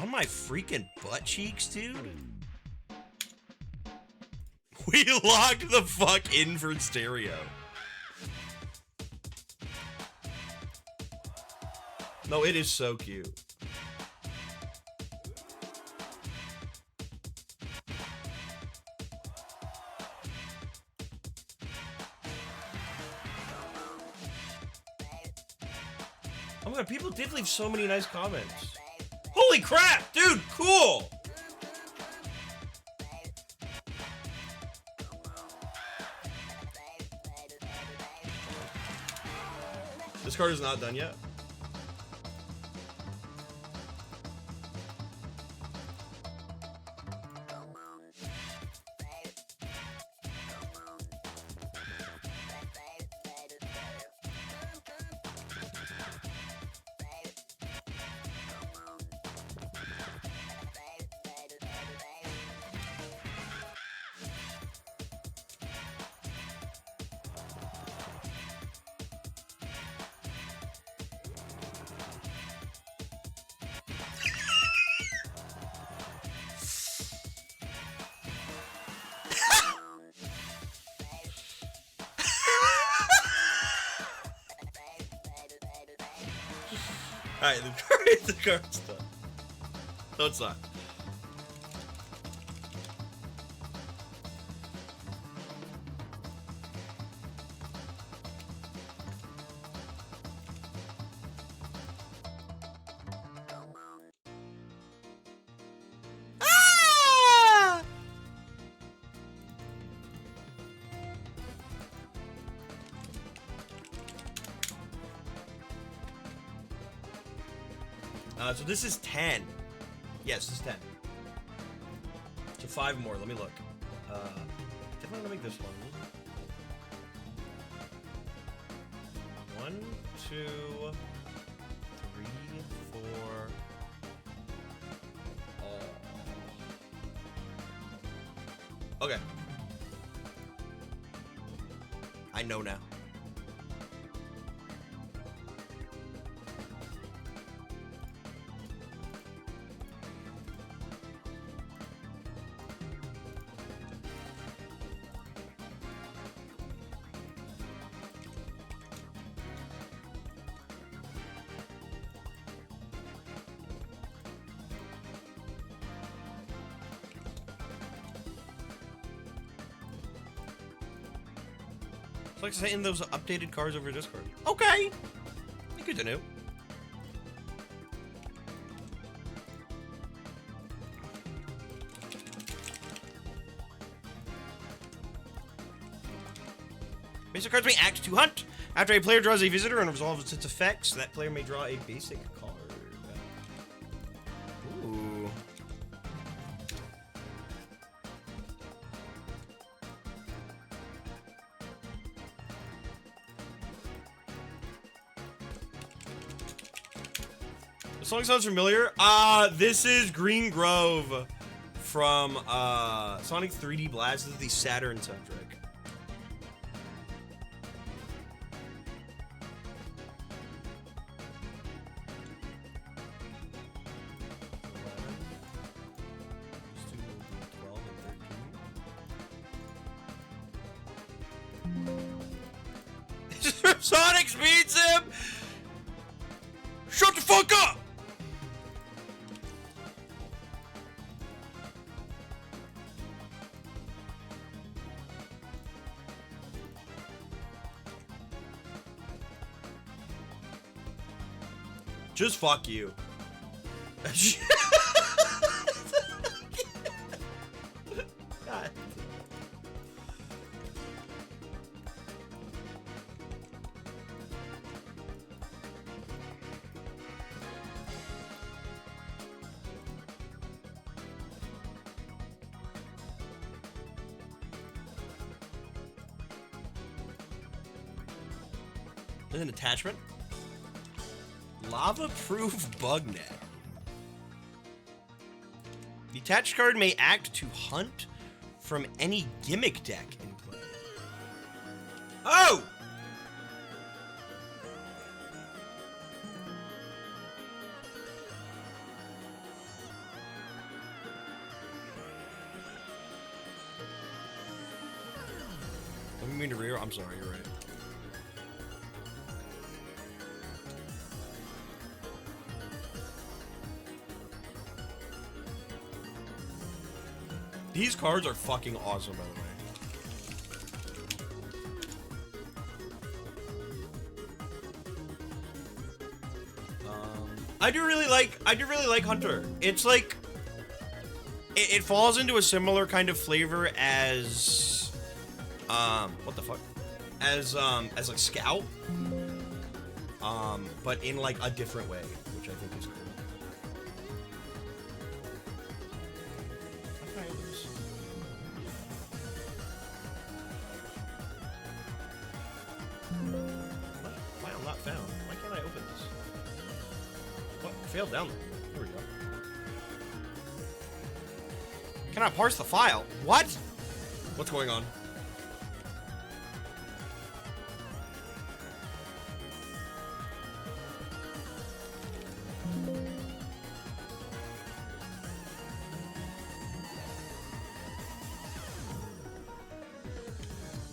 On my freaking butt cheeks, dude. We logged the fuck in for stereo. No, it is so cute. Oh my god, people did leave so many nice comments. Holy crap, dude, cool! This card is not done yet. Alright, the card's done. No, it's not. So this is 10. Yes, this is 10. So 5 more. Let me look. Definitely gonna make this one. 1, 2, 3, 4. Oh. Okay. I know now. It's like saying those updated cards over Discord. Okay. Good to know. Basic cards may act to hunt. After a player draws a visitor and resolves its effects, that player may draw a basic card. Ooh. The song sounds familiar. This is Green Grove from Sonic 3D Blast. This is the Saturn soundtrack. Sonic speeds him! Shut the fuck up! Just fuck you. God. There's an attachment. Lava-proof bug net. The attached card may act to hunt from any gimmick deck in play. Oh! You mean the rear? I'm sorry, you're right. These cards are fucking awesome, by the way. I do really like Hunter. It's like it falls into a similar kind of flavor as what the fuck? As like Scout. But in like a different way, which I think is cool. How can I open this? What? File not found. Why can't I open this? What? Failed download. Here we go. Cannot parse the file. What? What's going on?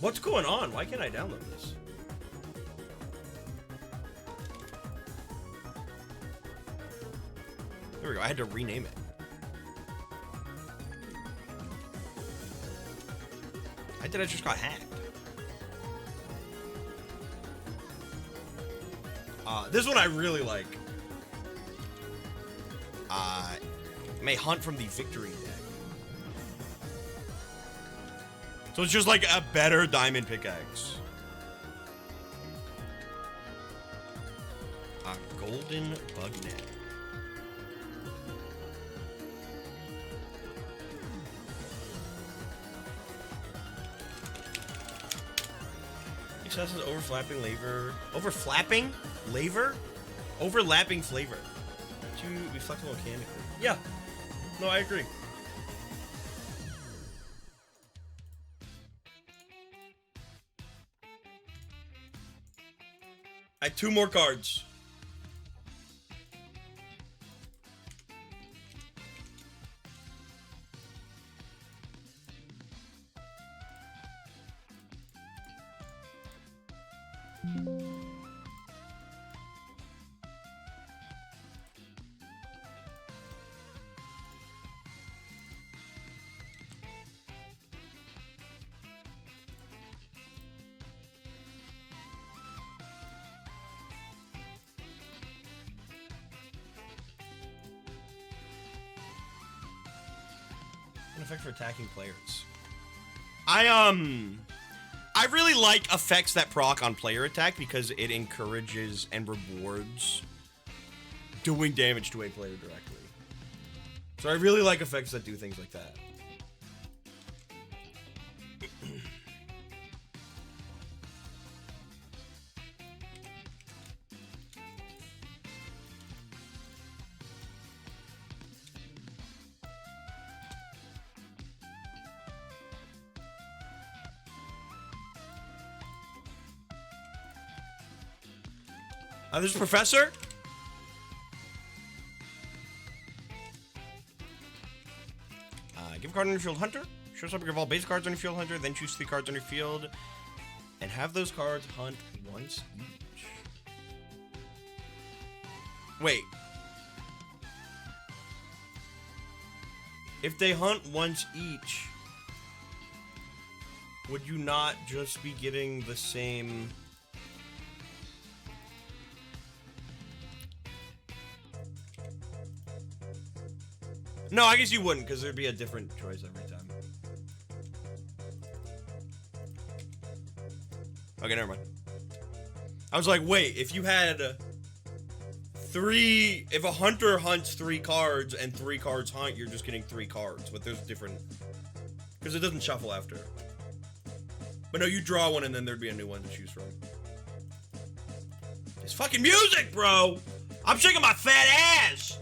What's going on? Why can't I download this? There we go. I had to rename it. I did. I just got hacked. This one I really like. May hunt from the victory deck. So it's just like a better diamond pickaxe. A golden bug net. Success is overflapping flavor. Overflapping? Flavor? Overlapping flavor. To be flexible mechanically. Yeah. No, I agree. I have 2 more cards. An effect for attacking players. I really like effects that proc on player attack because it encourages and rewards doing damage to a player directly. So I really like effects that do things like that. There's Professor. Give a card on your field, Hunter. Shows up your all base cards on your field, Hunter. Then choose 3 cards on your field, and have those cards hunt once each. Wait. If they hunt once each, would you not just be getting the same? No, I guess you wouldn't, because there'd be a different choice every time. Okay, never mind. I was like, wait, if you had 3... If a hunter hunts 3 cards and 3 cards hunt, you're just getting 3 cards. But there's different... Because it doesn't shuffle after. But no, you draw one and then there'd be a new one to choose from. It's fucking music, bro! I'm shaking my fat ass!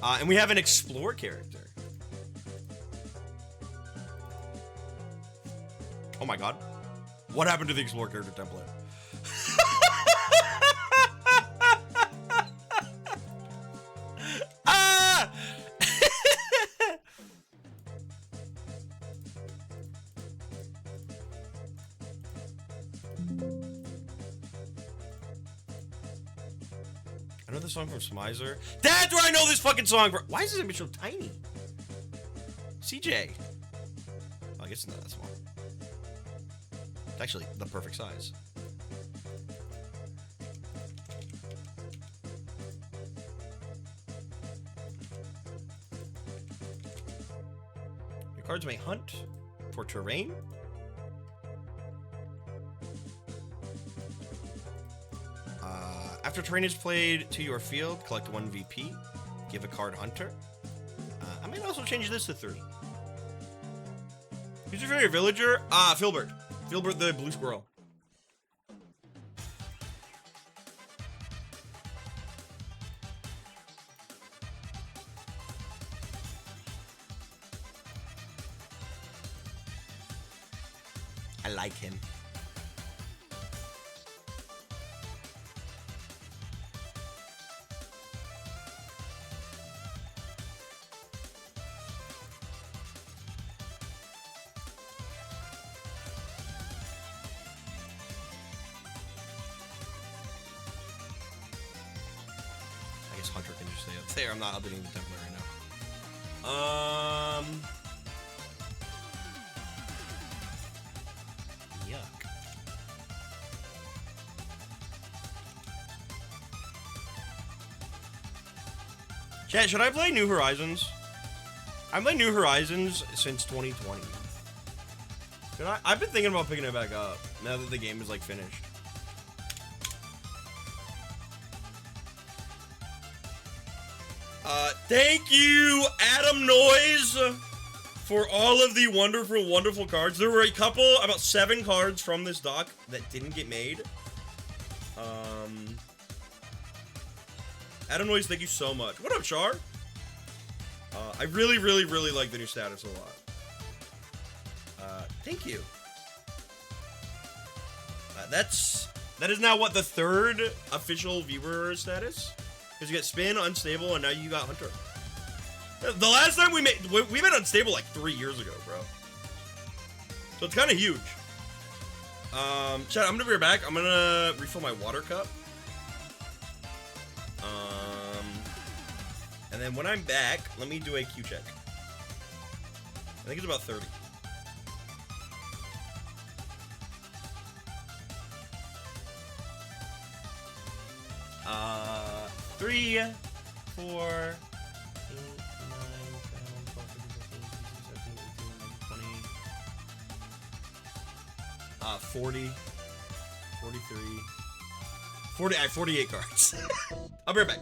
And we have an Explore character. Oh my god. What happened to the Explore character template? Another song from Smizer. That's where I know this fucking song from. Why is this image so tiny? CJ. Oh, I guess it's not that small. It's actually the perfect size. Your cards may hunt for terrain. After terrain is played to your field, collect 1 VP. Give a card hunter. I might also change this to 3. Who's your favorite villager? Filbert. Filbert the blue squirrel. I like him. Hunter can just stay up there. I'm not updating the template right now. Yuck. Chat, should I play New Horizons? I've played New Horizons since 2020. I've been thinking about picking it back up now that the game is like finished. Thank you, Adam Noise, for all of the wonderful, wonderful cards. There were a couple, about 7 cards from this doc that didn't get made. Adam Noise, thank you so much. What up, Char? I really, really, really like the new status a lot. Thank you. That is now what, the 3rd official viewer status? Because you get Spin, Unstable, and now you got Hunter. The last time we made Unstable like 3 years ago, bro. So it's kind of huge. Chat, I'm gonna be right back. I'm gonna refill my water cup. And then when I'm back, let me do a Q check. I think it's about 30. Three, 4, 8, 9, 10, 12, 13, 14, 15, 16, 17, 18, 19, 20. 40, 43, 40, I have 48 cards. I'll be right back.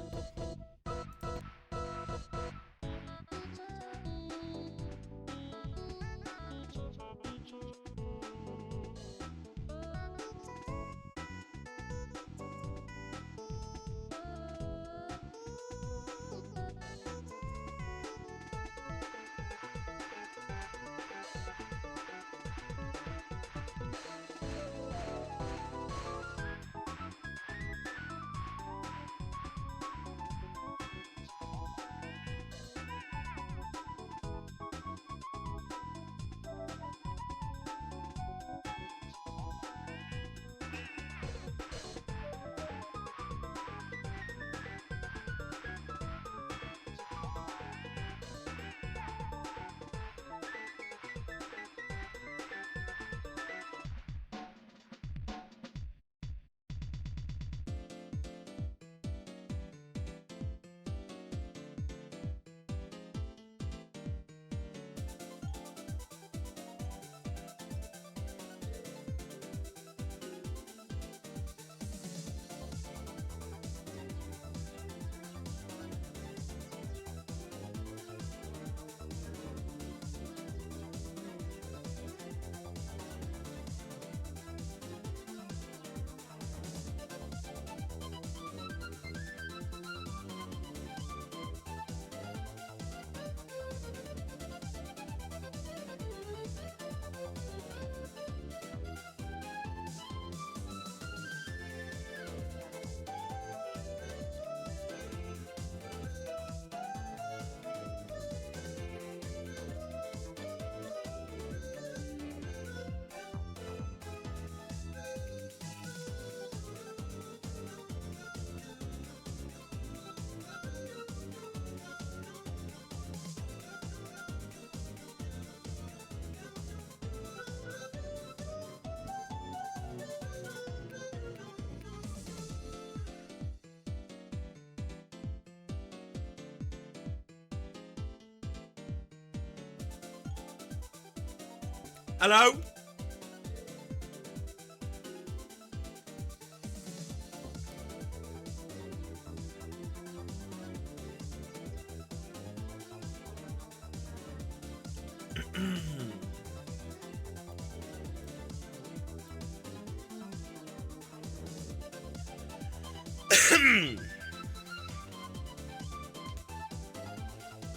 Hello?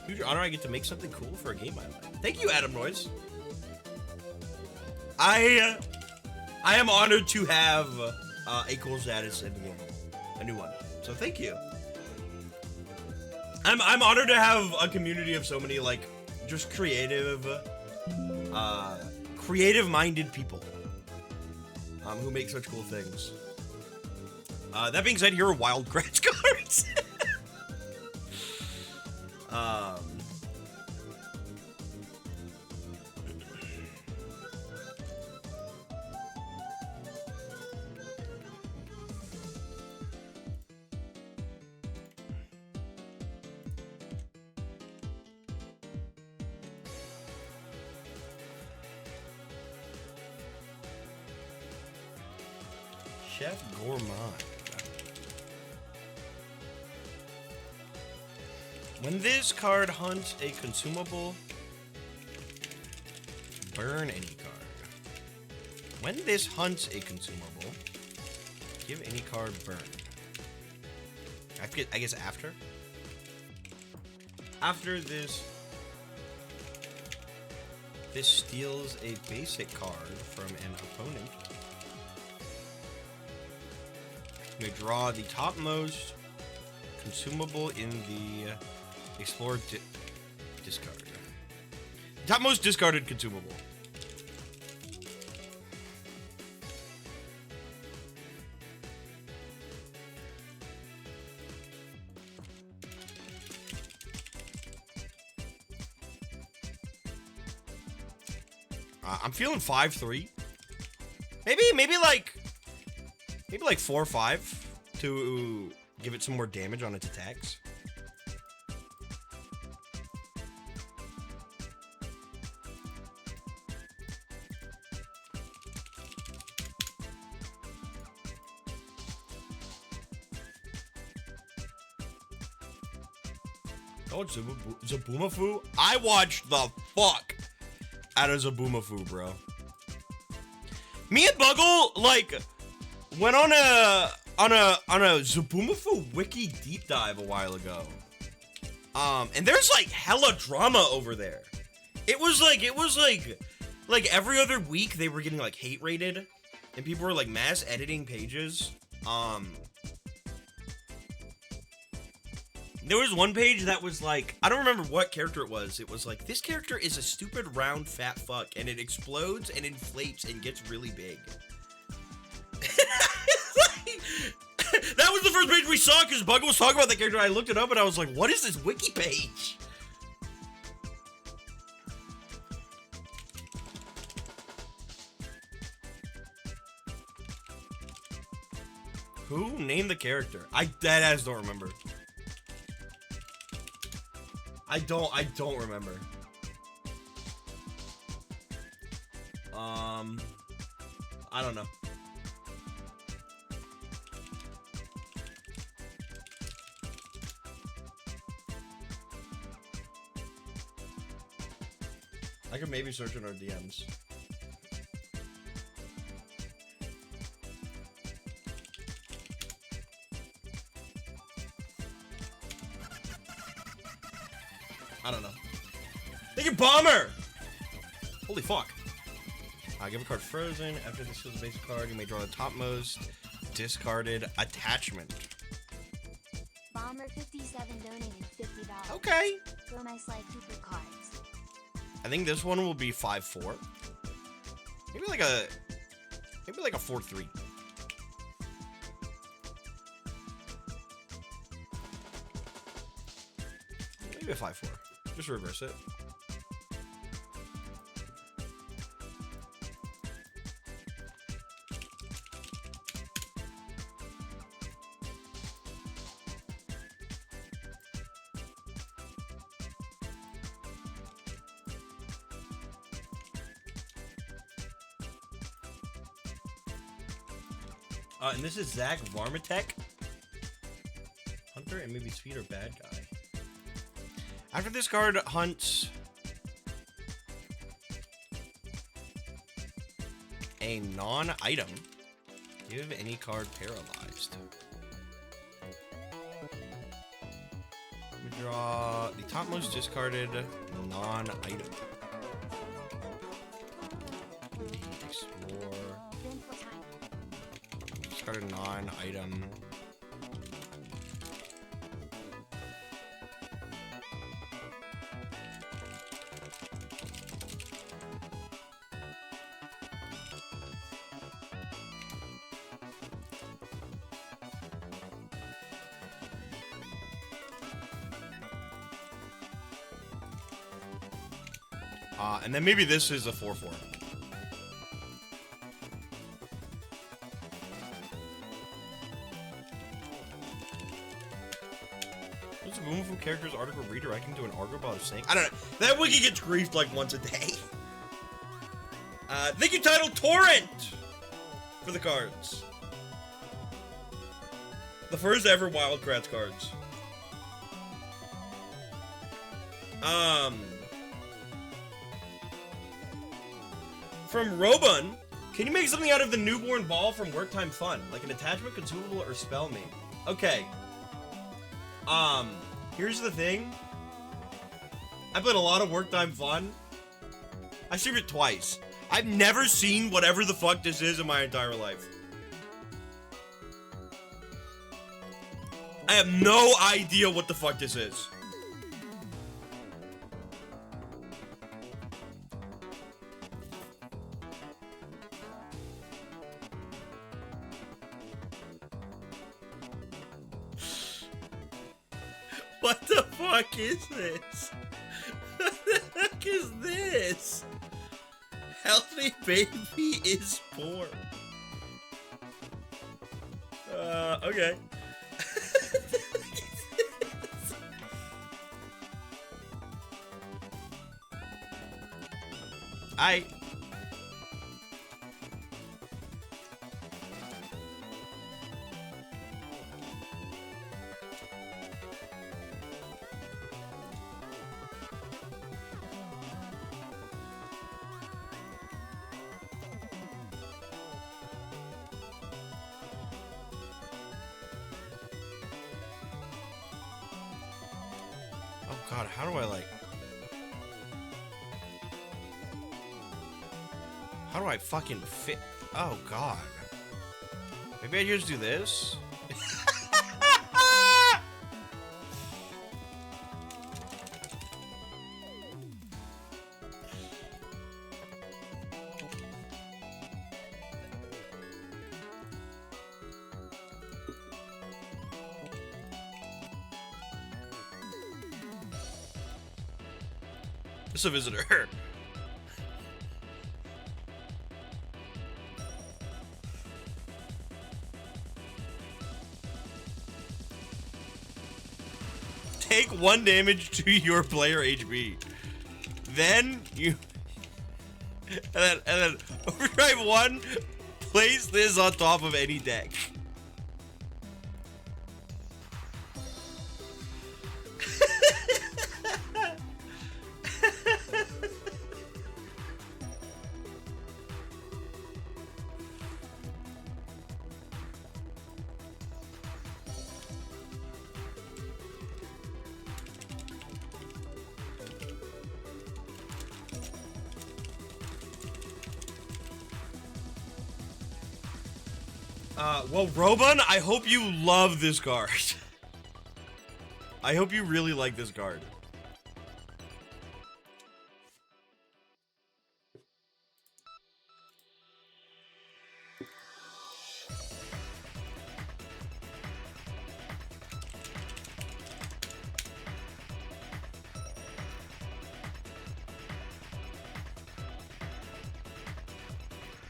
Huge honor I get to make something cool for a game I like. Thank you, Adam Noyes. I am honored to have a cool status in the game. A new one. So thank you. I'm honored to have a community of so many like just creative-minded people who make such cool things. That being said, here are wild scratch cards. Chef Gourmand. When this card hunts a consumable, burn any card. When this hunts a consumable, give any card burn. I guess after? After this steals a basic card from an opponent. You may draw the topmost consumable in the explore discard. Topmost discarded consumable. I'm feeling 5-3. Maybe like 4-5 to give it some more damage on its attacks. Oh, Zaboomafoo? I watched the fuck out of Zaboomafoo, bro. Me and Buggle, like, went on a Zaboomafoo wiki deep dive a while ago. And there's like hella drama over there. It was like every other week they were getting like hate rated and people were like mass editing pages. There was one page that was like, I don't remember what character it was. It was like, this character is a stupid round fat fuck and it explodes and inflates and gets really big. That was the first page we saw because Buggle was talking about that character. I looked it up and I was like, what is this wiki page? Who named the character? I deadass don't remember. I don't remember. I don't know. I could maybe search in our DMs. I don't know. Thank you, Bomber! Holy fuck. Give a card frozen. After this is a basic card, you may draw the topmost discarded attachment. Bomber 57 donated $50. Okay. Go nice like Cooper cards. I think this one will be 5-4. Maybe like a 4-3. Maybe a 5-4. Just reverse it. And this is Zach Varmatek. Hunter and maybe Speed or Bad Guy. After this card hunts a non-item, give any card paralyzed. We draw the topmost discarded non-item. Explore. Discard a non-item. And then maybe this is a 4/4. What's a movement from character's article redirecting to an Argobot of Snake? I don't know. That wiki gets griefed like once a day. Thank you, Title Torrent, for the cards. The first ever Wildcrats cards. From Robun, can you make something out of the newborn ball from Work Time Fun? Like an attachment, consumable, or spell me? Okay. Here's the thing. I played a lot of Work Time Fun. I streamed it twice. I've never seen whatever the fuck this is in my entire life. I have no idea what the fuck this is. What the fuck is this? What the heck is this? Healthy baby is born. Okay. Oh god, how do I like... How do I fucking fit... Oh god. Maybe I just do this? It's a visitor. Take 1 damage to your player HP. Then you and then overdrive 1, place this on top of any deck. Well, Robun, I hope you love this card. I hope you really like this card.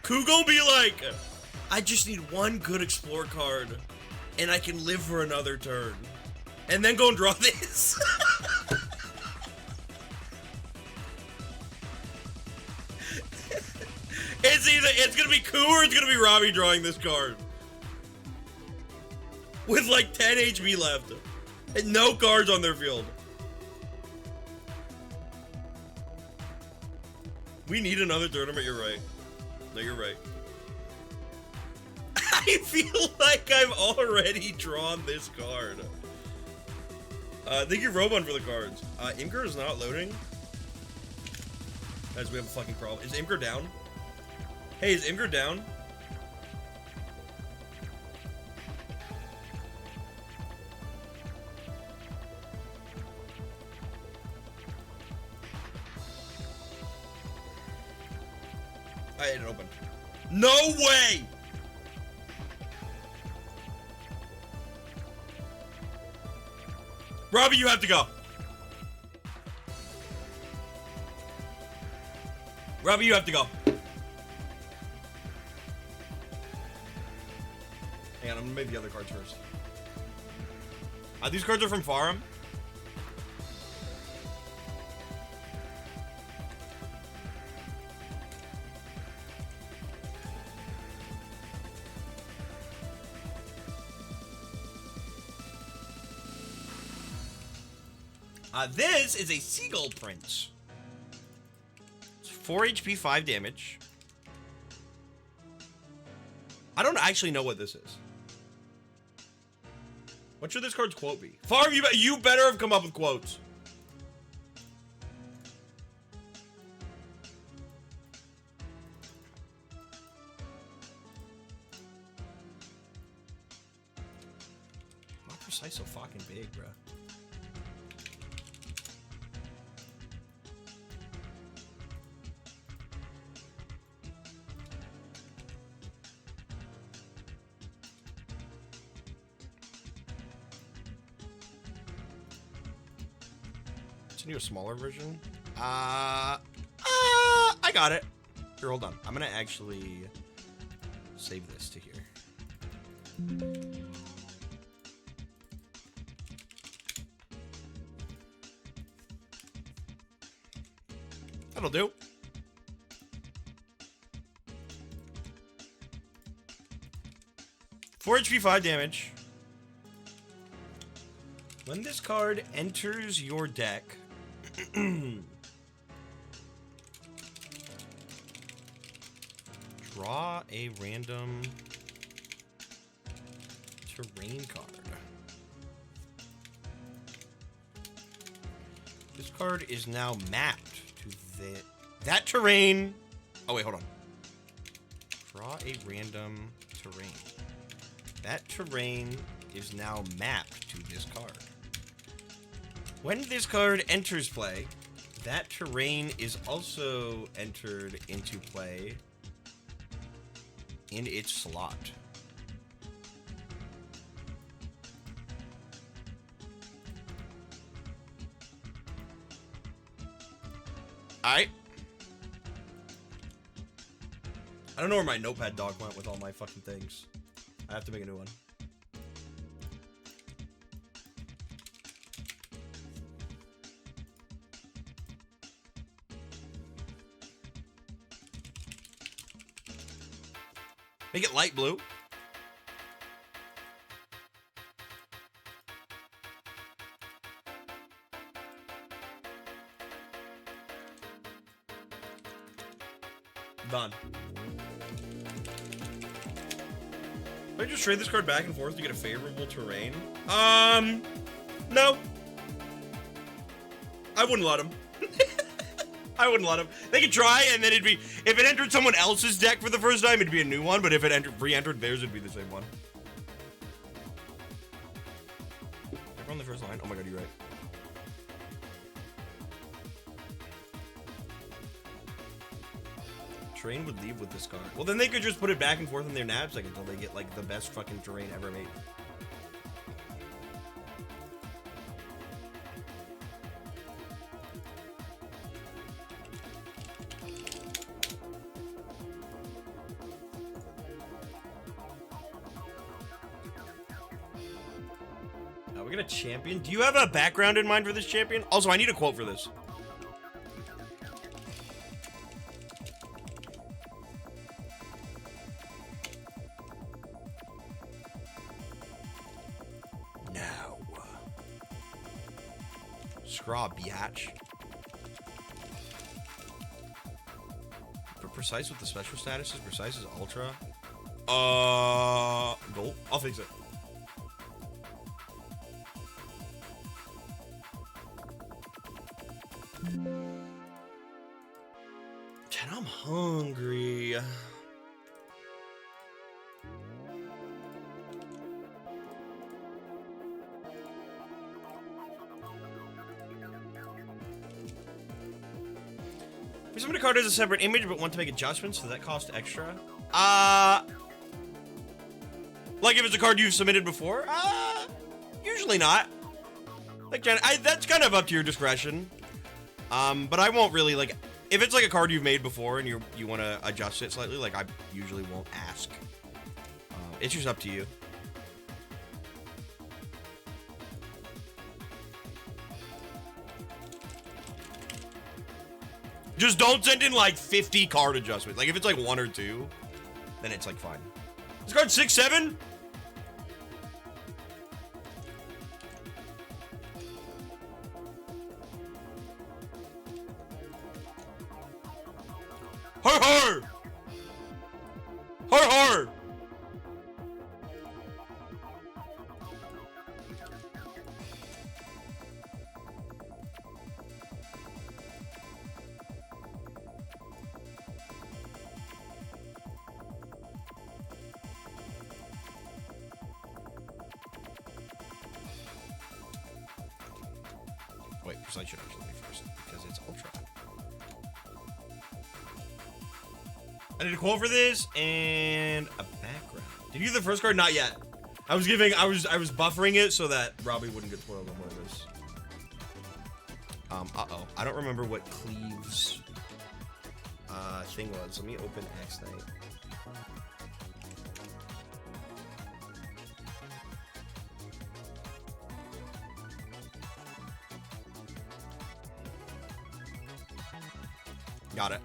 Kugo be like, I just need 1 good explore card, and I can live for another turn. And then go and draw this. It's gonna be Koo or it's gonna be Robbie drawing this card. with like 10 HP left and no cards on their field. We need another tournament, you're right. No, you're right. I feel like I've already drawn this card. Thank you, Robon, for the cards. Imgur is not loading. Guys, we have a fucking problem. Is Imgur down? Hey, is Imgur down? I had it open. No way! Robbie, you have to go. Robbie, you have to go. Hang on, I'm gonna make the other cards first. These cards are from Farum. This is a Seagull Prince. It's 4 HP, 5 damage. I don't actually know what this is. What should this card's quote be? Farm, you better have come up with quotes. Not precise so fucking big, bruh. Need a smaller version? I got it. Here, hold on. I'm gonna actually save this to here. That'll do. Four HP, 5 damage. When this card enters your deck, draw a random terrain card. This card is now mapped to that terrain. Oh, wait, hold on. Draw a random terrain. That terrain is now mapped to this card. When this card enters play, that terrain is also entered into play in its slot. Alright. I don't know where my notepad dog went with all my fucking things. I have to make a new one. Make it light blue. Done. Can I just trade this card back and forth to get a favorable terrain? No. I wouldn't let him. I wouldn't let him. They could try, and then it'd be... If it entered someone else's deck for the first time, it'd be a new one, but if it re-entered theirs, it'd be the same one. Ever on the first line? Oh my god, you're right. Terrain would leave with this card. Well, then they could just put it back and forth in their knapsack until they get, like, the best fucking terrain ever made. We got a champion. Do you have a background in mind for this champion? Also, I need a quote for this. Scraw, biatch. But precise with the special statuses. Precise is ultra. Gold. I'll fix it. Jen, I'm hungry. If somebody card has a separate image but want to make adjustments, does that cost extra? Like if it's a card you've submitted before? Usually not. Like, Jen, that's kind of up to your discretion. But I won't really, like, if it's like a card you've made before and you want to adjust it slightly, like, I usually won't ask. It's just up to you. Just don't send in like 50 card adjustments. Like if it's like 1 or 2, then it's like fine. This card's 6-7? Har har! Har har! Wait, Precise should actually be first, because it's Ultra. I need a quote for this, and a background. Did you do the first card? Not yet. I was buffering it so that Robbie wouldn't get spoiled on one of this. Uh-oh. I don't remember what Cleave's, thing was. Let me open X Knight. Got it.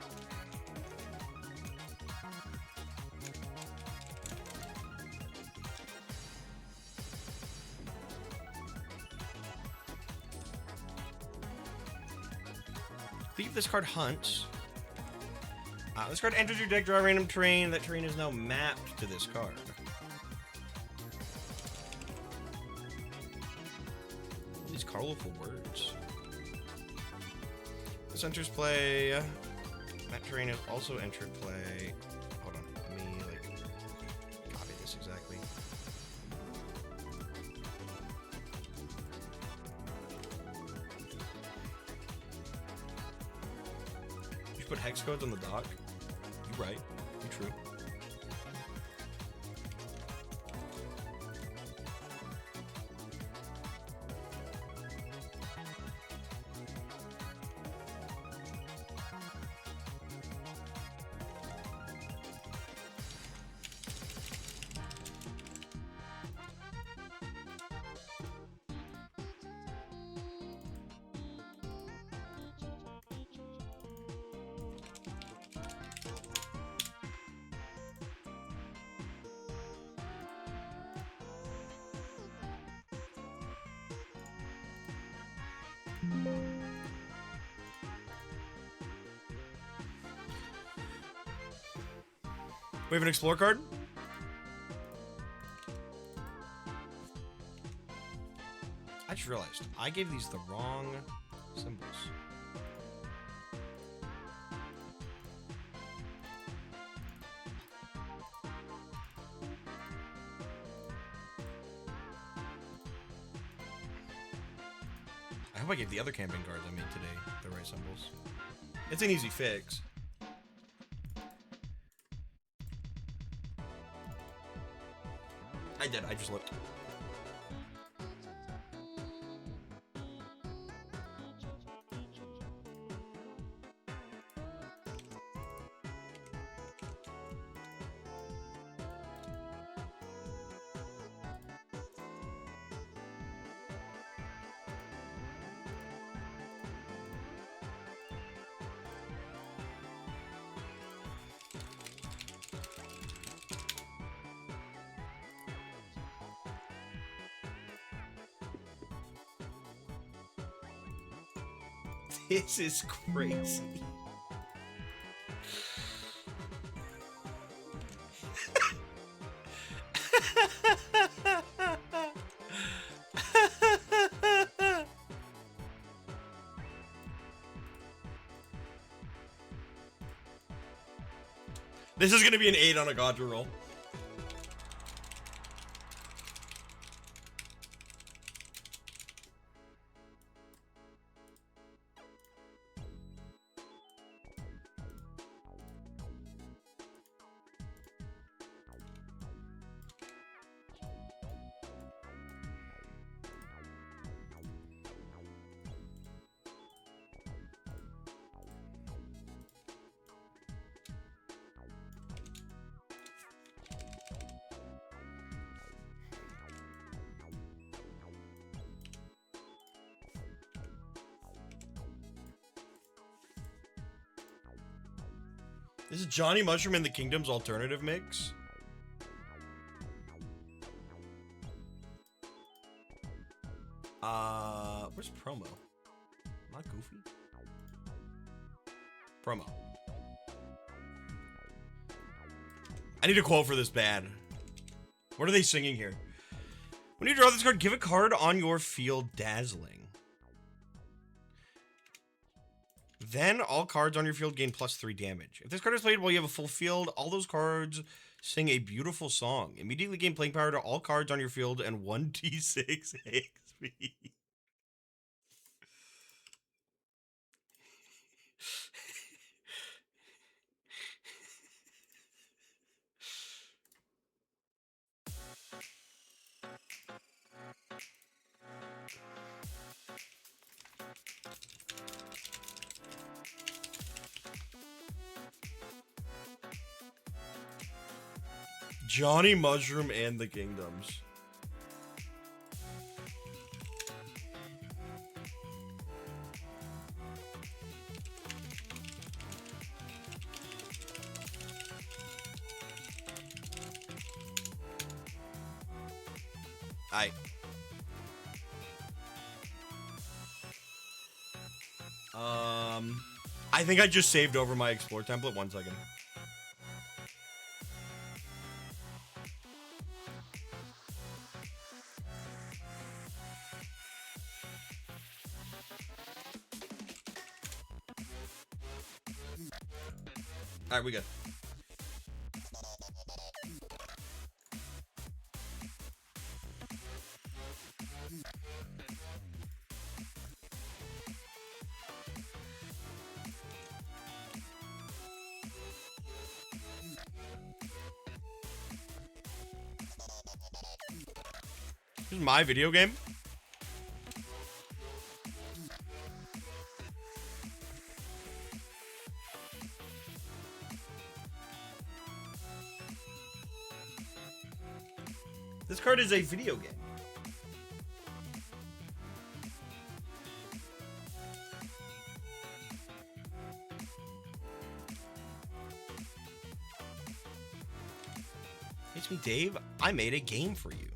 Thief, this card hunts. This card enters your deck, draw a random terrain. That terrain is now mapped to this card. These colorful words. This enters play. That terrain has also entered play. Hold on, let me like copy this exactly. You put hex codes on the dock. You right. You true. We have an explore card. I just realized I gave these the wrong symbols. I hope I gave the other camping cards I made today the right symbols. It's an easy fix. I did, I just looked. This is crazy. This is gonna be an 8 on a Godra roll. This is Johnny Mushroom and the Kingdom's alternative mix. Where's promo? Not Goofy. Promo. I need a quote for this bad. What are they singing here? When you draw this card, give a card on your field dazzling. Then all cards on your field gain +3 damage. If this card is played while you have a full field, all those cards sing a beautiful song. Immediately gain playing power to all cards on your field and 1d6 XP. Johnny Mushroom and the Kingdoms. I think I just saved over my explore template. 1 second. All right, we good. This is my video game. This card is a video game. It's me, Dave. I made a game for you.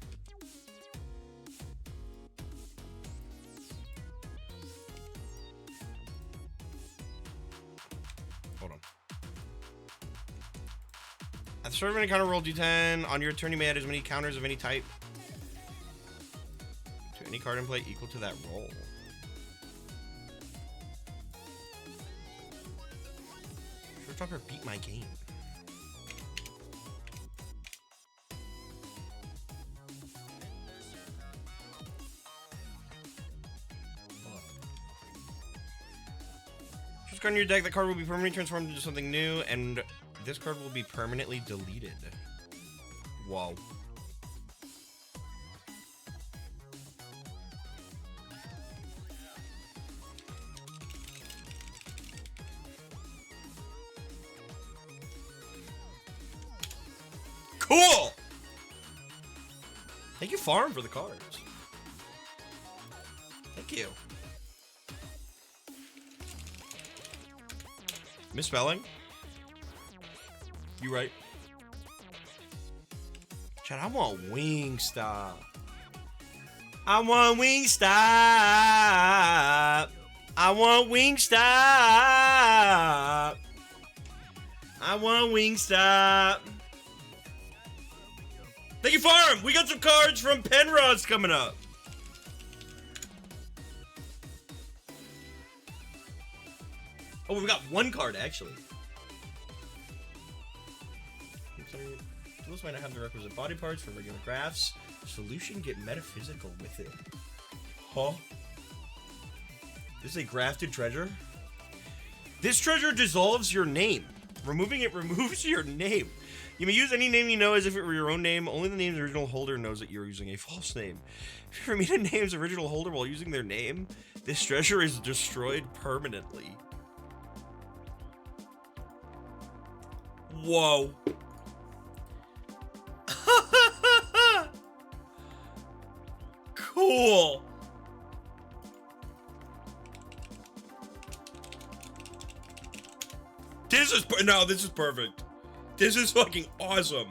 Hold on. At the start of any counter, roll d10. On your turn, you may add as many counters of any type to any card in play equal to that roll. Sure Talker beat my game. Choose a card in your deck. That card will be permanently transformed into something new, and this card will be permanently deleted. Whoa. Cool! Thank you, Farm, for the cards. Thank you. Misspelling? You right. Chad, I want Wingstop. I want Wingstop. I want Wingstop. I want Wingstop. Thank you, Farm. We got some cards from Penrod's coming up. Oh, we got one card, actually. Tools might not have the requisite body parts for regular crafts. Solution, get metaphysical with it. Huh? This is a grafted treasure? This treasure dissolves your name. Removing it removes your name. You may use any name you know as if it were your own name. Only the name's original holder knows that you're using a false name. If you ever meet a name's original holder while using their name, this treasure is destroyed permanently. Whoa. Cool. This is perfect. This is fucking awesome.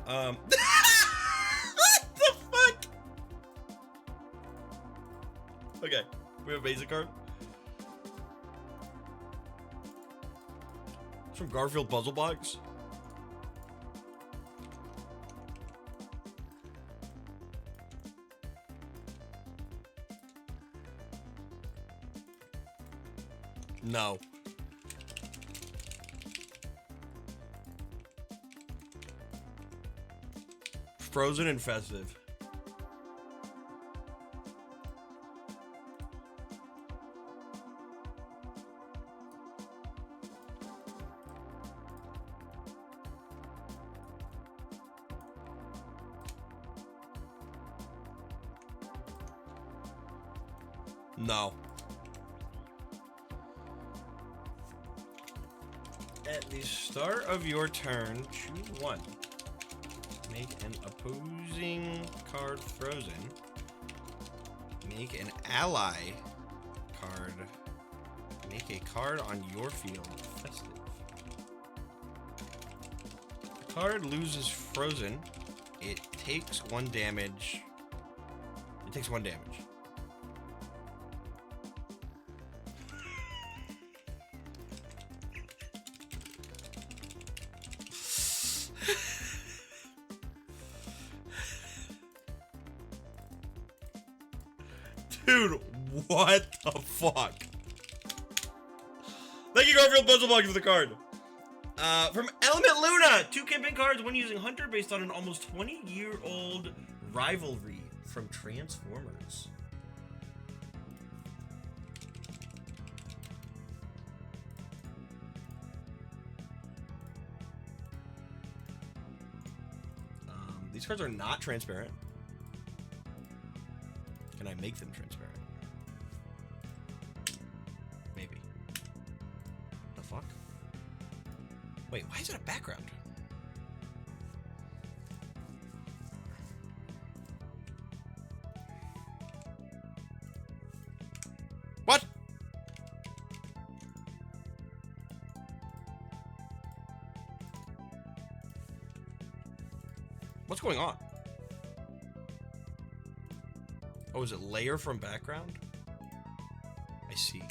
What the fuck? Okay, we have a basic card. It's from Garfield Puzzle Box. No. Frozen and festive. No. At the start of your turn, choose one. Make an opposing card frozen. Make an ally card. Make a card on your field festive. The card loses frozen. It takes 1 damage. It takes 1 damage. Dude, what the fuck? Thank you, Garfield Puzzle Box, for the card. From Element Luna, 2 campaign cards, one using Hunter, based on an almost 20-year-old rivalry from Transformers. These cards are not transparent. Can I make them transparent? Maybe. The fuck? Wait, why is it a background? What? What's going on? Oh, is it layer from background? I see.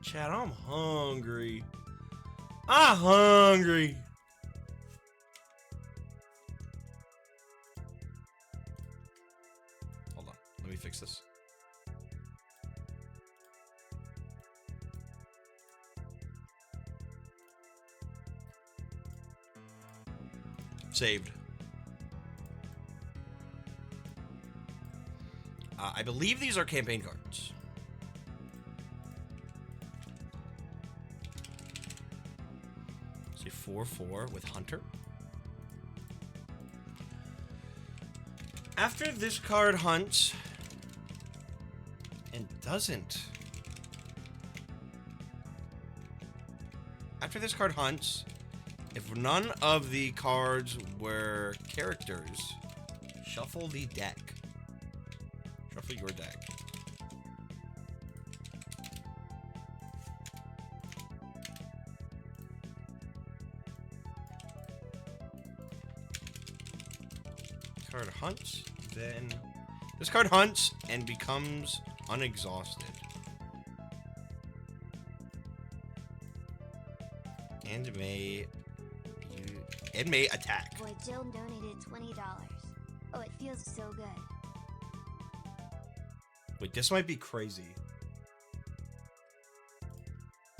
Chat, I'm hungry. I'm hungry. Hold on, let me fix this. Saved. I believe these are campaign cards. See, 4/4 with Hunter. After this card hunts and doesn't. After this card hunts, if none of the cards were characters, shuffle the deck. Shuffle your deck. card hunts, then this card hunts and becomes unexhausted. And it may attack. Boy, Jill donated $20. Oh, it feels so good. Wait, this might be crazy.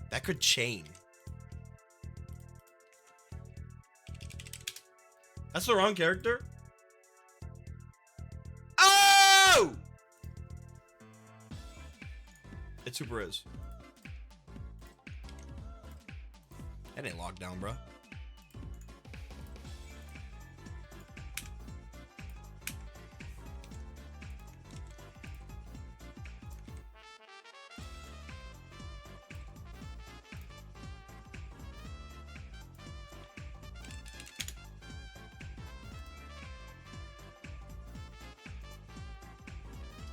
That could chain. That's the wrong character? Oh! It super is. That ain't locked down, bro.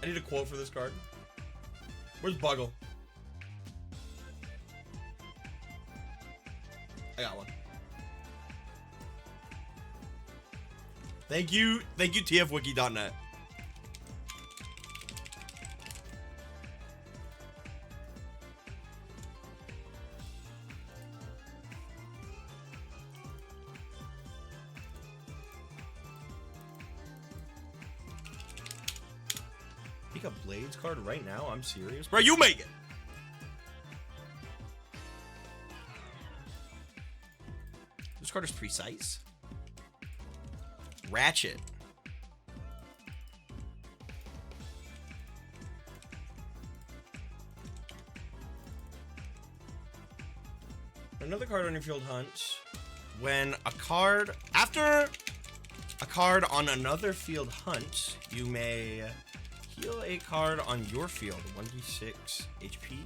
I need a quote for this card. Where's Buggle? I got one. Thank you, tfwiki.net. Pick a Blades card right now? I'm serious. Bro, you make it! This card is precise. Ratchet. Another card on your field hunt. When a card... After a card on another field hunt, you may heal a card on your field. 1d6 HP.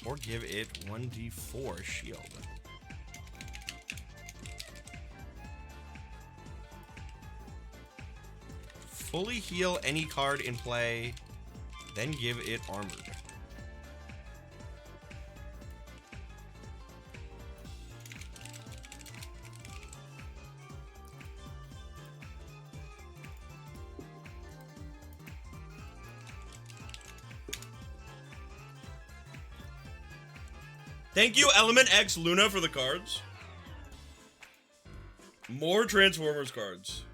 Or give it 1d4 shield. Fully heal any card in play, then give it armored. Thank you, Element X Luna, for the cards. More Transformers cards.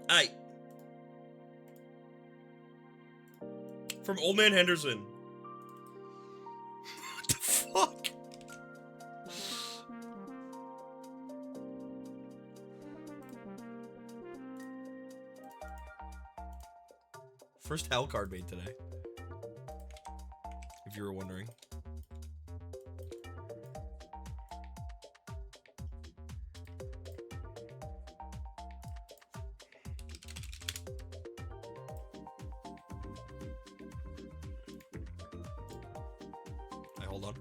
Aight. From Old Man Henderson. What the fuck? First Hell card made today. If you were wondering. Hey, hold on.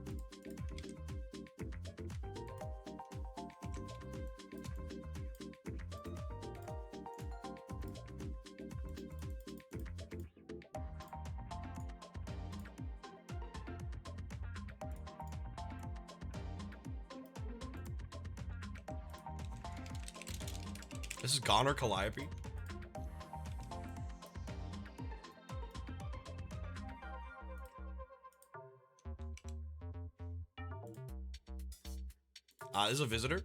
This is Goner Calliope. This is a visitor.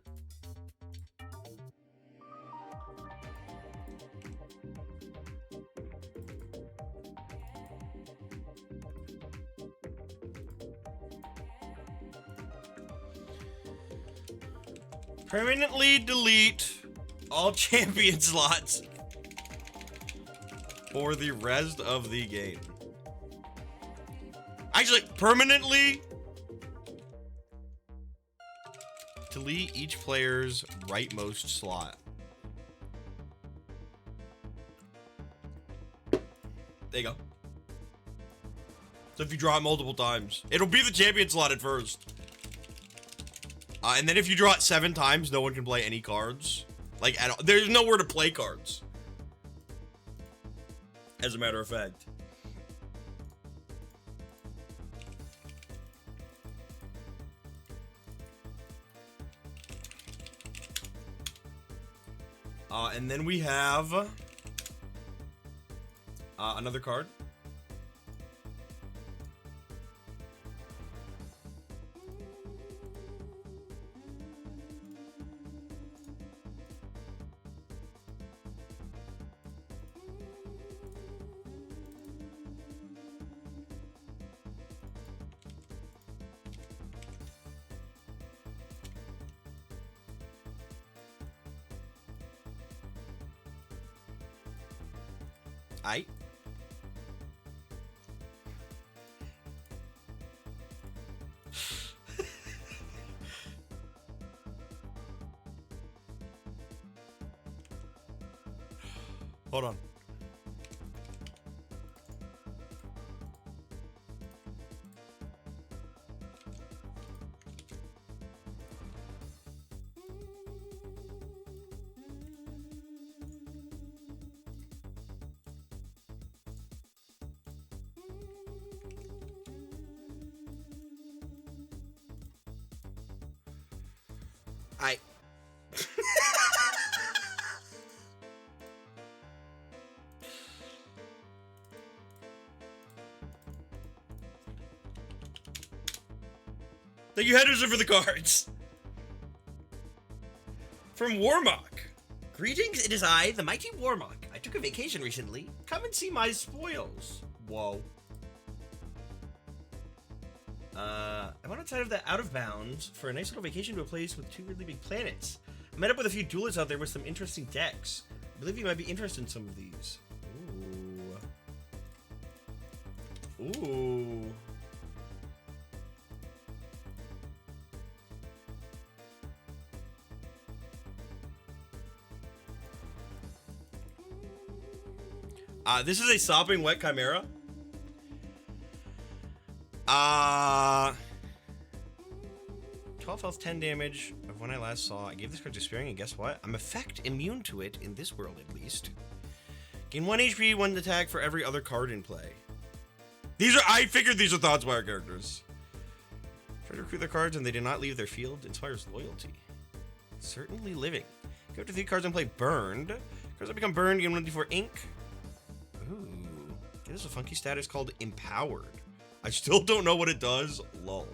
Permanently delete all champion slots for the rest of the game. Actually, permanently delete each player's rightmost slot. There you go. So if you draw it multiple times, it'll be the champion slot at first. And then if you draw it 7 times, no one can play any cards. Like, at all. There's nowhere to play cards. As a matter of fact. And then we have another card. Aight. Hold on. I. Thank you, Henderson, for the cards. From Warmock. Greetings, it is I, the mighty Warmock. I took a vacation recently. Come and see my spoils. Whoa. I went outside of the Out of Bounds for a nice little vacation to a place with 2 really big planets. I met up with a few duelists out there with some interesting decks. I believe you might be interested in some of these. Ooh. Ooh. This is a Sopping Wet Chimera. 12 health, 10 damage of when I last saw. I gave this card to Spearing, and guess what? I'm effect immune to it in this world, at least. Gain 1 HP, 1 attack for every other card in play. I figured these are Thoughtspire characters. Try to recruit their cards, and they do not leave their field. Inspires loyalty. Certainly living. Go to 3 cards and play Burned. Cards that become burned, gain 1d4 ink. Ooh. It is a funky status called Empowered. I still don't know what it does. Lol.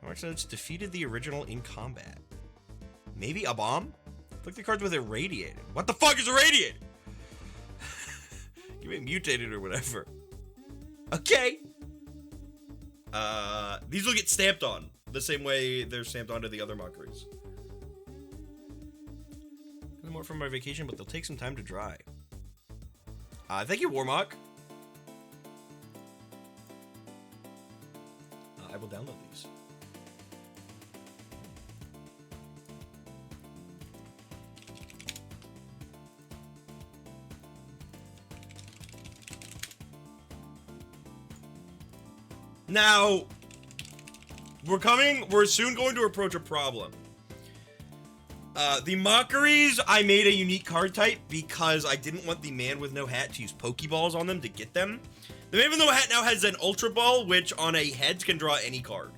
It's defeated the original in combat. Maybe a bomb? Click the cards with Irradiated. What the fuck is Irradiated? Give it mutated or whatever. Okay. These will get stamped on the same way they're stamped onto the other mockeries. More from my vacation, but they'll take some time to dry. Thank you, Warmock. I will download these. Now, we're soon going to approach a problem. The mockeries, I made a unique card type because I didn't want the man with no hat to use Pokeballs on them to get them. The man with no hat now has an Ultra Ball, which on a heads can draw any card.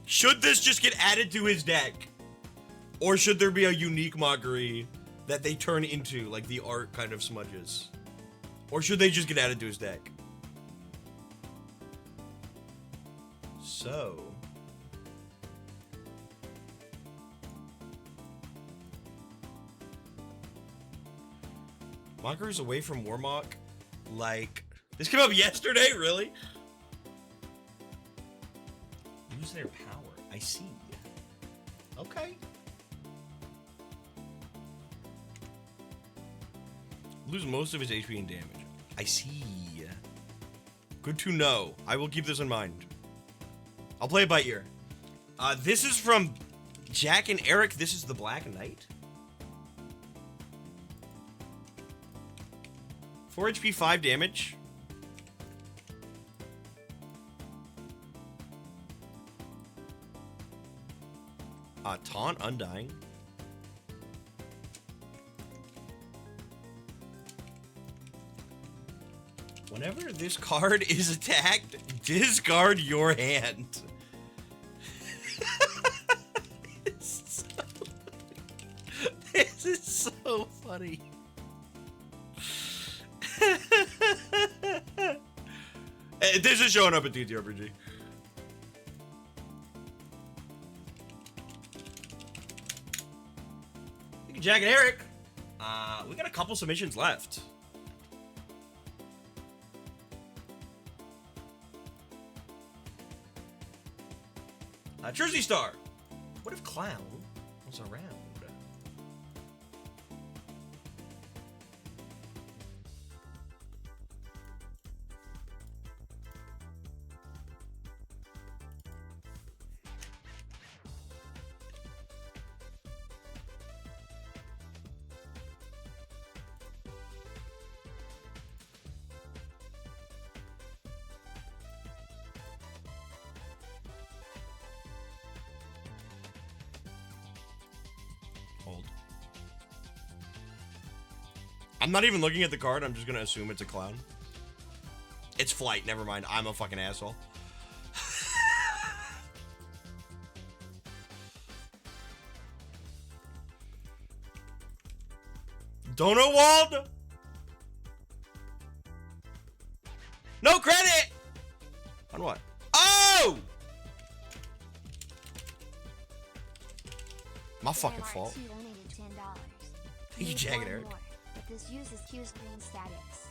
Should this just get added to his deck? Or should there be a unique mockery that they turn into, like the art kind of smudges? Or should they just get added to his deck? So... Mockeries away from Warmock, like... This came up yesterday, really? Use their power, I see. Okay. Lose most of his HP and damage. I see. Good to know. I will keep this in mind. I'll play it by ear. This is from Jack and Eric. This is the Black Knight. 4 HP, 5 damage. Taunt, Undying. Whenever this card is attacked, discard your hand. funny. This is showing up at TTRPG. Thank you, Jack and Eric. We got a couple submissions left. Jersey Star. What if Clown was around? Hold. I'm not even looking at the card. I'm just gonna assume it's a clown. It's Flight. Never mind. I'm a fucking asshole. Donowald? No credit! On what? Oh! My fucking fault. MRT donated $10. Thank you, Need Jagged one Eric. more, but this uses Q screen status.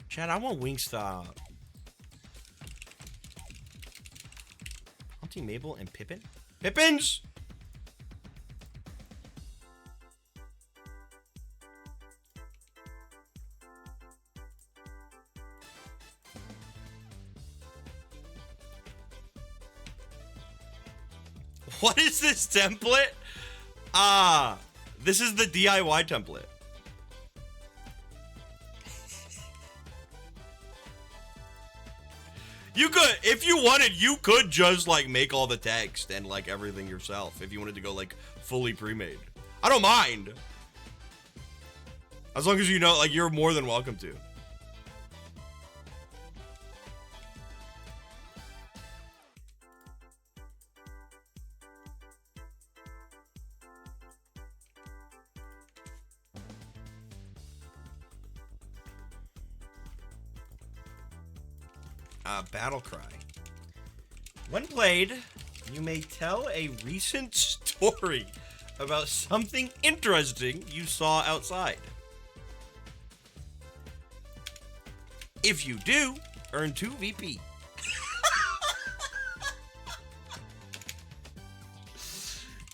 Chad, I want Wingstop. Auntie Mabel and Pippin? Pippins! What is this template? This is the DIY template. You could, if you wanted, you could just like make all the text and like everything yourself if you wanted to go like fully pre-made. I don't mind. As long as you know, like, you're more than welcome to. Battle Cry. When played, you may tell a recent story about something interesting you saw outside. If you do, earn 2 VP.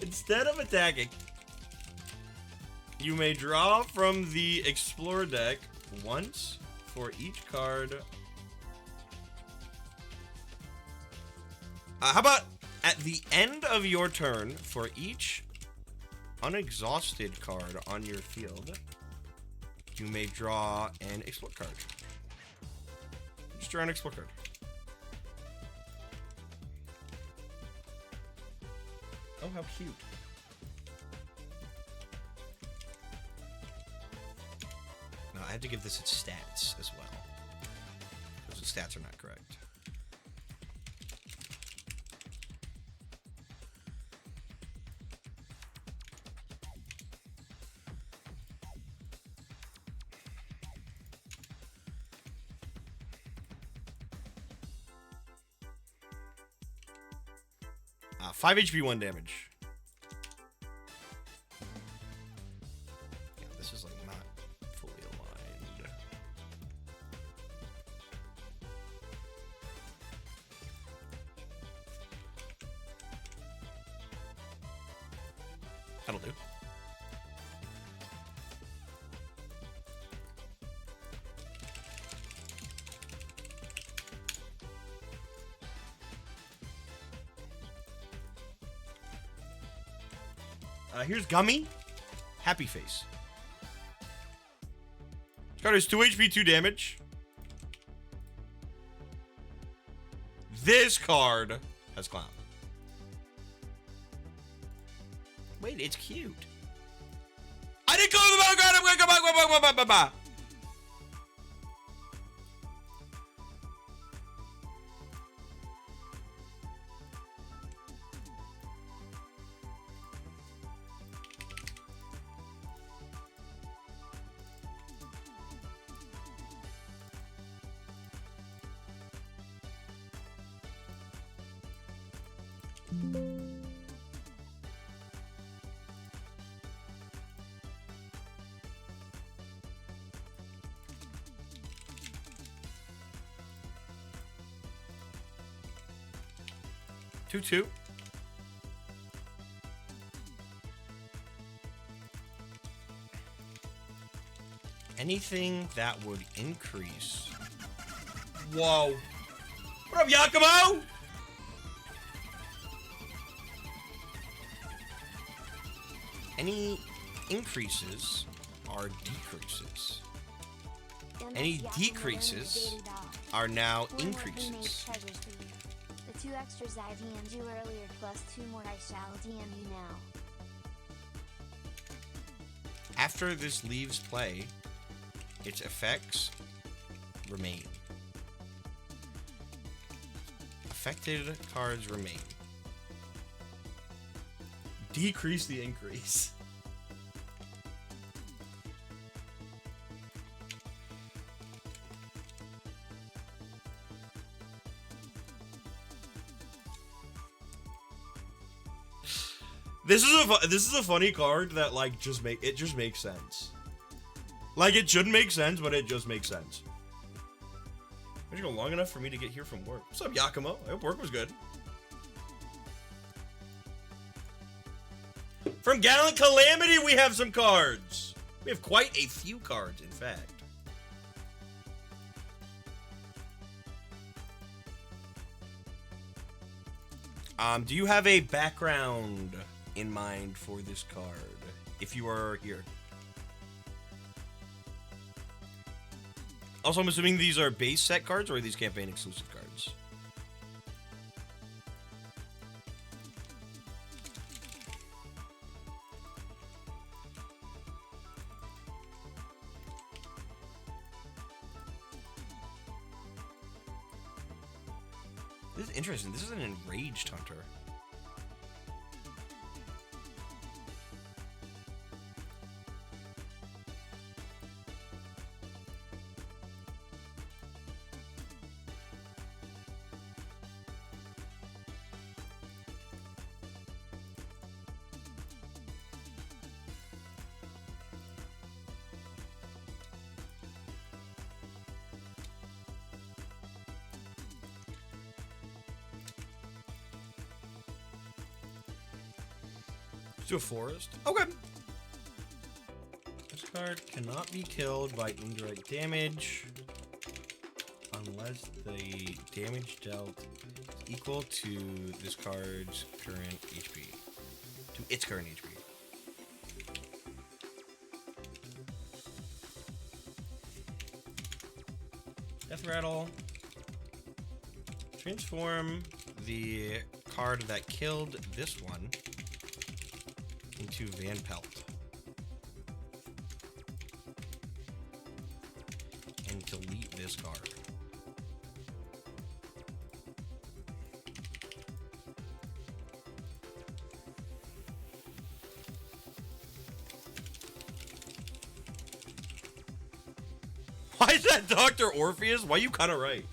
Instead of attacking, you may draw from the Explorer deck once for each card. How about at the end of your turn, for each unexhausted card on your field, you may draw an Explore card. Just draw an Explore card. Oh, how cute. No, I have to give this its stats as well, because the stats are not correct. Ah, 5 HP, 1 damage. Yeah, this is like not fully aligned. That'll do. Here's Gummy. Happy Face. This card is 2 HP, 2 damage. This card has Clown. Wait, it's cute. I didn't go to the battleground. I'm gonna go back. Two. Anything that would increase. Whoa. What up, Yakumo? Any increases are decreases. Any decreases are now increases. The 2 extras I DM'd you earlier plus 2 more I shall DM you now. After this leaves play, its effects remain. Affected cards remain. Decrease the increase. This is a funny card that like just makes sense. Like it shouldn't make sense, but it just makes sense. It's going long enough for me to get here from work. What's up, Yakumo? I hope work was good. From Gallant Calamity, we have some cards. We have quite a few cards, in fact. Do you have a background in mind for this card? If you are here. Also, I'm assuming these are base set cards or are these campaign exclusive cards? This is interesting. This is an enraged hunter. To a forest. Okay. This card cannot be killed by indirect damage unless the damage dealt is equal to this card's current HP. To its current HP. Death Rattle. Transform the card that killed this one into Van Pelt. And delete this card. Why is that Dr. Orpheus? Why you kinda right?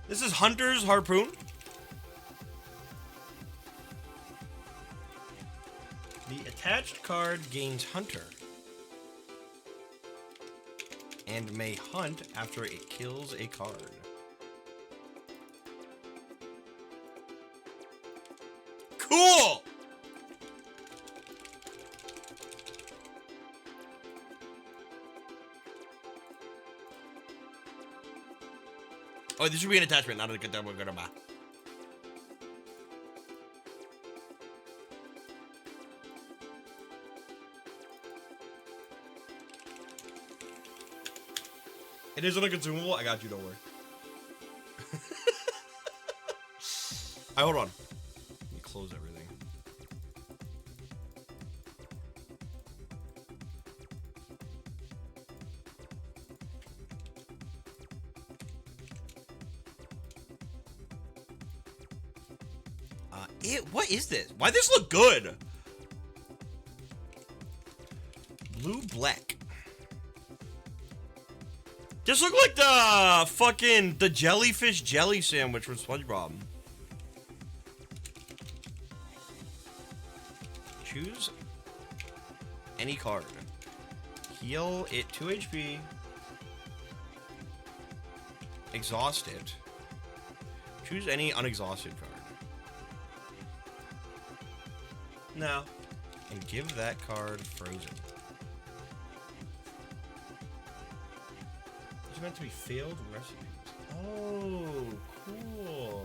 This is Hunter's Harpoon. The attached card gains Hunter and may hunt after it kills a card. Cool! Oh, this should be an attachment, not a Kadama. It isn't a consumable. I got you. Don't worry. Hold on. Let me close everything. What is this? Why this look good? Blue black. This look like the jellyfish jelly sandwich from SpongeBob. Choose any card. Heal it 2 HP. Exhaust it. Choose any unexhausted card. No. And give that card frozen. It's meant to be failed recipes. Oh, cool.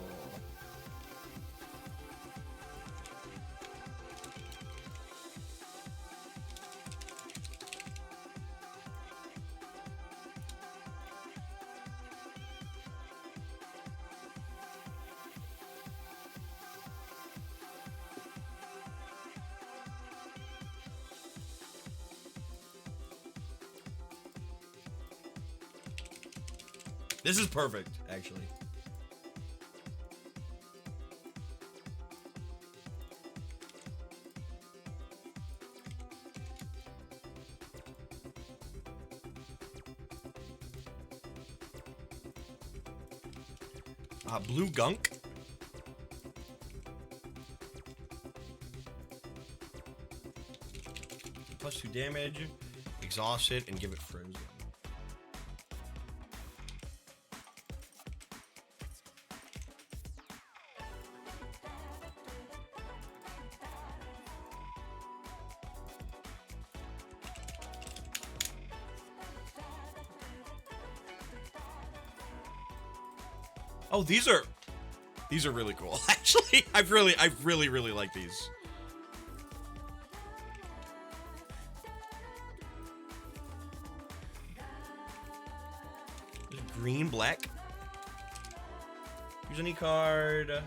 This is perfect, actually. Blue gunk. +2 damage. Exhaust it and give it frozen. Oh, these are really cool. Actually, I really like these. There's green, black. Use any card.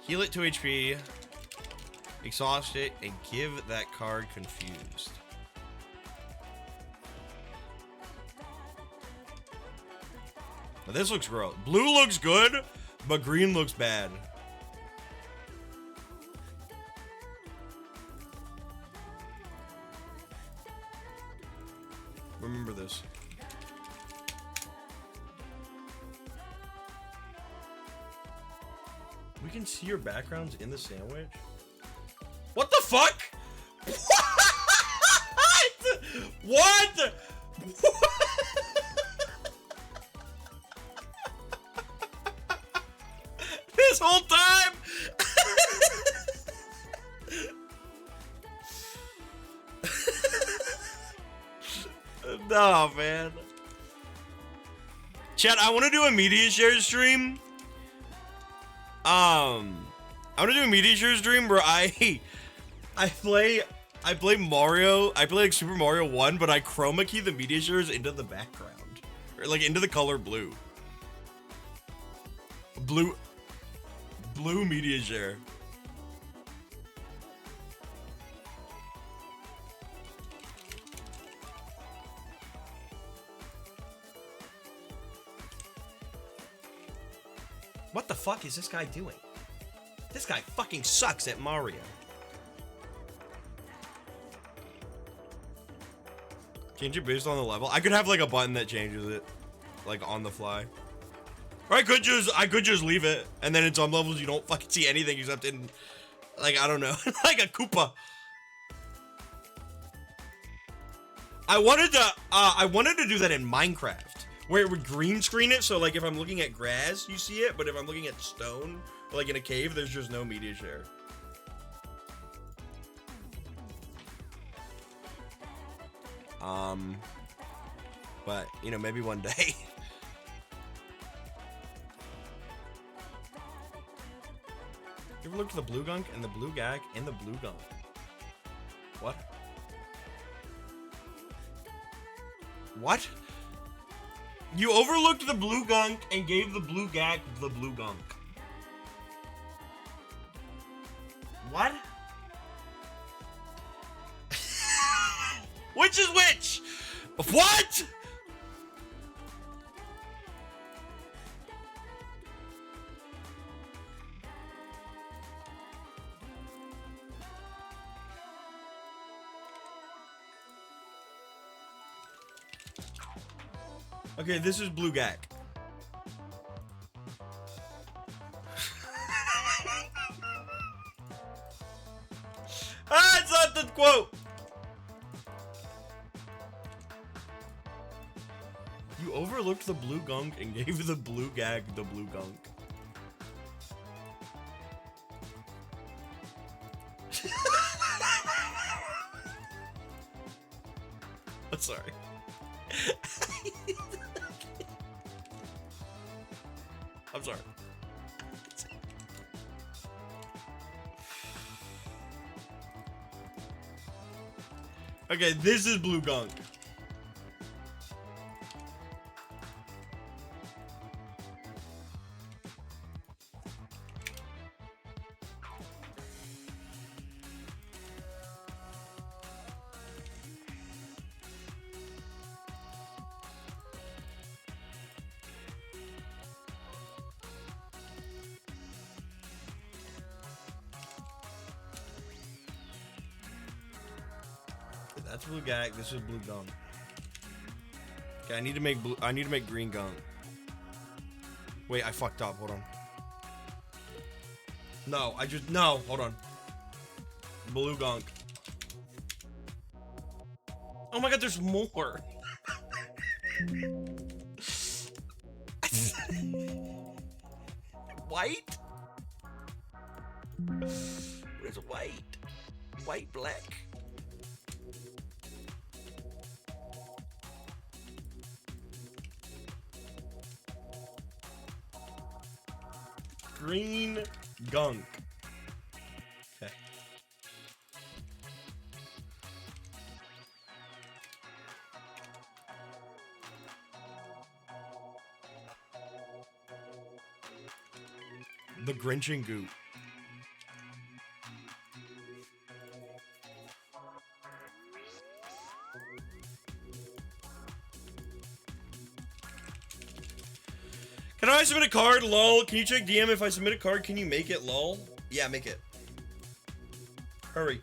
Heal it 2 HP. Exhaust it and give that card confused. Now this looks gross. Blue looks good, but green looks bad. Remember this. We can see your backgrounds in the sandwich? What the fuck? What? What? This whole time? No, man. Chat, I want to do a media share stream. I want to do a media share stream where I play Mario. I play like Super Mario 1, but I chroma key the media shares into the background, or like into the color blue. Blue media share. What the fuck is this guy doing? This guy fucking sucks at Mario. Change it based on the level. I could have like a button that changes it, like on the fly. Or I could just leave it, and then in some levels you don't fucking see anything except in, like, I don't know, like a Koopa. I wanted to do that in Minecraft, where it would green screen it, so like if I'm looking at grass, you see it, but if I'm looking at stone, or like in a cave, there's just no media share. But, you know, maybe one day. overlooked the blue gunk and the blue gag and the blue gunk. What? What? You overlooked the blue gunk and gave the blue gag the blue gunk. What? Which is which? What? Okay, this is blue gag. Ah, it's not the quote. You overlooked the blue gunk and gave the blue gag the blue gunk. I'm sorry. I'm sorry. Okay, this is blue gunk. That's blue gag. This is blue gunk. Okay, I need to make blue. I need to make green gunk. Wait, I fucked up. Hold on. No, no. Hold on. Blue gunk. Oh my god, there's more. White. Where's white? White, black. Green gunk. Okay. The Grinch and Goop. Can I submit a card? Lol. Can you check DM if I submit a card? Can you make it? Lol. Yeah, make it. Hurry.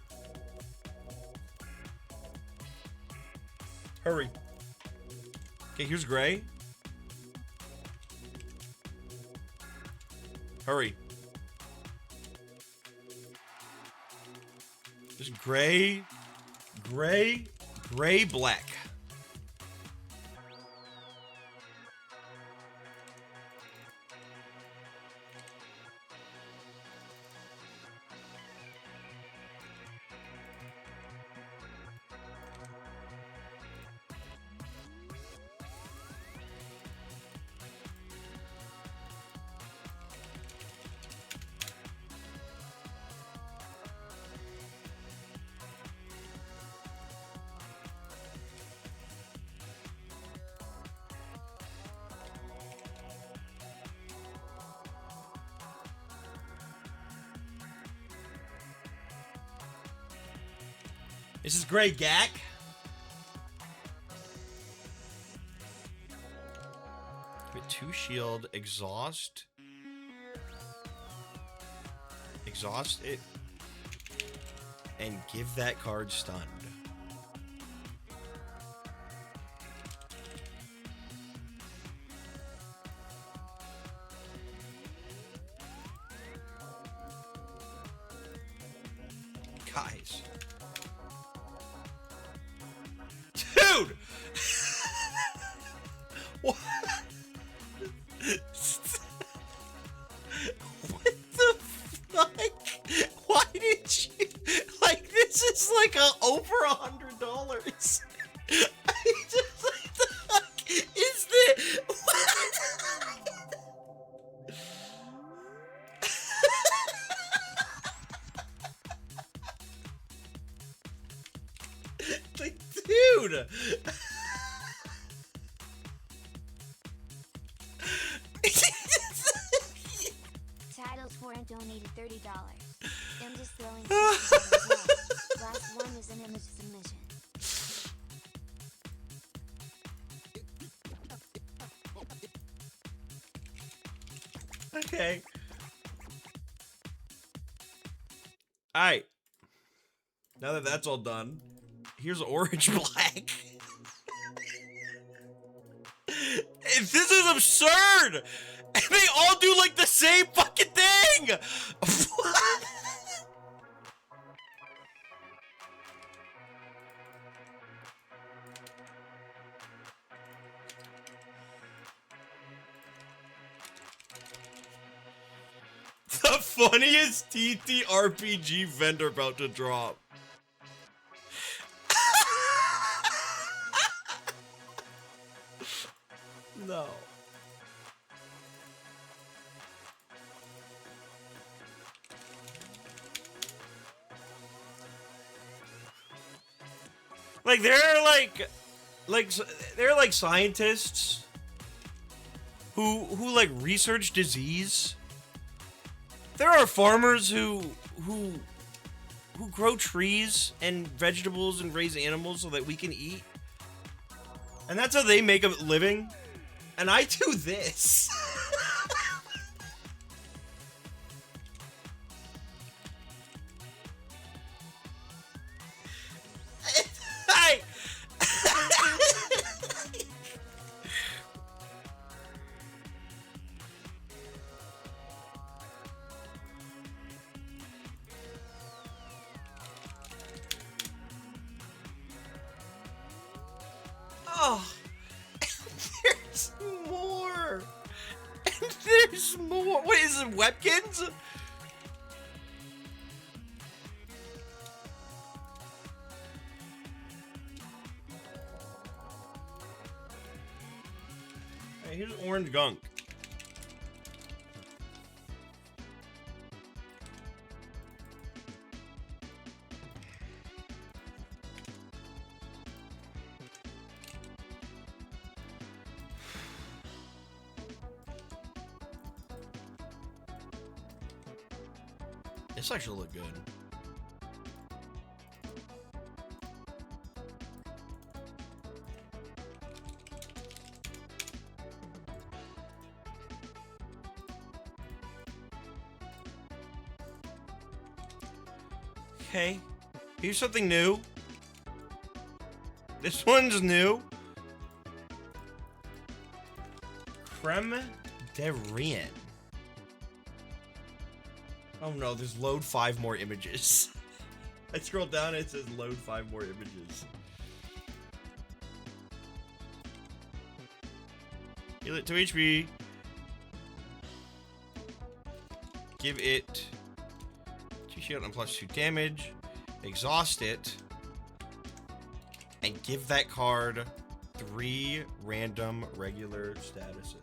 Hurry. Okay, here's gray. Hurry. Just gray, gray, gray, black. This is gray gag. Give it 2 shield, exhaust. Exhaust it. And give that card stunned. Guys. Dude! What? What the fuck? Why did you... Like, this is like over $100. I just... Like, the fuck is this? Dude! Titles Warrant donated $30. I'm just throwing $50 as well. Last one is an image submission. Okay. Alright. Now that that's all done, here's Orange Black. This is absurd! And they all do like the same fucking thing! What? The funniest TTRPG vendor about to drop. No. Like they're like scientists who like research disease. There are farmers who grow trees and vegetables and raise animals so that we can eat. And that's how they make a living. And I do this. I Oh, there's more. And there's more. What is it, Webkins? Hey, here's Orange Gunk. This actually look good. Okay, here's something new. This one's new. Creme de Rien. Oh no, there's load 5 more images. I scrolled down and it says load 5 more images. Heal it to HP. Give it 2 shield and plus 2 damage. Exhaust it. And give that card 3 random regular statuses.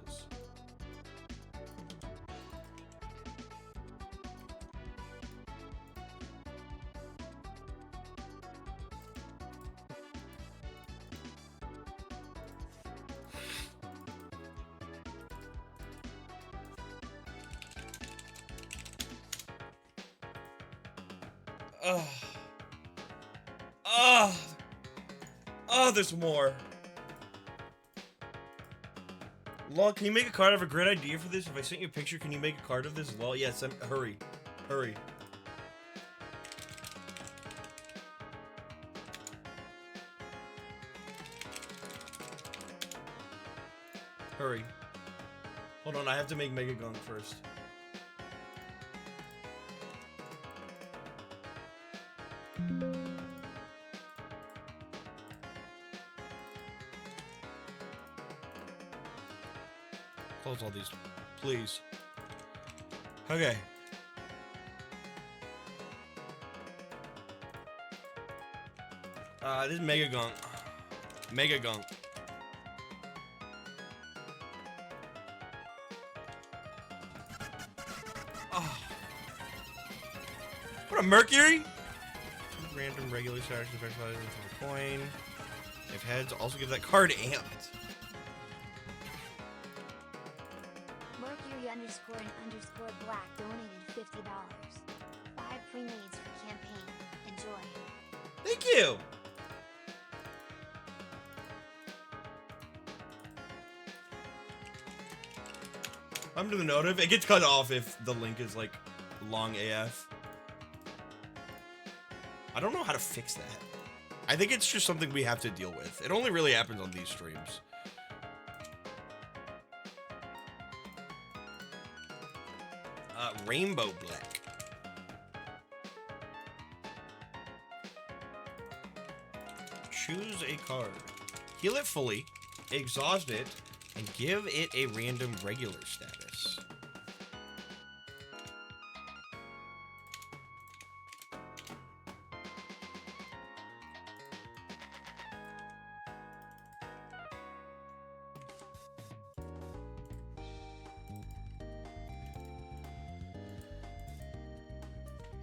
Oh, there's more. Lol, can you make a card? I have a great idea for this. If I sent you a picture, can you make a card of this? Lol, yes, hurry. Hurry. Hurry. Hold on, I have to make Mega Gunk first. Close all these, please. Okay. This is Mega Gunk. Mega Gunk. Oh. What a Mercury! Random regular stars specializing for a coin. If heads, also give that card amped. Mercury underscore and underscore black donated $50. 5 pre-mades for campaign. Enjoy. Thank you. I'm to the notif. It gets cut off if the link is like long AF. I don't know how to fix that. I think it's just something we have to deal with. It only really happens on these streams. Rainbow Black. Choose a card. Heal it fully, exhaust it, and give it a random regular status.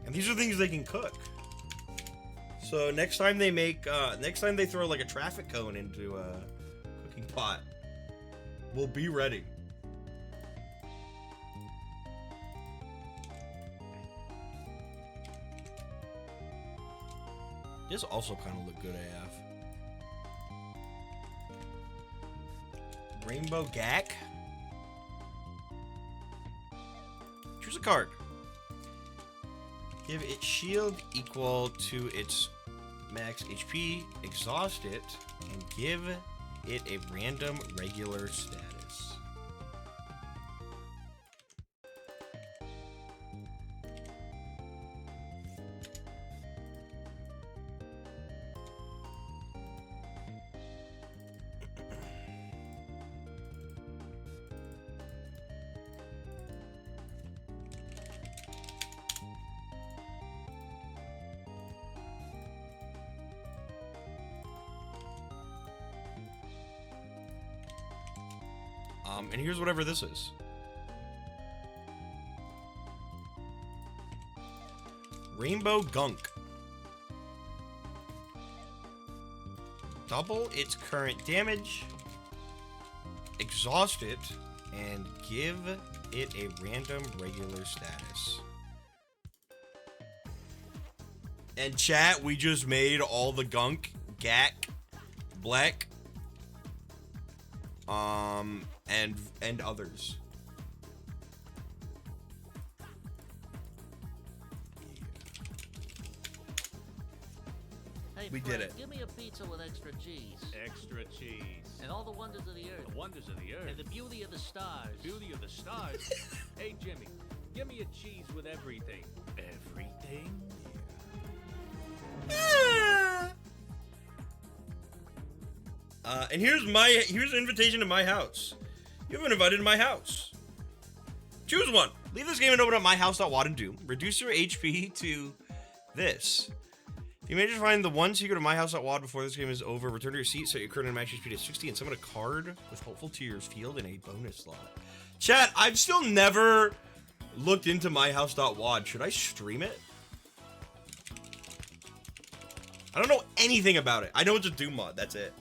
And these are things they can cook. So next time they make, next time they throw like a traffic cone into a cooking pot, we'll be ready. This also kind of look good AF. Rainbow Gak. Choose a card. Give it shield equal to its max HP, exhaust it, and give it a random regular status. And here's whatever this is. Rainbow Gunk. Double its current damage, exhaust it, and give it a random regular status. And chat, we just made all the Gunk, Gak, Black, and others. Hey, We Fred, did it. Give me a pizza with extra cheese. Extra cheese. And all the wonders of the earth. The wonders of the earth. And the beauty of the stars. beauty of the stars. Hey, Jimmy, give me a cheese with everything. Everything? And here's an invitation to my house. You haven't invited to my house. Choose one. Leave this game and open up myhouse.wad and do. Reduce your HP to this. If you manage to find the one secret of myhouse.wad before this game is over, return to your seat, set your current max HP to 60, and summon a card with Hopeful Tears field in a bonus slot. Chat, I've still never looked into myhouse.wad. Should I stream it? I don't know anything about it. I know it's a Doom mod. That's it.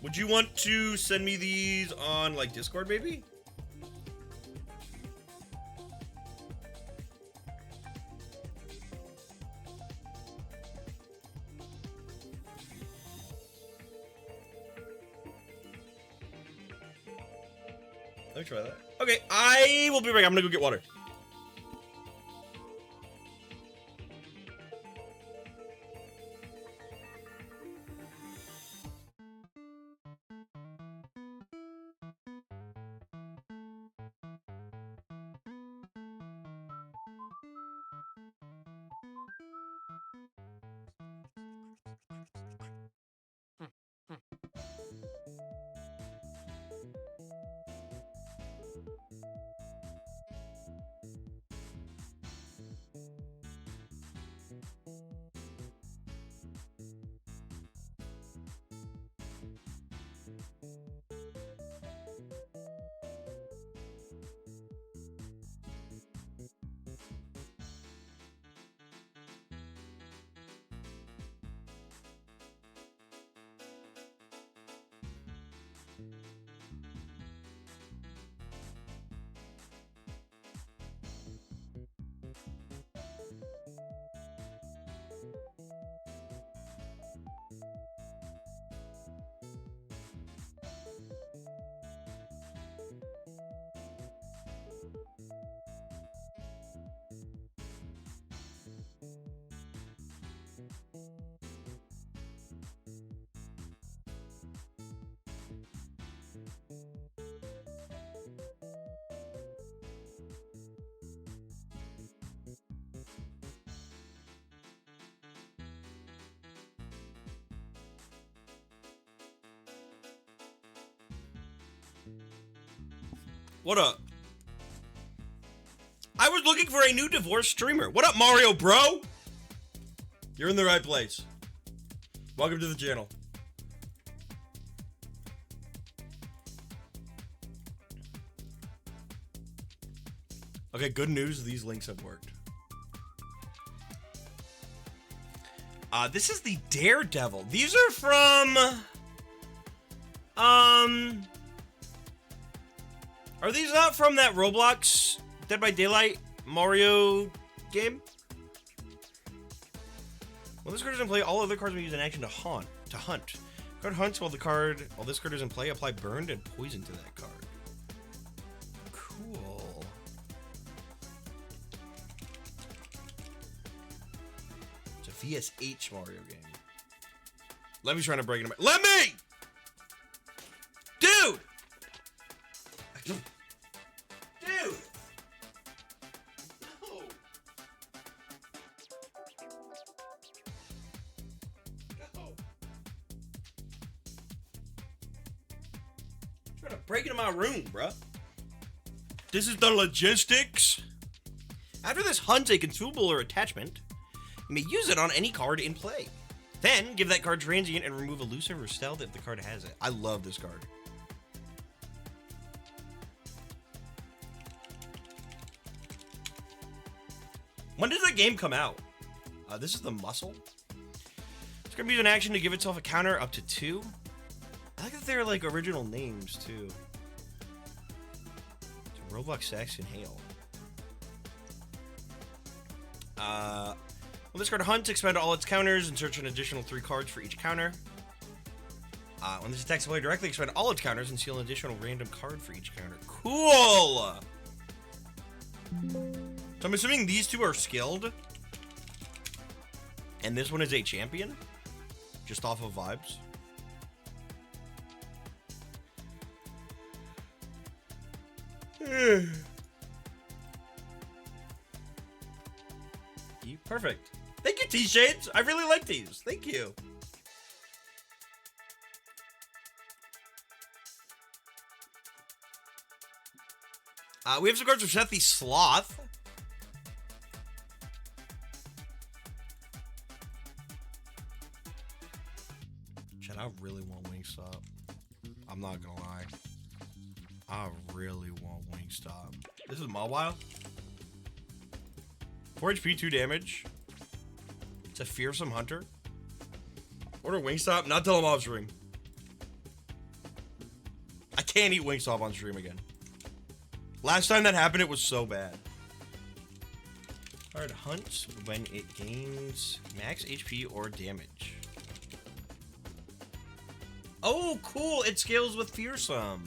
Would you want to send me these on like Discord, maybe? Let me try that. Okay, I will be back. I'm gonna go get water. What up? I was looking for a new divorced streamer. What up, Mario, bro? You're in the right place. Welcome to the channel. Okay, good news. These links have worked. This is the Daredevil. These are from... Are these not from that Roblox Dead by Daylight Mario game? When this card is in play, all other cards will use an action to hunt. Card hunts while this card is in play, apply burned and poison to that card. Cool. It's a VSH Mario game. Lemmy's trying to break it. Lemmy! Dude! Dude! No! No! Trying to break into my room, bruh. This is the logistics. After this hunt a consumable or attachment, you may use it on any card in play. Then, give that card transient and remove elusive or stealth if the card has it. I love this card. When does the game come out? This is the muscle. It's gonna use an action to give itself a counter up to 2. I like that they're like original names too. It's Roblox Saxon Hale. When this card hunts, expend all its counters and search an additional 3 cards for each counter. When this attacks the player directly, expend all its counters and seal an additional random card for each counter. Cool! So I'm assuming these two are skilled. And this one is a champion. Just off of vibes. Perfect. Thank you, T-Shades. I really like these. Thank you. We have some cards for Sethy Sloth. Shit, I really want Wingstop. I'm not gonna lie. I really want Wingstop. This is Mawile. 4 HP, 2 damage. It's a fearsome hunter. Order Wingstop, not till I'm off stream. I can't eat Wingstop on stream again. Last time that happened, it was so bad. Card hunts when it gains max HP or damage. Oh, cool! It scales with Fearsome.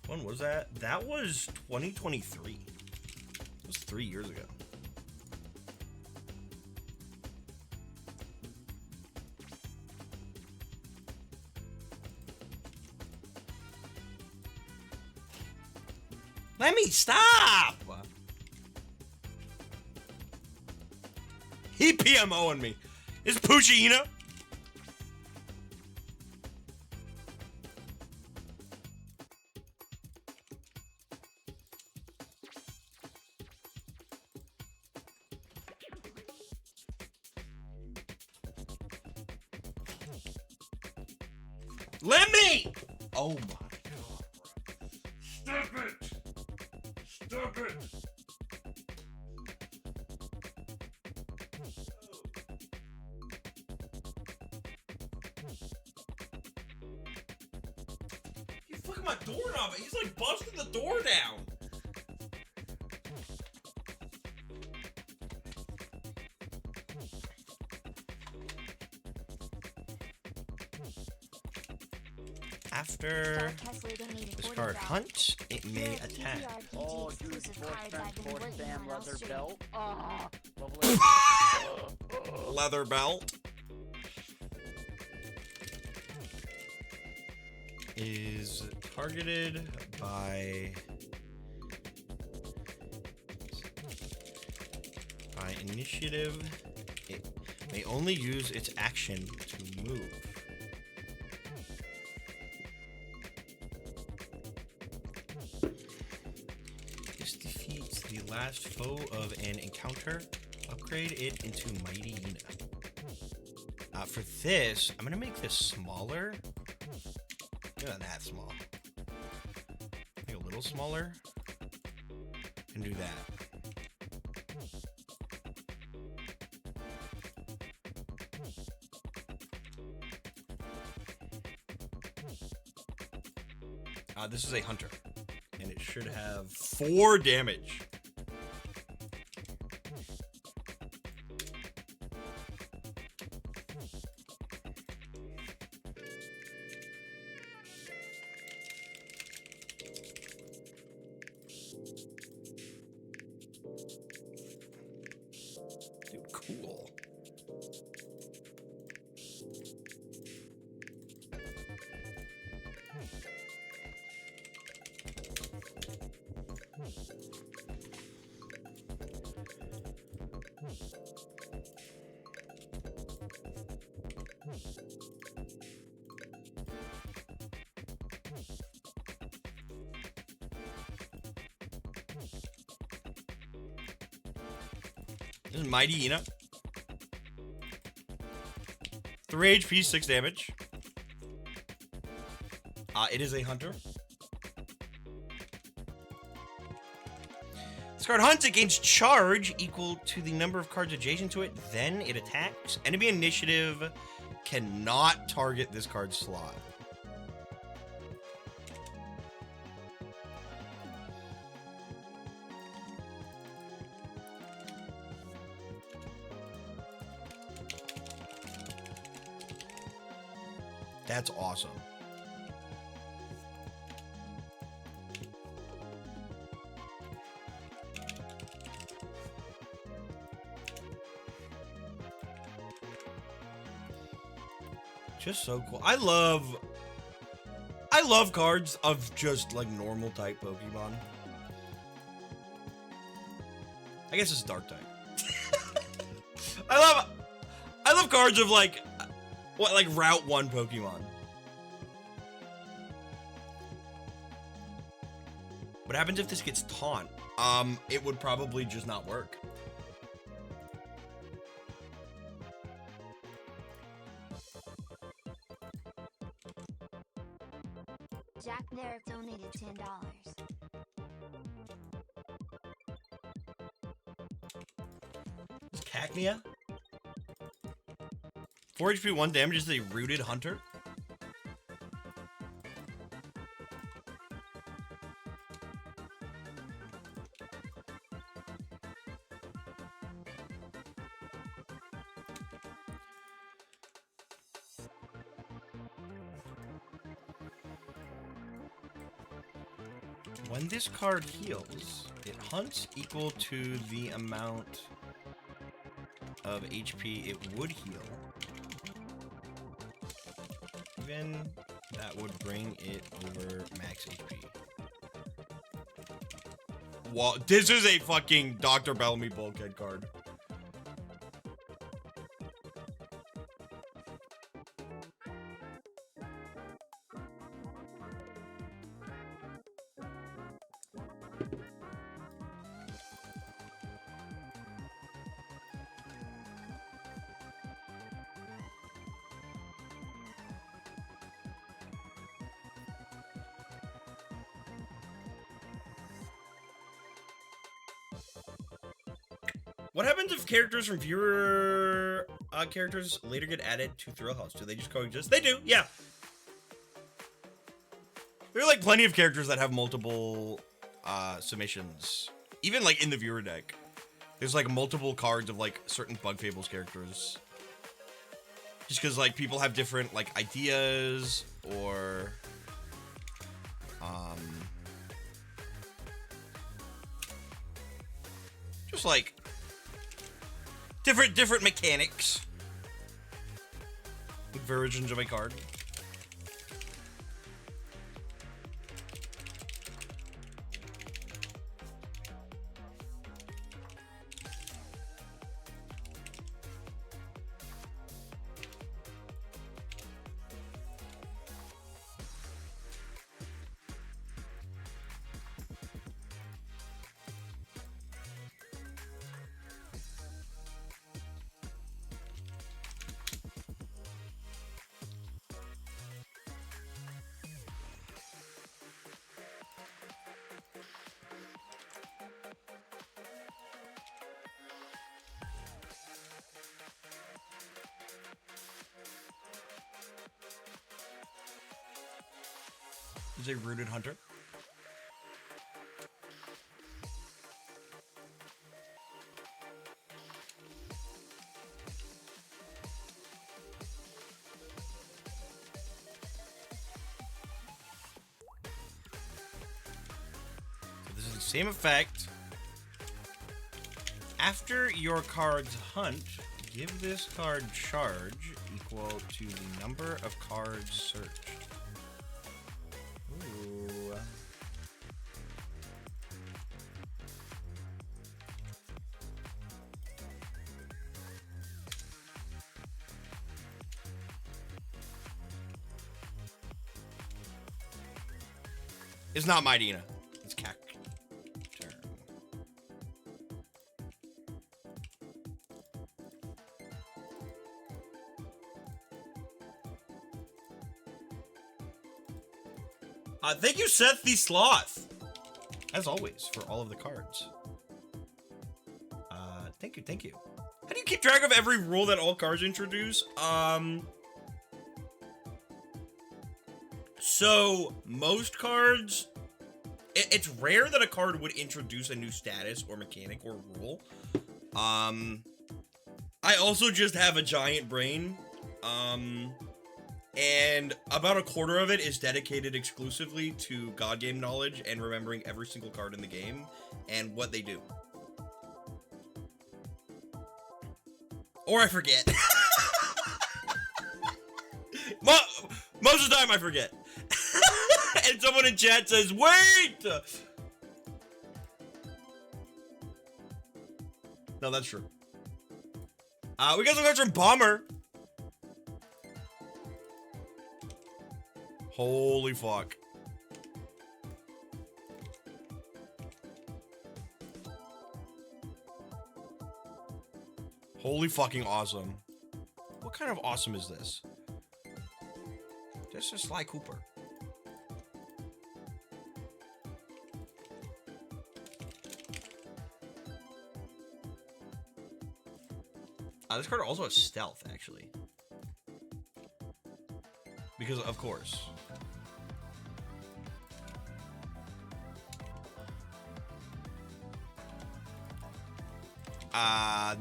When was that? That was 2023. It was 3 years ago. Let me stop! He PMOing me. Is Puccina? Let me! Oh my god. Stop it! Stop it! He's fucking my doorknob. He's like busting the door down. After this card hunts, it may attack. Oh, dude, force Sam leather belt. Ah, Leather belt. Is targeted by initiative. It may only use its action to move. This defeats the last foe of an encounter. Upgrade it into Mighty Yuna. For this, I'm gonna make this smaller. Not that small. Make a little smaller. And do that. This is a hunter. And it should have 4 damage. Dude, cool. This is Mighty Yuna. 3 HP, 6 damage. It is a hunter. This card hunts, it gains charge equal to the number of cards adjacent to it, then it attacks. Enemy initiative cannot target this card's slot. That's awesome. Just so cool. I love cards of just like normal type Pokemon. I guess it's dark type. I love cards of like Route 1 Pokemon. What happens if this gets taunt? It would probably just not work. Jack Derrick donated $10. Cacnea? 4 HP, 1 damage is a rooted hunter? When this card heals, it hunts equal to the amount of HP it would heal. Even that would bring it over max HP. Wow, this is a fucking Dr. Bellamy bulkhead card. What happens if characters from viewer characters later get added to Thrill House? Do they just coexist? They do, yeah. There are like plenty of characters that have multiple submissions. Even like in the viewer deck. There's like multiple cards of like certain Bug Fables characters. Just because like people have different like ideas or just like different mechanics with versions of a card. Is a rooted hunter. So this is the same effect. After your card's hunt, give this card charge equal to the number of cards searched. Ooh. It's not Mightyena. It's Cacturne. Thank you, Seth the Sloth, as always, for all of the cards. Thank you, thank you. How do you keep track of every rule that all cards introduce? So, most cards, it's rare that a card would introduce a new status or mechanic or rule. I also just have a giant brain. And about a quarter of it is dedicated exclusively to God game knowledge and remembering every single card in the game and what they do. Or I forget. Most of the time I forget. And someone in chat says, wait! No, that's true. We got some cards from Bomber. Holy fuck. Holy fucking awesome. What kind of awesome is this? This is Sly Cooper. This card also has stealth, actually. Because, of course.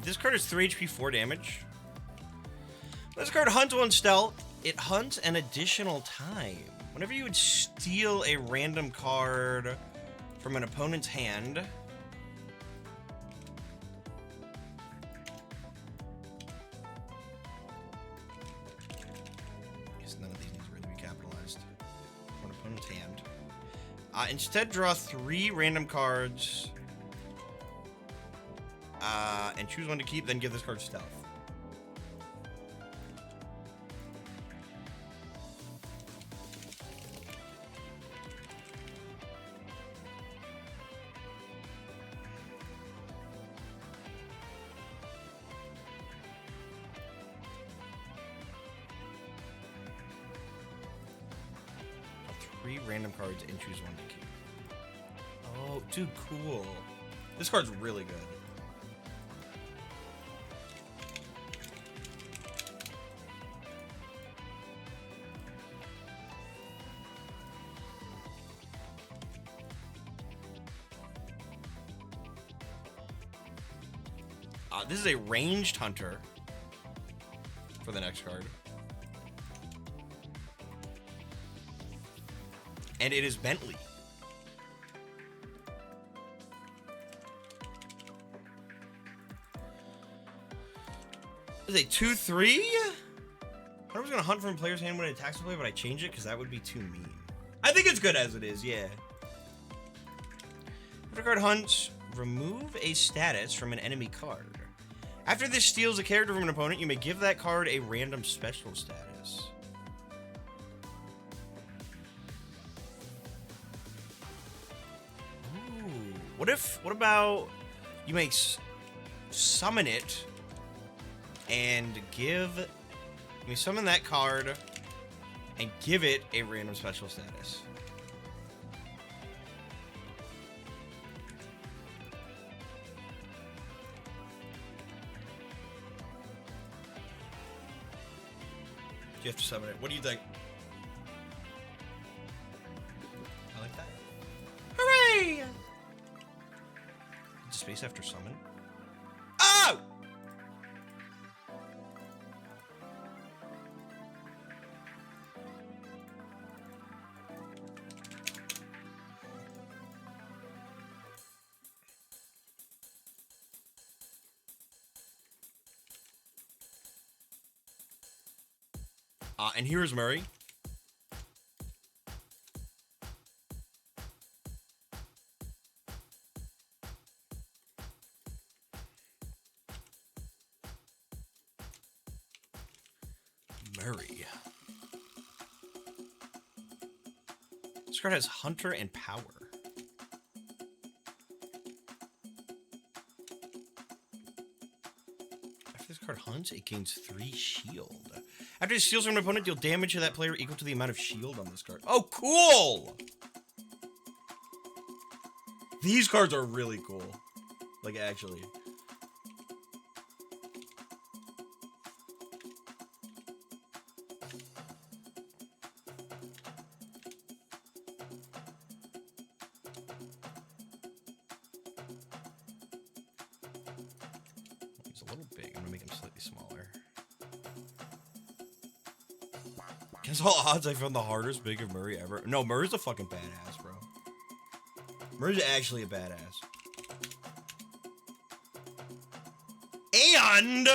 This card is 3 HP, 4 damage. This card hunts 1 stealth. It hunts an additional time. Whenever you would steal a random card from an opponent's hand, I guess none of these need to really be capitalized. From an opponent's hand. Instead, draw 3 random cards. And choose one to keep, then give this card stealth. Draw 3 random cards and choose one to keep. Oh, dude, cool. This card's really good. This is a ranged hunter for the next card. And it is Bentley. This is a 2/3? I was going to hunt from a player's hand when it attacks the player, but I change it because that would be too mean. I think it's good as it is, yeah. After card hunts, remove a status from an enemy card. After this steals a character from an opponent, you may give that card a random special status. Ooh. What about you may summon it and you may summon that card and give it a random special status. You have to summon it. What do you think? I like that. Hooray! Space after summon? Oh! And here is Murray. Murray. This card has Hunter and Power. After this card hunts, it gains 3 shield. After it steals from an opponent, deal damage to that player equal to the amount of shield on this card. Oh, cool! These cards are really cool. Like, actually. He's a little big. I'm gonna make him slightly smaller. Against all odds, I found the hardest big of Murray ever. No, Murray's a fucking badass, bro. Murray's actually a badass. And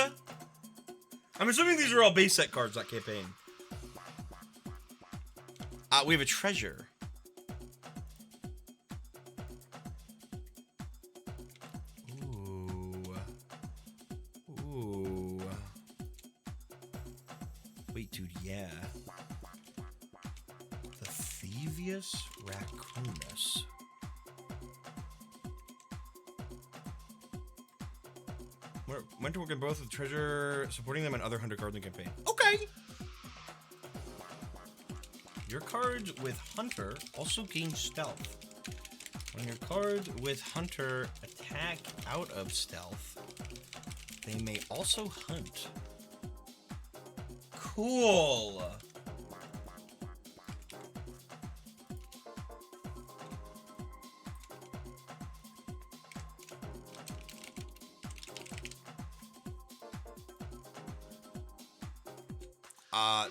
I'm assuming these are all base set cards, not campaign. We have a treasure. Ooh. Wait, dude, yeah. The Thievius Raccoonus. Went to work on both with treasure, supporting them and other hunter cards in the campaign. Okay! Your cards with Hunter also gain stealth. When your cards with Hunter attack out of stealth, They may also hunt. Cool.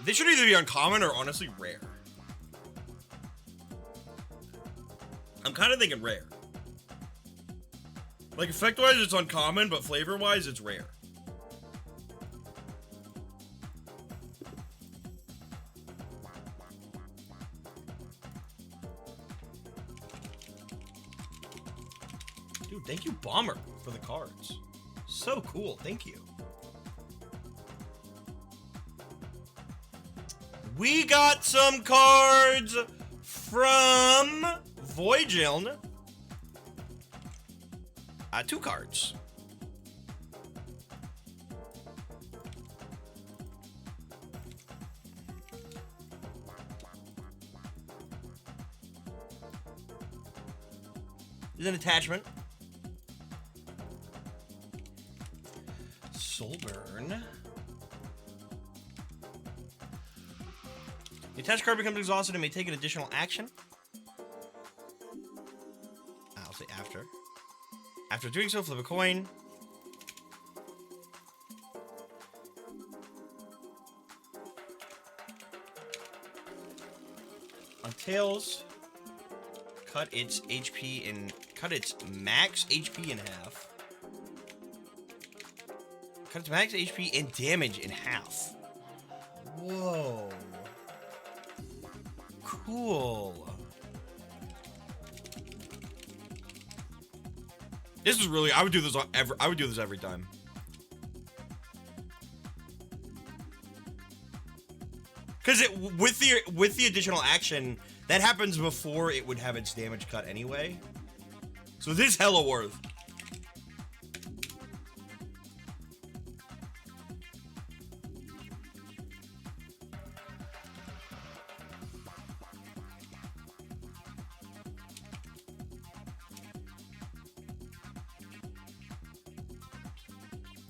This should either be uncommon or honestly rare. I'm kind of thinking rare. Like, effect-wise, it's uncommon, but flavor-wise, it's rare. Dude, thank you, Bomber, for the cards. So cool, thank you. We got some cards from Voidjiln. 2 cards. There's an attachment. Soulburn. The attached card becomes exhausted and may take an additional action. I'll say after. After doing so, flip a coin. On tails, cut its max HP in half. Cut its max HP and damage in half. Whoa. Cool. This is really, I would do this every time. Cuz with the additional action, that happens before it would have its damage cut anyway. So this is hella worth.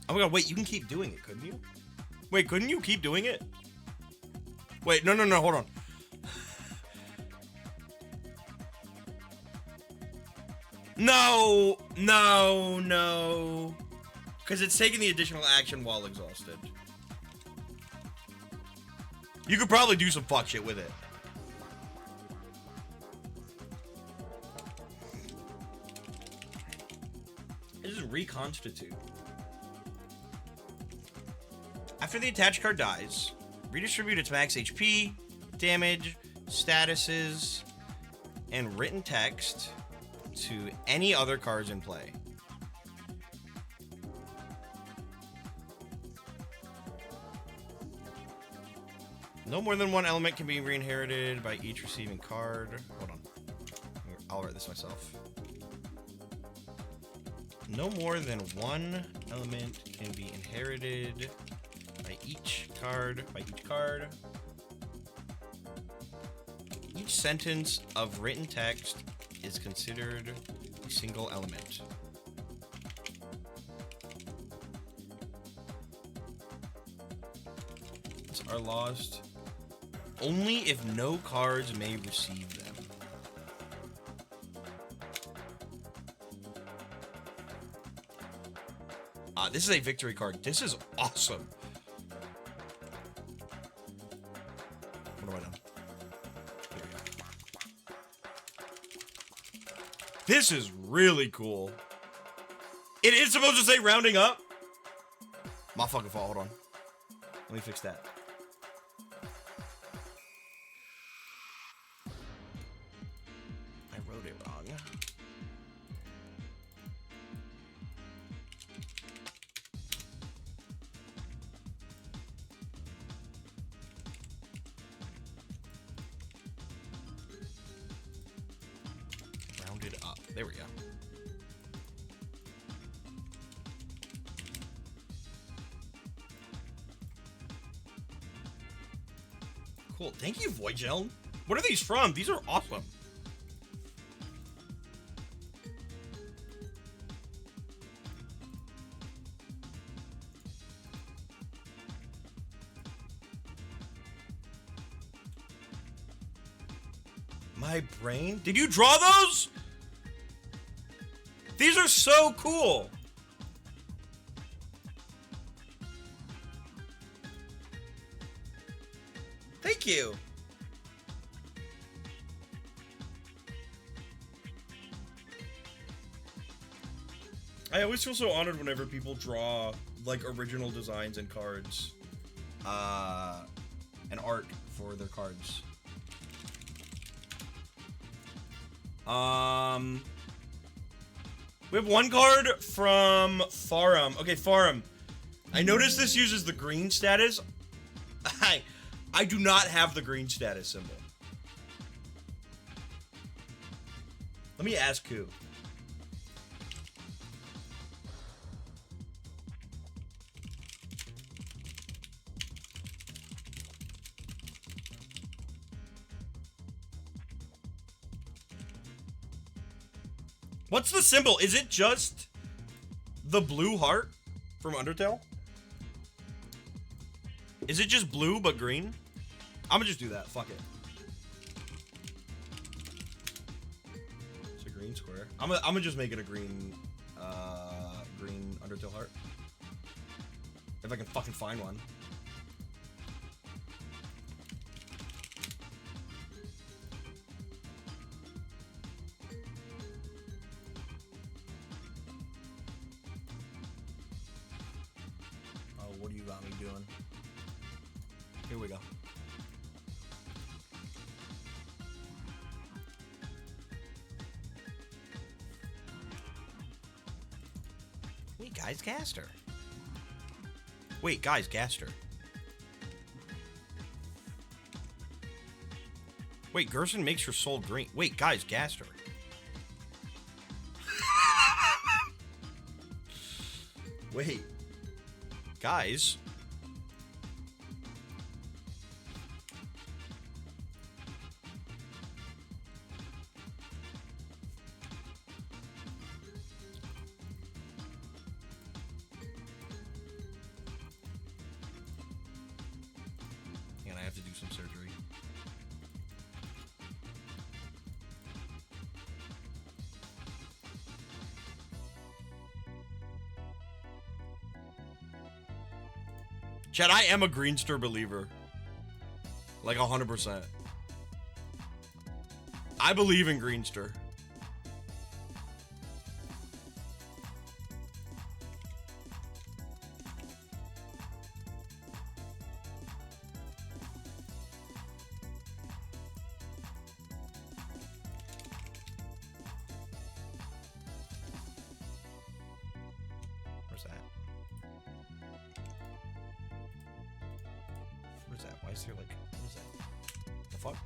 Oh my god, wait, you can keep doing it, couldn't you? Wait, couldn't you keep doing it? Wait, no, hold on. No. Because it's taking the additional action while exhausted. You could probably do some fuck shit with it. This is reconstitute. After the attached card dies, redistribute its max HP, damage, statuses, and written text to any other cards in play. No more than one element can be re-inherited by each receiving card. Hold on. I'll write this myself. No more than one element can be inherited by each card. Each sentence of written text is considered a single element. These are lost only if no cards may receive them. This is a victory card. This is awesome. What have I done? Here we go. This is really cool. It is supposed to say rounding up. My fucking fault. Hold on. Let me fix that. I wrote it wrong. Rounded up. There we go. Cool. Thank you, Voidjiln. What are these from? These are awesome. My brain? Did you draw those? These are so cool. Thank you. I always feel so honored whenever people draw like original designs and cards, and art for their cards. We have one card from Farum. Okay, Farum. I noticed this uses the green status. I do not have the green status symbol. Let me ask who. What's the symbol? Is it just the blue heart from Undertale? Is it just blue but green? I'm gonna just do that. Fuck it. It's a green square. I'm gonna just make it a green, green Undertale heart. If I can fucking find one. What do you got me doing? Here we go. Wait, guys, Gaster. Wait, guys, Gaster. Wait, Gerson makes your soul green. Wait, guys, Gaster. Wait. Guys. And I have to do some surgery. Chad, I am a Greenster believer. Like 100%. I believe in Greenster. Where's that? Where's that? Why is there like, what is that? The fuck?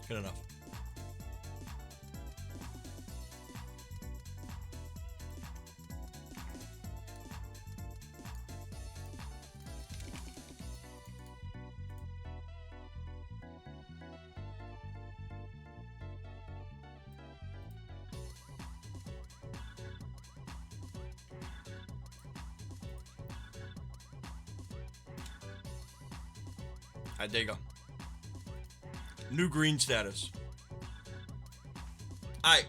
Good enough. Alright, there you go. New green status. Alright.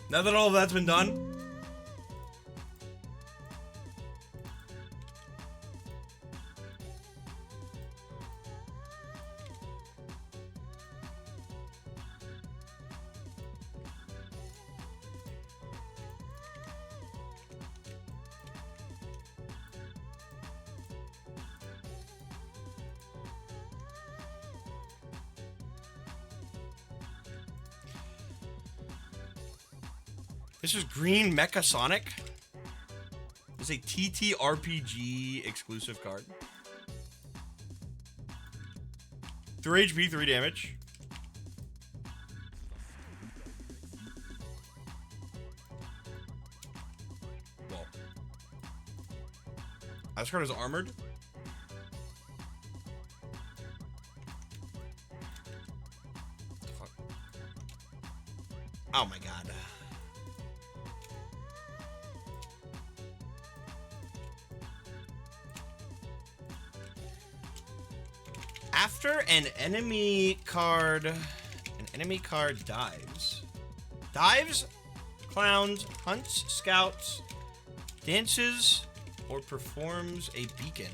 Now that all of that's been done. This is Green Mecha Sonic. It's a TTRPG exclusive card. 3 HP, 3 damage. Well, this card is armored. Fuck. Oh my god. After an enemy card dives, clowns, hunts, scouts, dances, or performs a beacon.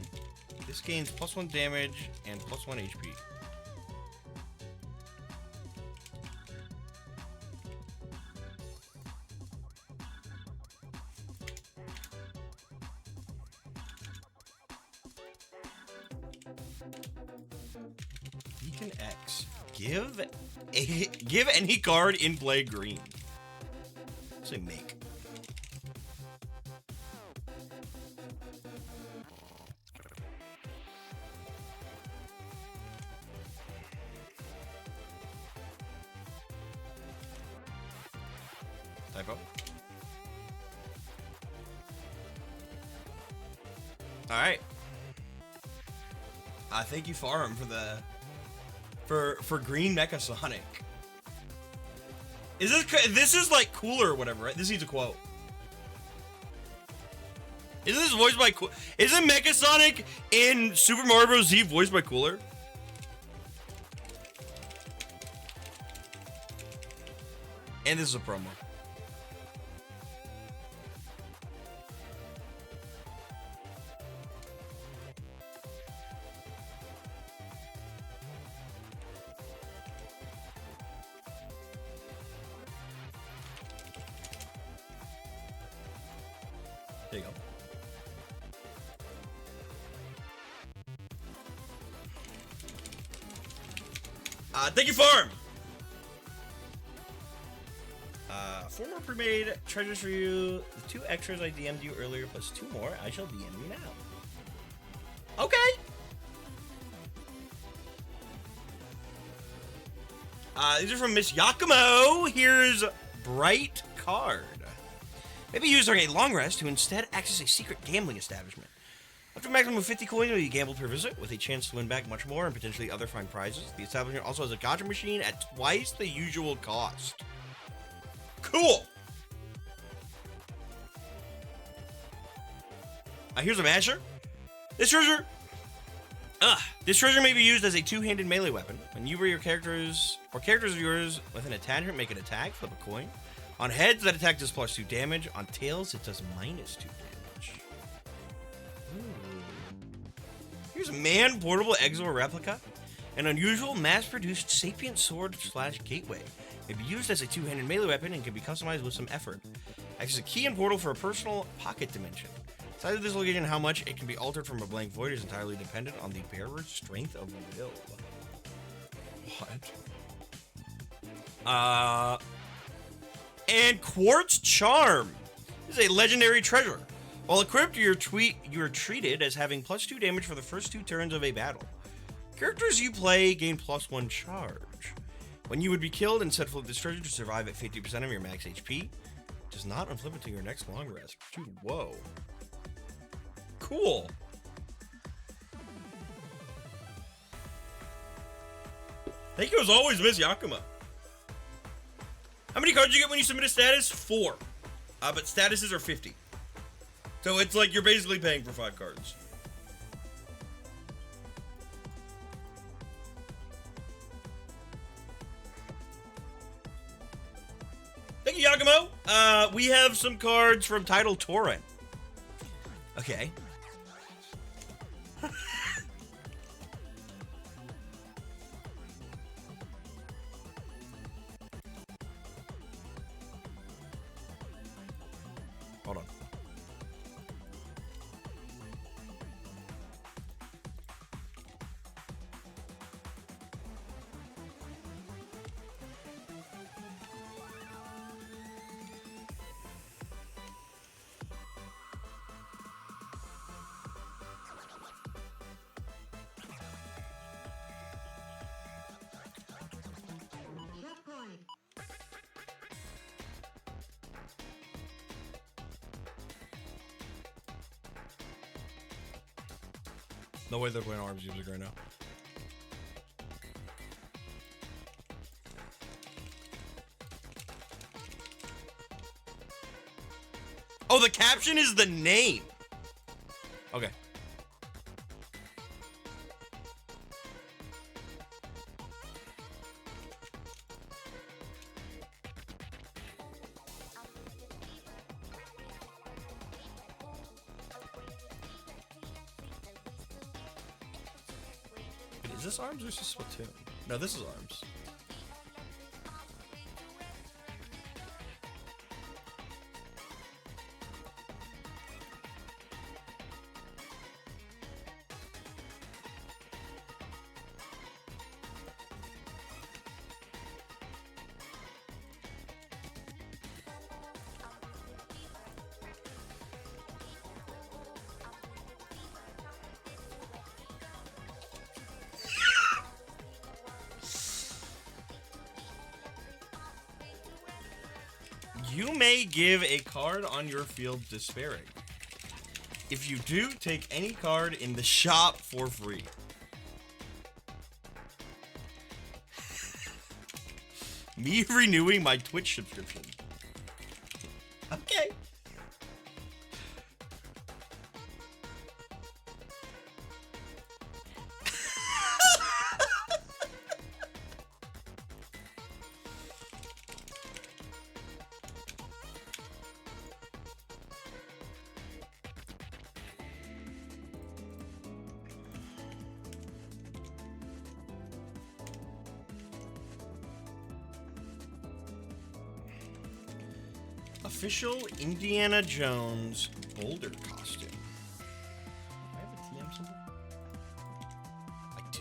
This gains +1 damage and +1 HP. Beacon X. Give any card in play green. Say make. Typo. All right. Thank you, Farm, for the for green Mecha Sonic. Is this is like cooler or whatever, right? This needs a quote. Isn't this voiced by Isn't Mecha Sonic in Super Mario Bros. Z voiced by Cooler? And this is a promo. There you go. Thank you, Farm! 4 more pre-made treasures for you. The 2 extras I DM'd you earlier, plus 2 more I shall DM you now. Okay! These are from Miss Yakumo. Here's Bright Card. Maybe use during a long rest to instead access a secret gambling establishment. Up to a maximum of 50 coins will be gambled per visit, with a chance to win back much more and potentially other fine prizes. The establishment also has a gacha machine at twice the usual cost. Cool! Here's a masher. This treasure may be used as a 2-handed melee weapon. When you or your characters of yours with an attachment make an attack, flip a coin. On heads, that attack does +2 damage. On tails, it does -2 damage. Ooh. Here's a man portable Exor replica. An unusual mass-produced sapient sword / gateway. It may be used as a 2-handed melee weapon and can be customized with some effort. Acts as a key and portal for a personal pocket dimension. Size of this location and how much it can be altered from a blank void is entirely dependent on the bearer's strength of will. What? And Quartz Charm. This is a legendary treasure. While equipped, you're treated as having +2 damage for the first 2 turns of a battle. Characters you play gain +1 charge. When you would be killed, instead flip this treasure to survive at 50% of your max HP. It does not unflip until your next long rest. Dude, whoa. Cool. Thank you as always, Miss Yakuma. How many cards do you get when you submit a status? 4. But statuses are 50. So it's like you're basically paying for 5 cards. Thank you, Yakumo. We have some cards from Tidal Torrent. Okay. Hold on. No way they're playing ARMS music right now. Oh, the caption is the name. Okay. Is this ARMS or is this Splatoon? No, this is ARMS. You may give a card on your field despairing. If you do, take any card in the shop for free. Me renewing my Twitch subscription. Okay. Official Indiana Jones Boulder costume. Do I have a TM symbol? I do.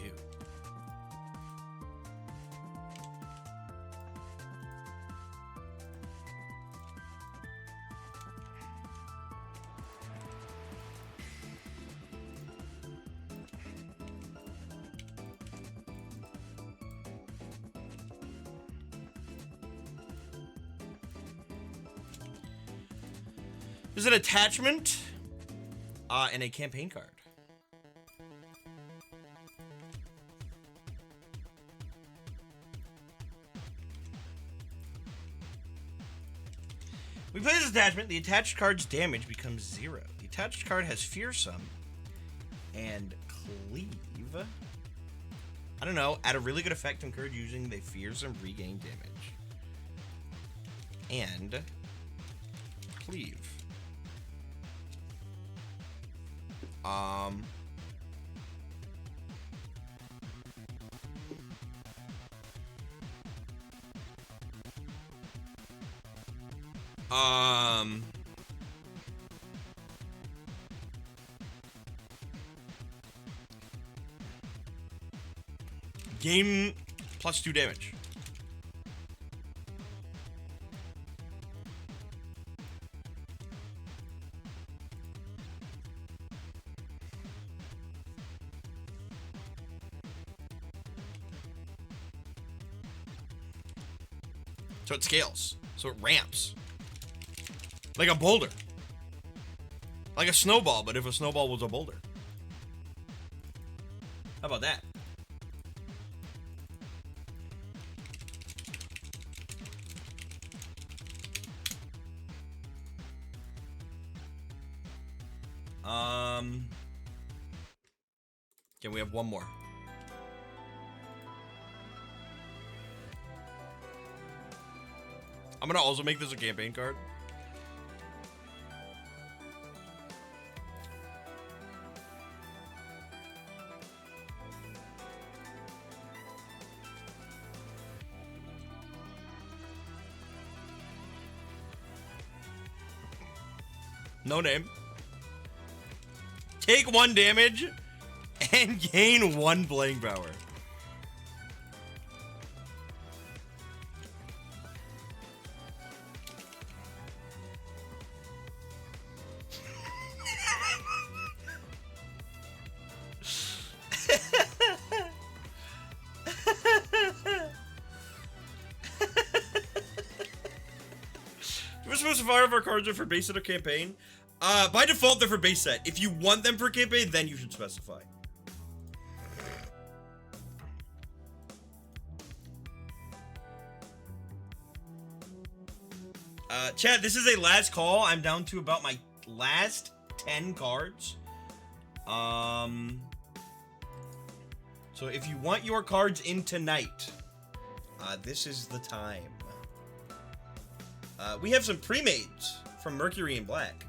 There's an attachment and a campaign card. We play this attachment. The attached card's damage becomes 0. The attached card has Fearsome and Cleave. I don't know. Add a really good effect on card using the Fearsome regain damage. And Cleave. Gain +2 damage. So it scales. So it ramps. Like a boulder. Like a snowball, but if a snowball was a boulder. How about that? Okay, we have one more. I'm gonna also make this a campaign card. No name. Take 1 damage and gain 1 playing power. We're supposed to fire if our cards are for base set or campaign. By default, they're for base set. If you want them for campaign, then you should specify. Chat, this is a last call. I'm down to about my last 10 cards. So if you want your cards in tonight, this is the time. We have some pre-mades from Mercury and Black.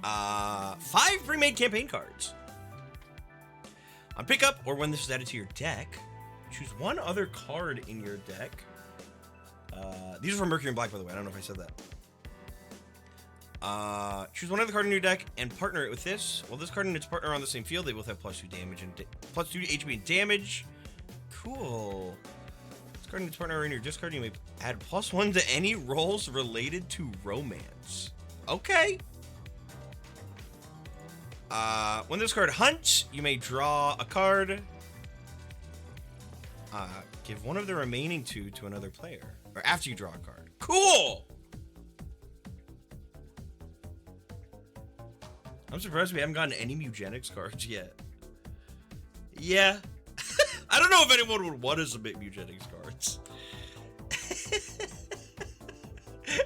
5 pre-made campaign cards. On pickup, or when this is added to your deck, choose one other card in your deck. These are from Mercury and Black, by the way. I don't know if I said that. Choose one other card in your deck and partner it with this. Well, this card and its partner are on the same field. They both have +2 damage and +2 HP and damage. Cool. This card and its partner are in your discard. You may add +1 to any rolls related to romance. Okay. When this card hunts, you may draw a card. Give one of the remaining 2 to another player. Or after you draw a card. Cool! I'm surprised we haven't gotten any Mugenics cards yet. Yeah. I don't know if anyone would want to submit Mugenics cards.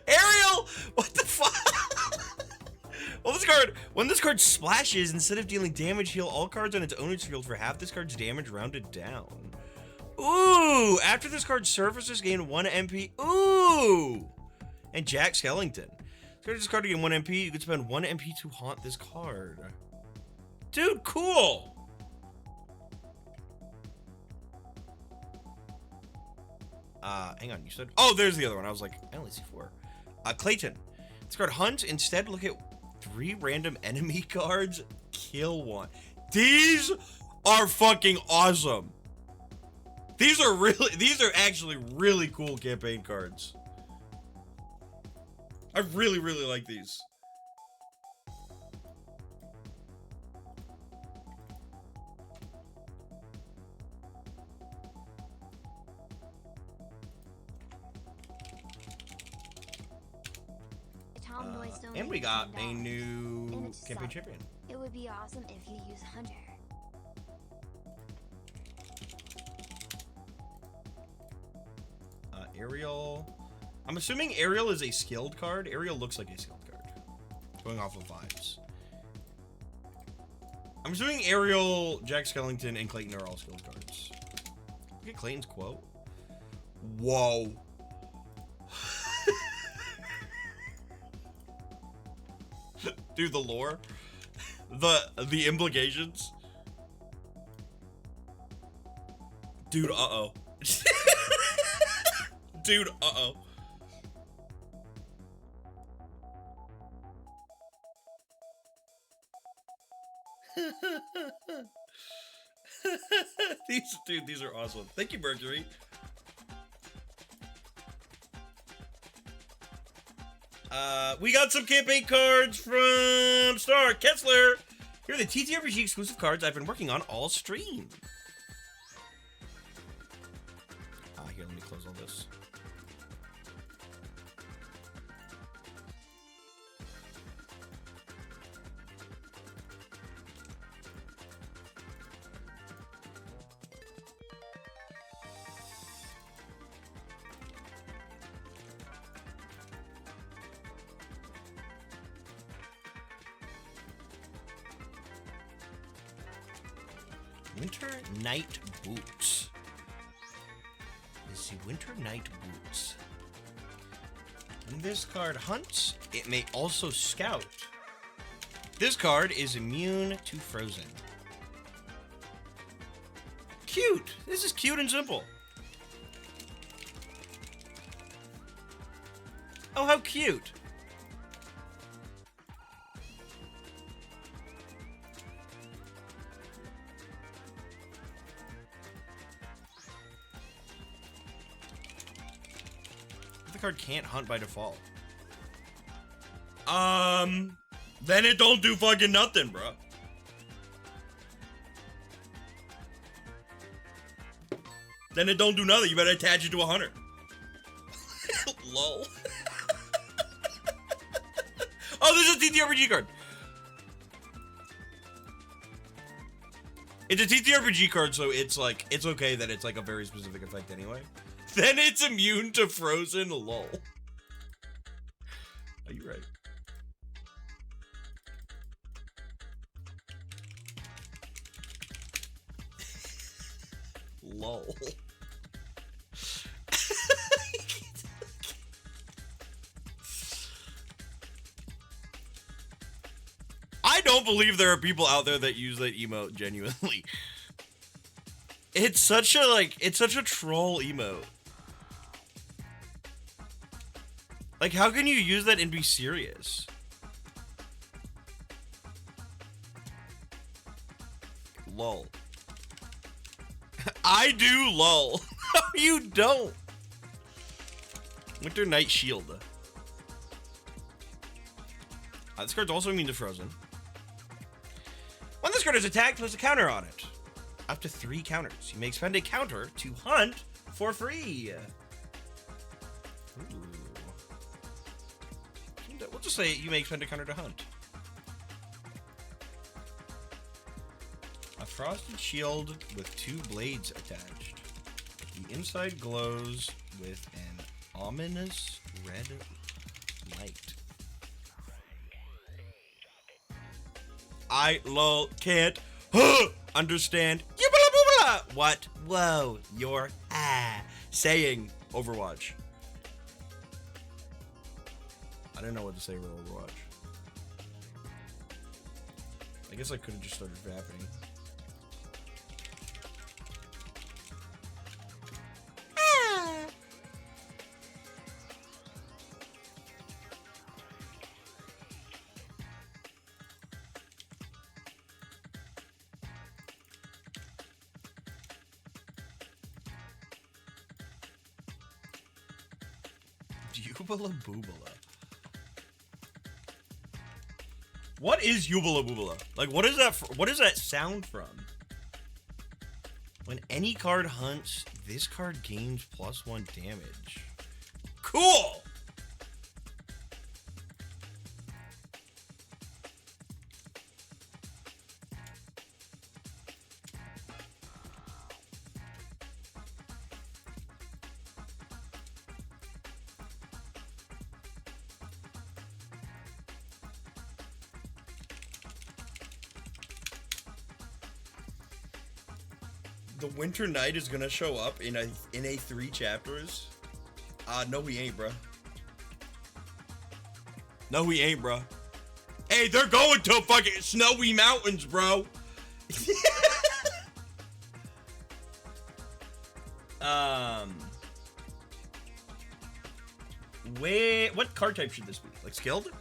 Ariel! What the fuck? Well, when this card splashes, instead of dealing damage, heal all cards on its owner's field for half this card's damage rounded down. Ooh! After this card surfaces, gain 1 MP. Ooh! And Jack Skellington. So this card to gain 1 MP, you can spend 1 MP to haunt this card. Dude, cool! Hang on, you said... Oh, there's the other one. I was like, I only see 4. Clayton. This card hunts. Instead, look at 3 random enemy cards. Kill 1. These are fucking awesome. These are actually really cool campaign cards. I really, really like these. And we got a new campaign champion. It would be awesome if you use Hunter. Ariel. I'm assuming Ariel is a skilled card. Ariel looks like a skilled card. Going off of vibes. I'm assuming Ariel, Jack Skellington, and Clayton are all skilled cards. Look at Clayton's quote. Whoa. Dude, the lore. The implications. Dude, uh-oh. Dude, uh-oh. These are awesome. Thank you, Mercury. We got some campaign cards from Star Kessler. Here are the TTRPG exclusive cards I've been working on all stream. Here, let me close all this. Winter Night Boots. Let's see, Winter Night Boots. When this card hunts, it may also scout. This card is immune to frozen. Cute! This is cute and simple. Oh, how cute! Card can't hunt by default. Then it don't do fucking nothing, bro. Then it don't do nothing. You better attach it to a hunter. Lol. Oh, this is a TTRPG card. It's a TTRPG card, so it's like, it's okay that it's like a very specific effect anyway. Then it's immune to frozen, lol. Are you right? Lol. I don't believe there are people out there that use that emote genuinely. It's such a troll emote. Like, how can you use that and be serious? Lol. I do lol. No, you don't. Winter Night Shield. This card's also immune to Frozen. When this card is attacked, place a counter on it. Up to 3 counters. You may expend a counter to hunt for free. Ooh. We'll just say you may expend a counter to hunt. A frosted shield with 2 blades attached. The inside glows with an ominous red light. I lol can't understand what whoa you're saying, Overwatch. I didn't know what to say with Overwatch. I guess I could have just started vapping. Yubala Boobala. What is Yubala Boobala? Like, what is that? What is that sound from? When any card hunts, this card gains +1 damage. Cool. The Winter Knight is gonna show up in a 3 chapters. No he ain't, bruh. No he ain't, bruh. Hey, they're going to fucking snowy mountains, bro. Wait, what card type should this be? Like skilled?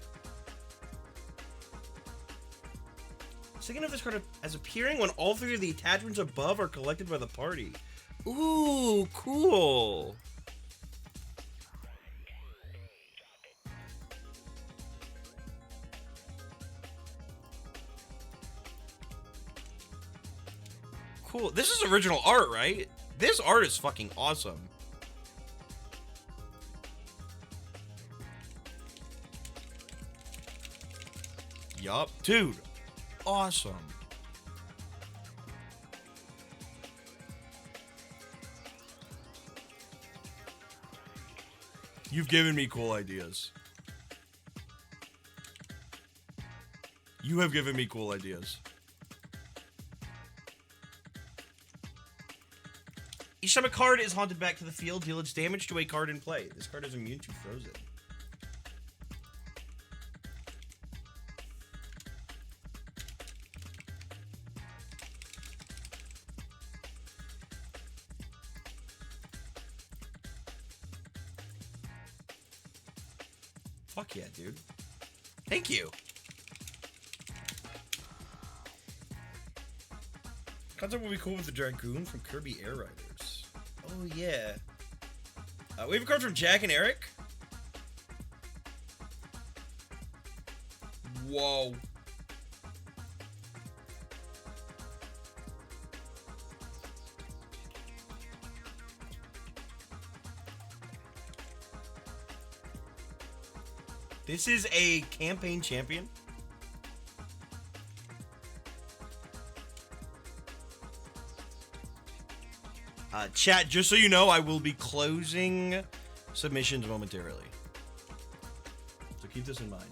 Thinking of this card as appearing when all 3 of the attachments above are collected by the party. Ooh, cool. Cool. This is original art, right? This art is fucking awesome. Yup. Dude. Awesome. You've given me cool ideas. You have given me cool ideas. Each time a card is haunted back to the field, deal its damage to a card in play. This card is immune to Frozen. Fuck yeah, dude. Thank you. Concept will be cool with the Dragoon from Kirby Air Riders. Oh, yeah. We have a card from Jack and Eric. Whoa. This is a campaign champion. Chat, just so you know, I will be closing submissions momentarily. So keep this in mind.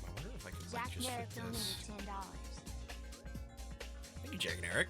I wonder if I can Jack just Merrick fit donated this. $10. Thank you, Jack and Eric.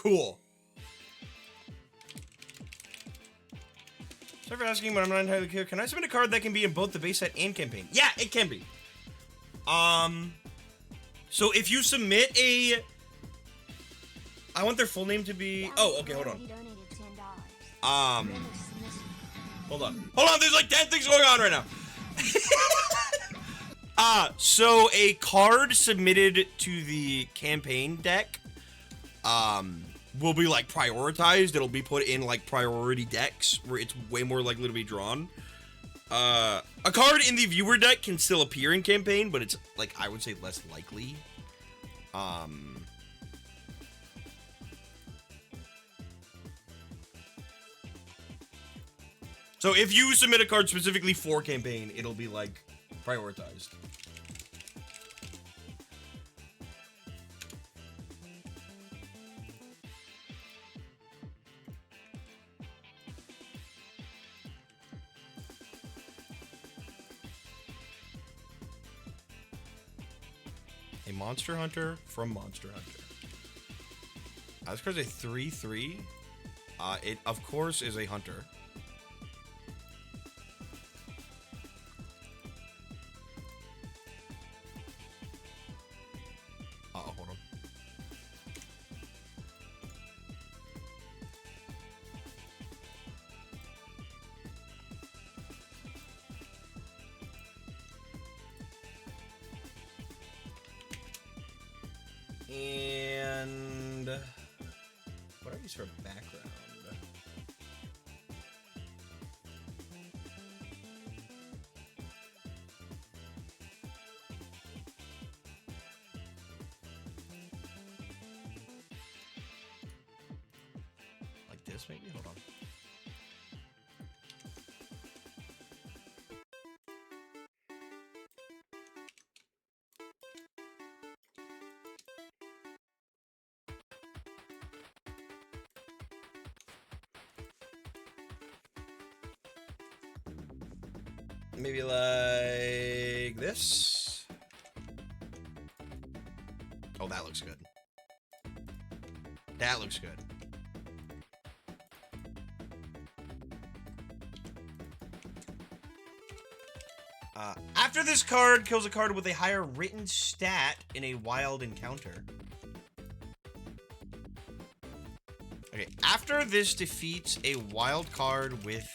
Cool. Sorry for asking, but I'm not entirely clear. Can I submit a card that can be in both the base set and campaign? Yeah, it can be. So if you submit a... I want their full name to be... Oh, okay, hold on. He donated $10. Hold on. Hold on, there's like 10 things going on right now. So a card submitted to the campaign deck, will be like prioritized. It'll be put in like priority decks where it's way more likely to be drawn. A card in the viewer deck can still appear in campaign, but it's like, I would say less likely. So if you submit a card specifically for campaign, it'll be like prioritized. A Monster Hunter from Monster Hunter. This card's a 3/3. It of course is a hunter. Hold on. And what are these for background? Like this, maybe? Hold on. Maybe like this. Oh, that looks good. That looks good. After this card kills a card with a higher written stat in a wild encounter. Okay, after this defeats a wild card with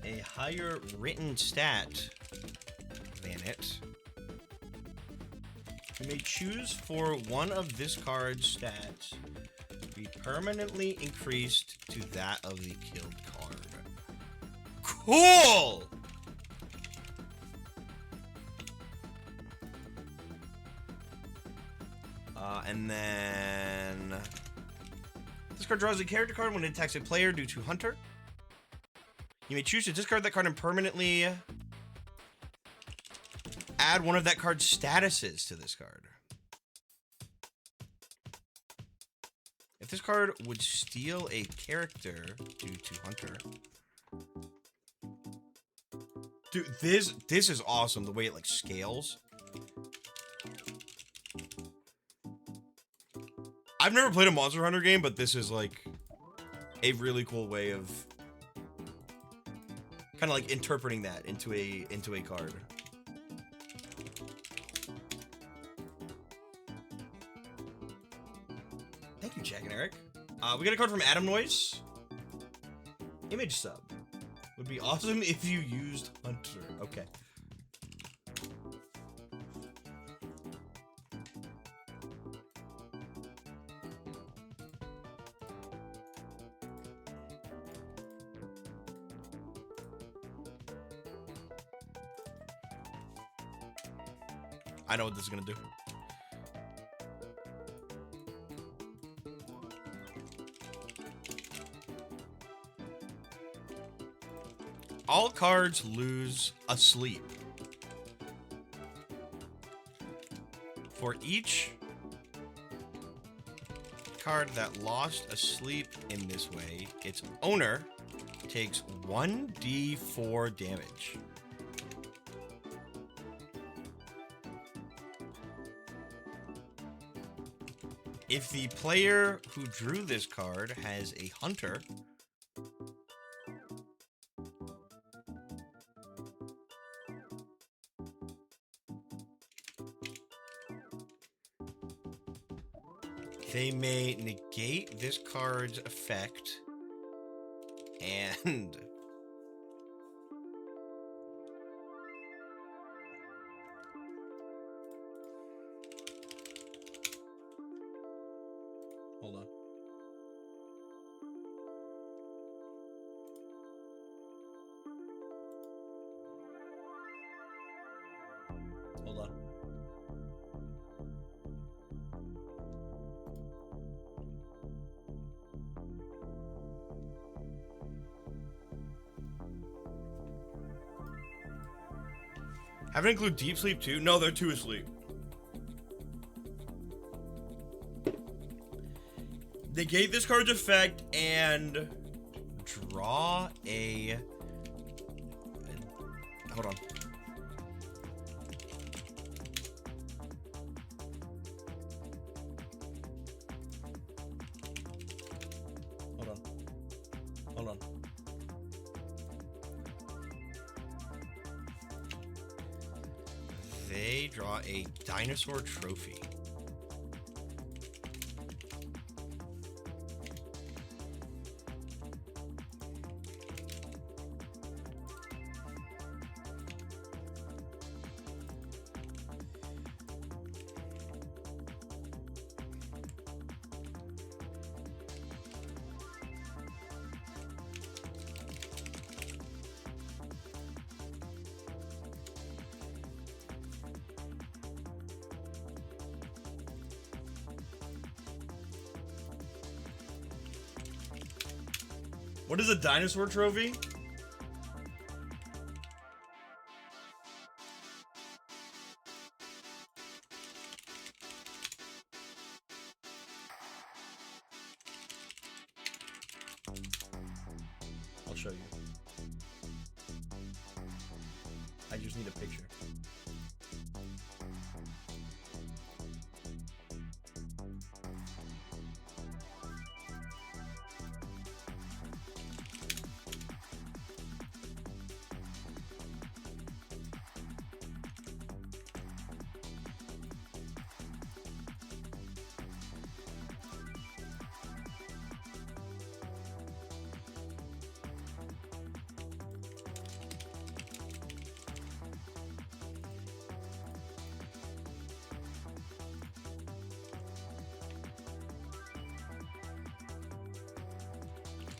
a higher written stat than it, you may choose for one of this card's stats be permanently increased to that of the killed card. Cool! And then this card draws a character card when it attacks a player due to Hunter. You may choose to discard that card and permanently add one of that card's statuses to this card. If this card would steal a character due to Hunter. Dude, this is awesome, the way it like scales. I've never played a Monster Hunter game, but this is like a really cool way of kind of like interpreting that into a card. Thank you, Jack and Eric. We got a card from Adam Noise. Image sub. Would be awesome if you used Hunter. Okay. I know what this is gonna do. All cards lose a sleep. For each card that lost a sleep in this way, its owner takes 1d4 damage. If the player who drew this card has a hunter, they may negate this card's effect and hold on. Hold on. Have it include deep sleep too? No, they're two asleep. Negate this card's effect and draw a. Hold on. Hold on. Hold on. They draw a dinosaur trophy. What is a dinosaur trophy? I'll show you. I just need a picture.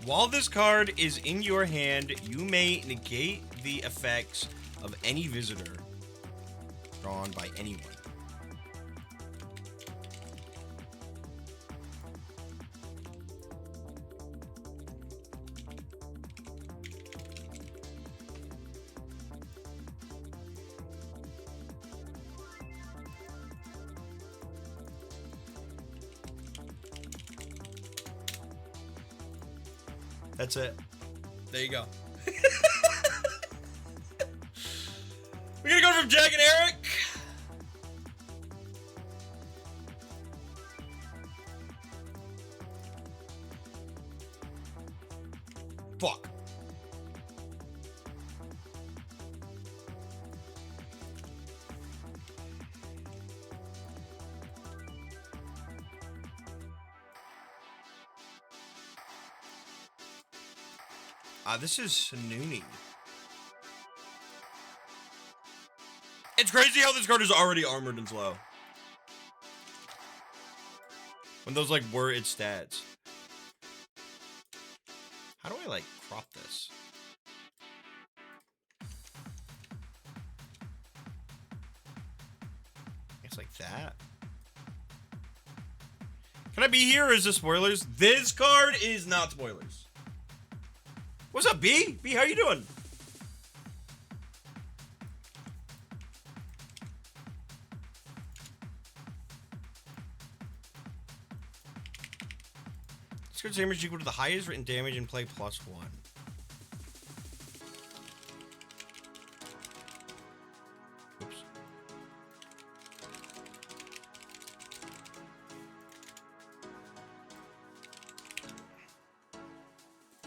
While this card is in your hand, you may negate the effects of any visitor drawn by anyone. That's it. There you go. We're gonna go from Jack and Eric. Fuck. This is Sununi. It's crazy how this card is already armored and slow. When those, like, were its stats. How do I, like, crop this? It's like that. Can I be here or is this spoilers? This card is not spoilers. What's up, B? B, how you doing? This card's damage equal to the highest written damage and play +1. Oops.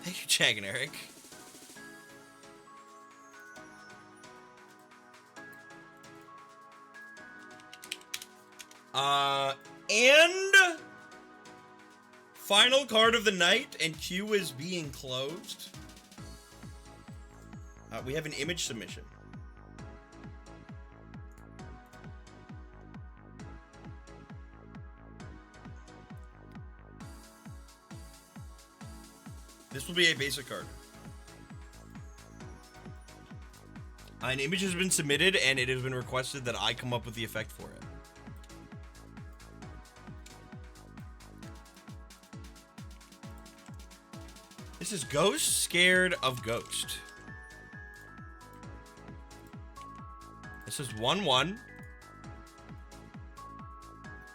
Thank you, Chag and Eric. And final card of the night, and queue is being closed. We have an image submission. This will be a basic card. An image has been submitted, and it has been requested that I come up with the effect for it. This is Ghost Scared of Ghost. This is 1/1.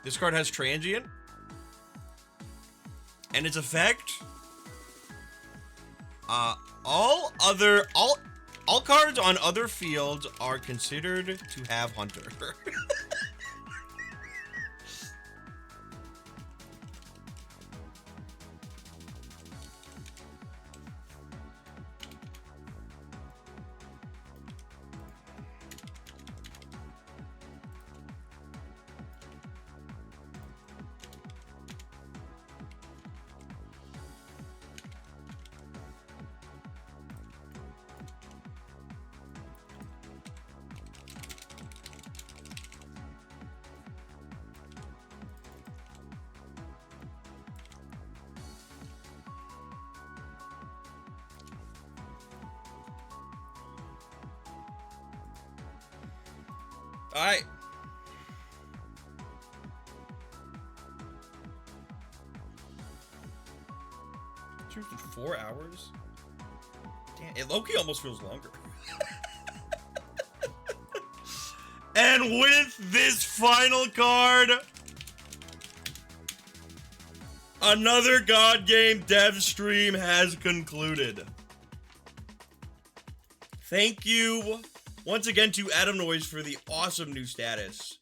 This card has Transient. And its effect, all cards on other fields are considered to have Hunter. Alright. It's 4 hours? Damn, it low-key almost feels longer. And with this final card, another God Game dev stream has concluded. Thank you once again to Adam Noise for the awesome new status.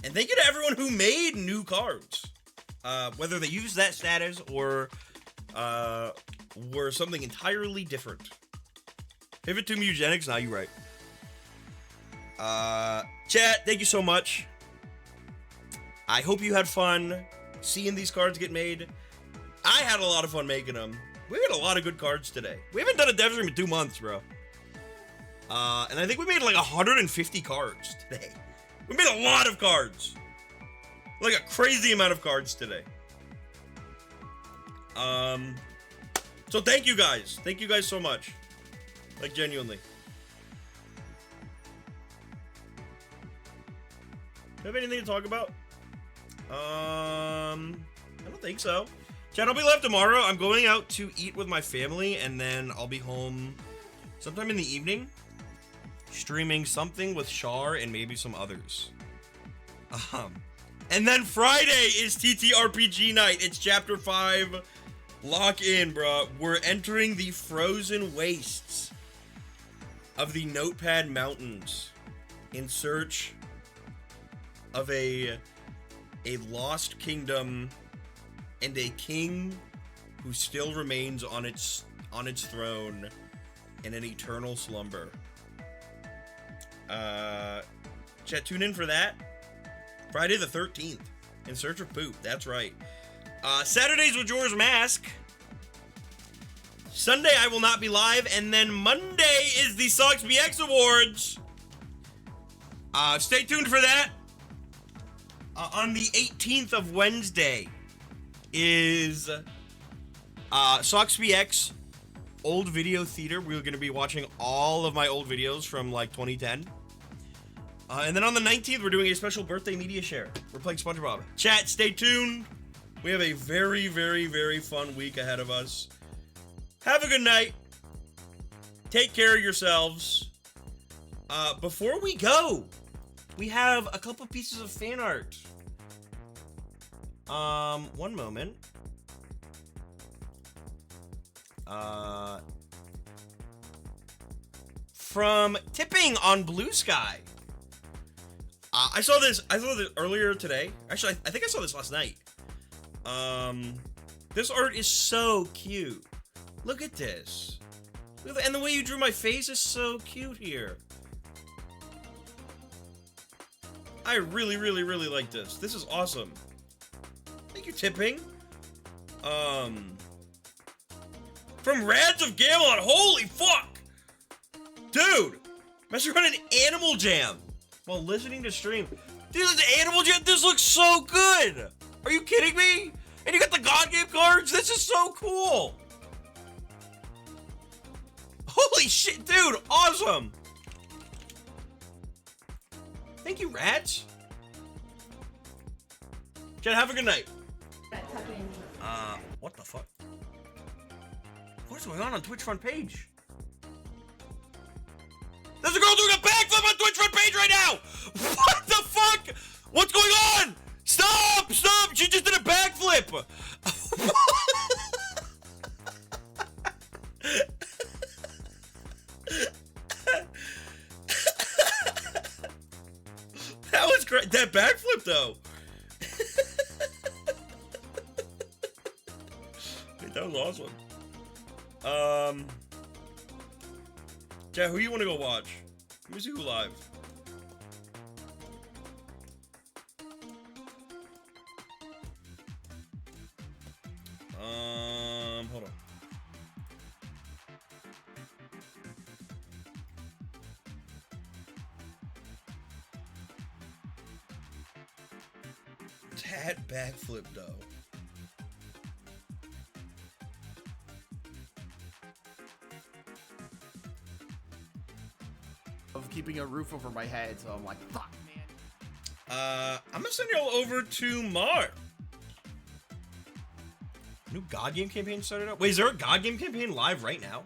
And thank you to everyone who made new cards. Whether they used that status or were something entirely different. Pivot to Eugenics, nah, you're right. Chat, thank you so much. I hope you had fun seeing these cards get made. I had a lot of fun making them. We had a lot of good cards today. We haven't done a dev stream in 2 months, bro. And I think we made like 150 cards today. We made a lot of cards. Like a crazy amount of cards today. So thank you guys. Thank you guys so much. Like, genuinely. Do you have anything to talk about? I don't think so. Chat, I'll be live tomorrow. I'm going out to eat with my family, and then I'll be home sometime in the evening, streaming something with Char and maybe some others. And then Friday is TTRPG night. It's Chapter 5. Lock in, bro. We're entering the frozen wastes of the Notepad Mountains in search of a lost kingdom and a king who still remains on its throne in an eternal slumber. Chat, tune in for that. Friday the 13th. In Search of Poop. That's right. Saturdays with Jor's Mask. Sunday I will not be live. And then Monday is the Sox BX Awards. Stay tuned for that. On the 18th of Wednesday is Sox BX Old Video Theater. We're going to be watching all of my old videos from like 2010. And then on the 19th, we're doing a special birthday media share. We're playing SpongeBob. Chat, stay tuned. We have a very, very, very fun week ahead of us. Have a good night. Take care of yourselves. Before we go, we have a couple pieces of fan art. One moment. From Tipping on Blue Sky. I saw this earlier today. Actually, I think I saw this last night. This art is so cute. Look at this. And the way you drew my face is so cute here. I really, really, really like this. This is awesome. Thank you, Tipping. From Rads of Gamelon. Holy fuck! Dude! Mess around an Animal Jam while listening to stream. Dude, the Animal Jam, this looks so good! Are you kidding me? And you got the God Game cards? This is so cool! Holy shit, dude! Awesome! Thank you, Rats. Jen, have a good night. What the fuck? What is going on Twitch front page? There's a girl doing a backflip on Twitch front page right now! What the fuck? What's going on? Stop! Stop! She just did a backflip! That was great. That backflip, though. Wait, that was awesome. Yeah, who you want to go watch? Let me see who live. Hold on. That backflip, though. Of keeping a roof over my head, so I'm like, fuck, man. I'm gonna send y'all over to Mar. New God Game campaign started up. Wait, is there a God Game campaign live right now?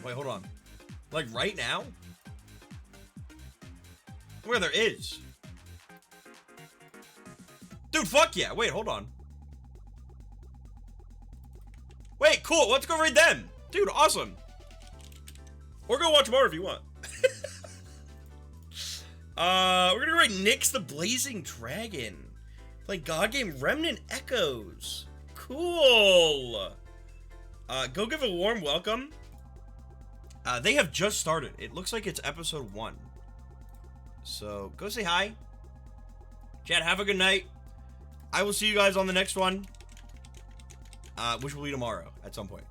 Wait, hold on. Like right now? Where there is. Dude, fuck yeah. Wait, hold on. Wait, cool. Let's go raid them. Dude, awesome. Or go watch more if you want. We're gonna raid Nyx the Blazing Dragon. Play God Game Remnant Echoes. Cool. Go give a warm welcome. They have just started. It looks like it's episode 1. So go say hi. Chat, have a good night. I will see you guys on the next one. Which will be tomorrow at some point.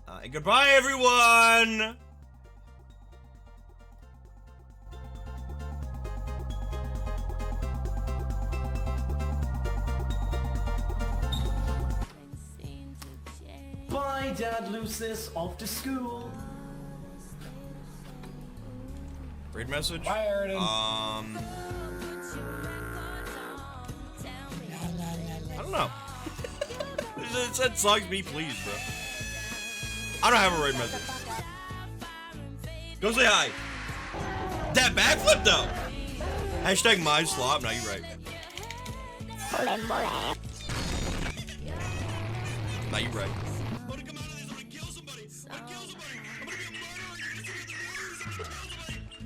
And goodbye, everyone. Bye, Dad Lucis. Off to school. Raid message? Bye, Erden. I don't know. It said "Slugs me, please," bro. I don't have a raid message. Go say hi. That backflip though. Hashtag my slop. No, you're right. No, you're right.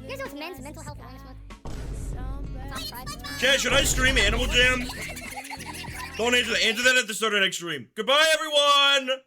You guys know it's Men's Mental Health Awareness Month? Chat, should I stream Animal Jam? Don't answer that. Answer that at the start of next stream. Goodbye, everyone!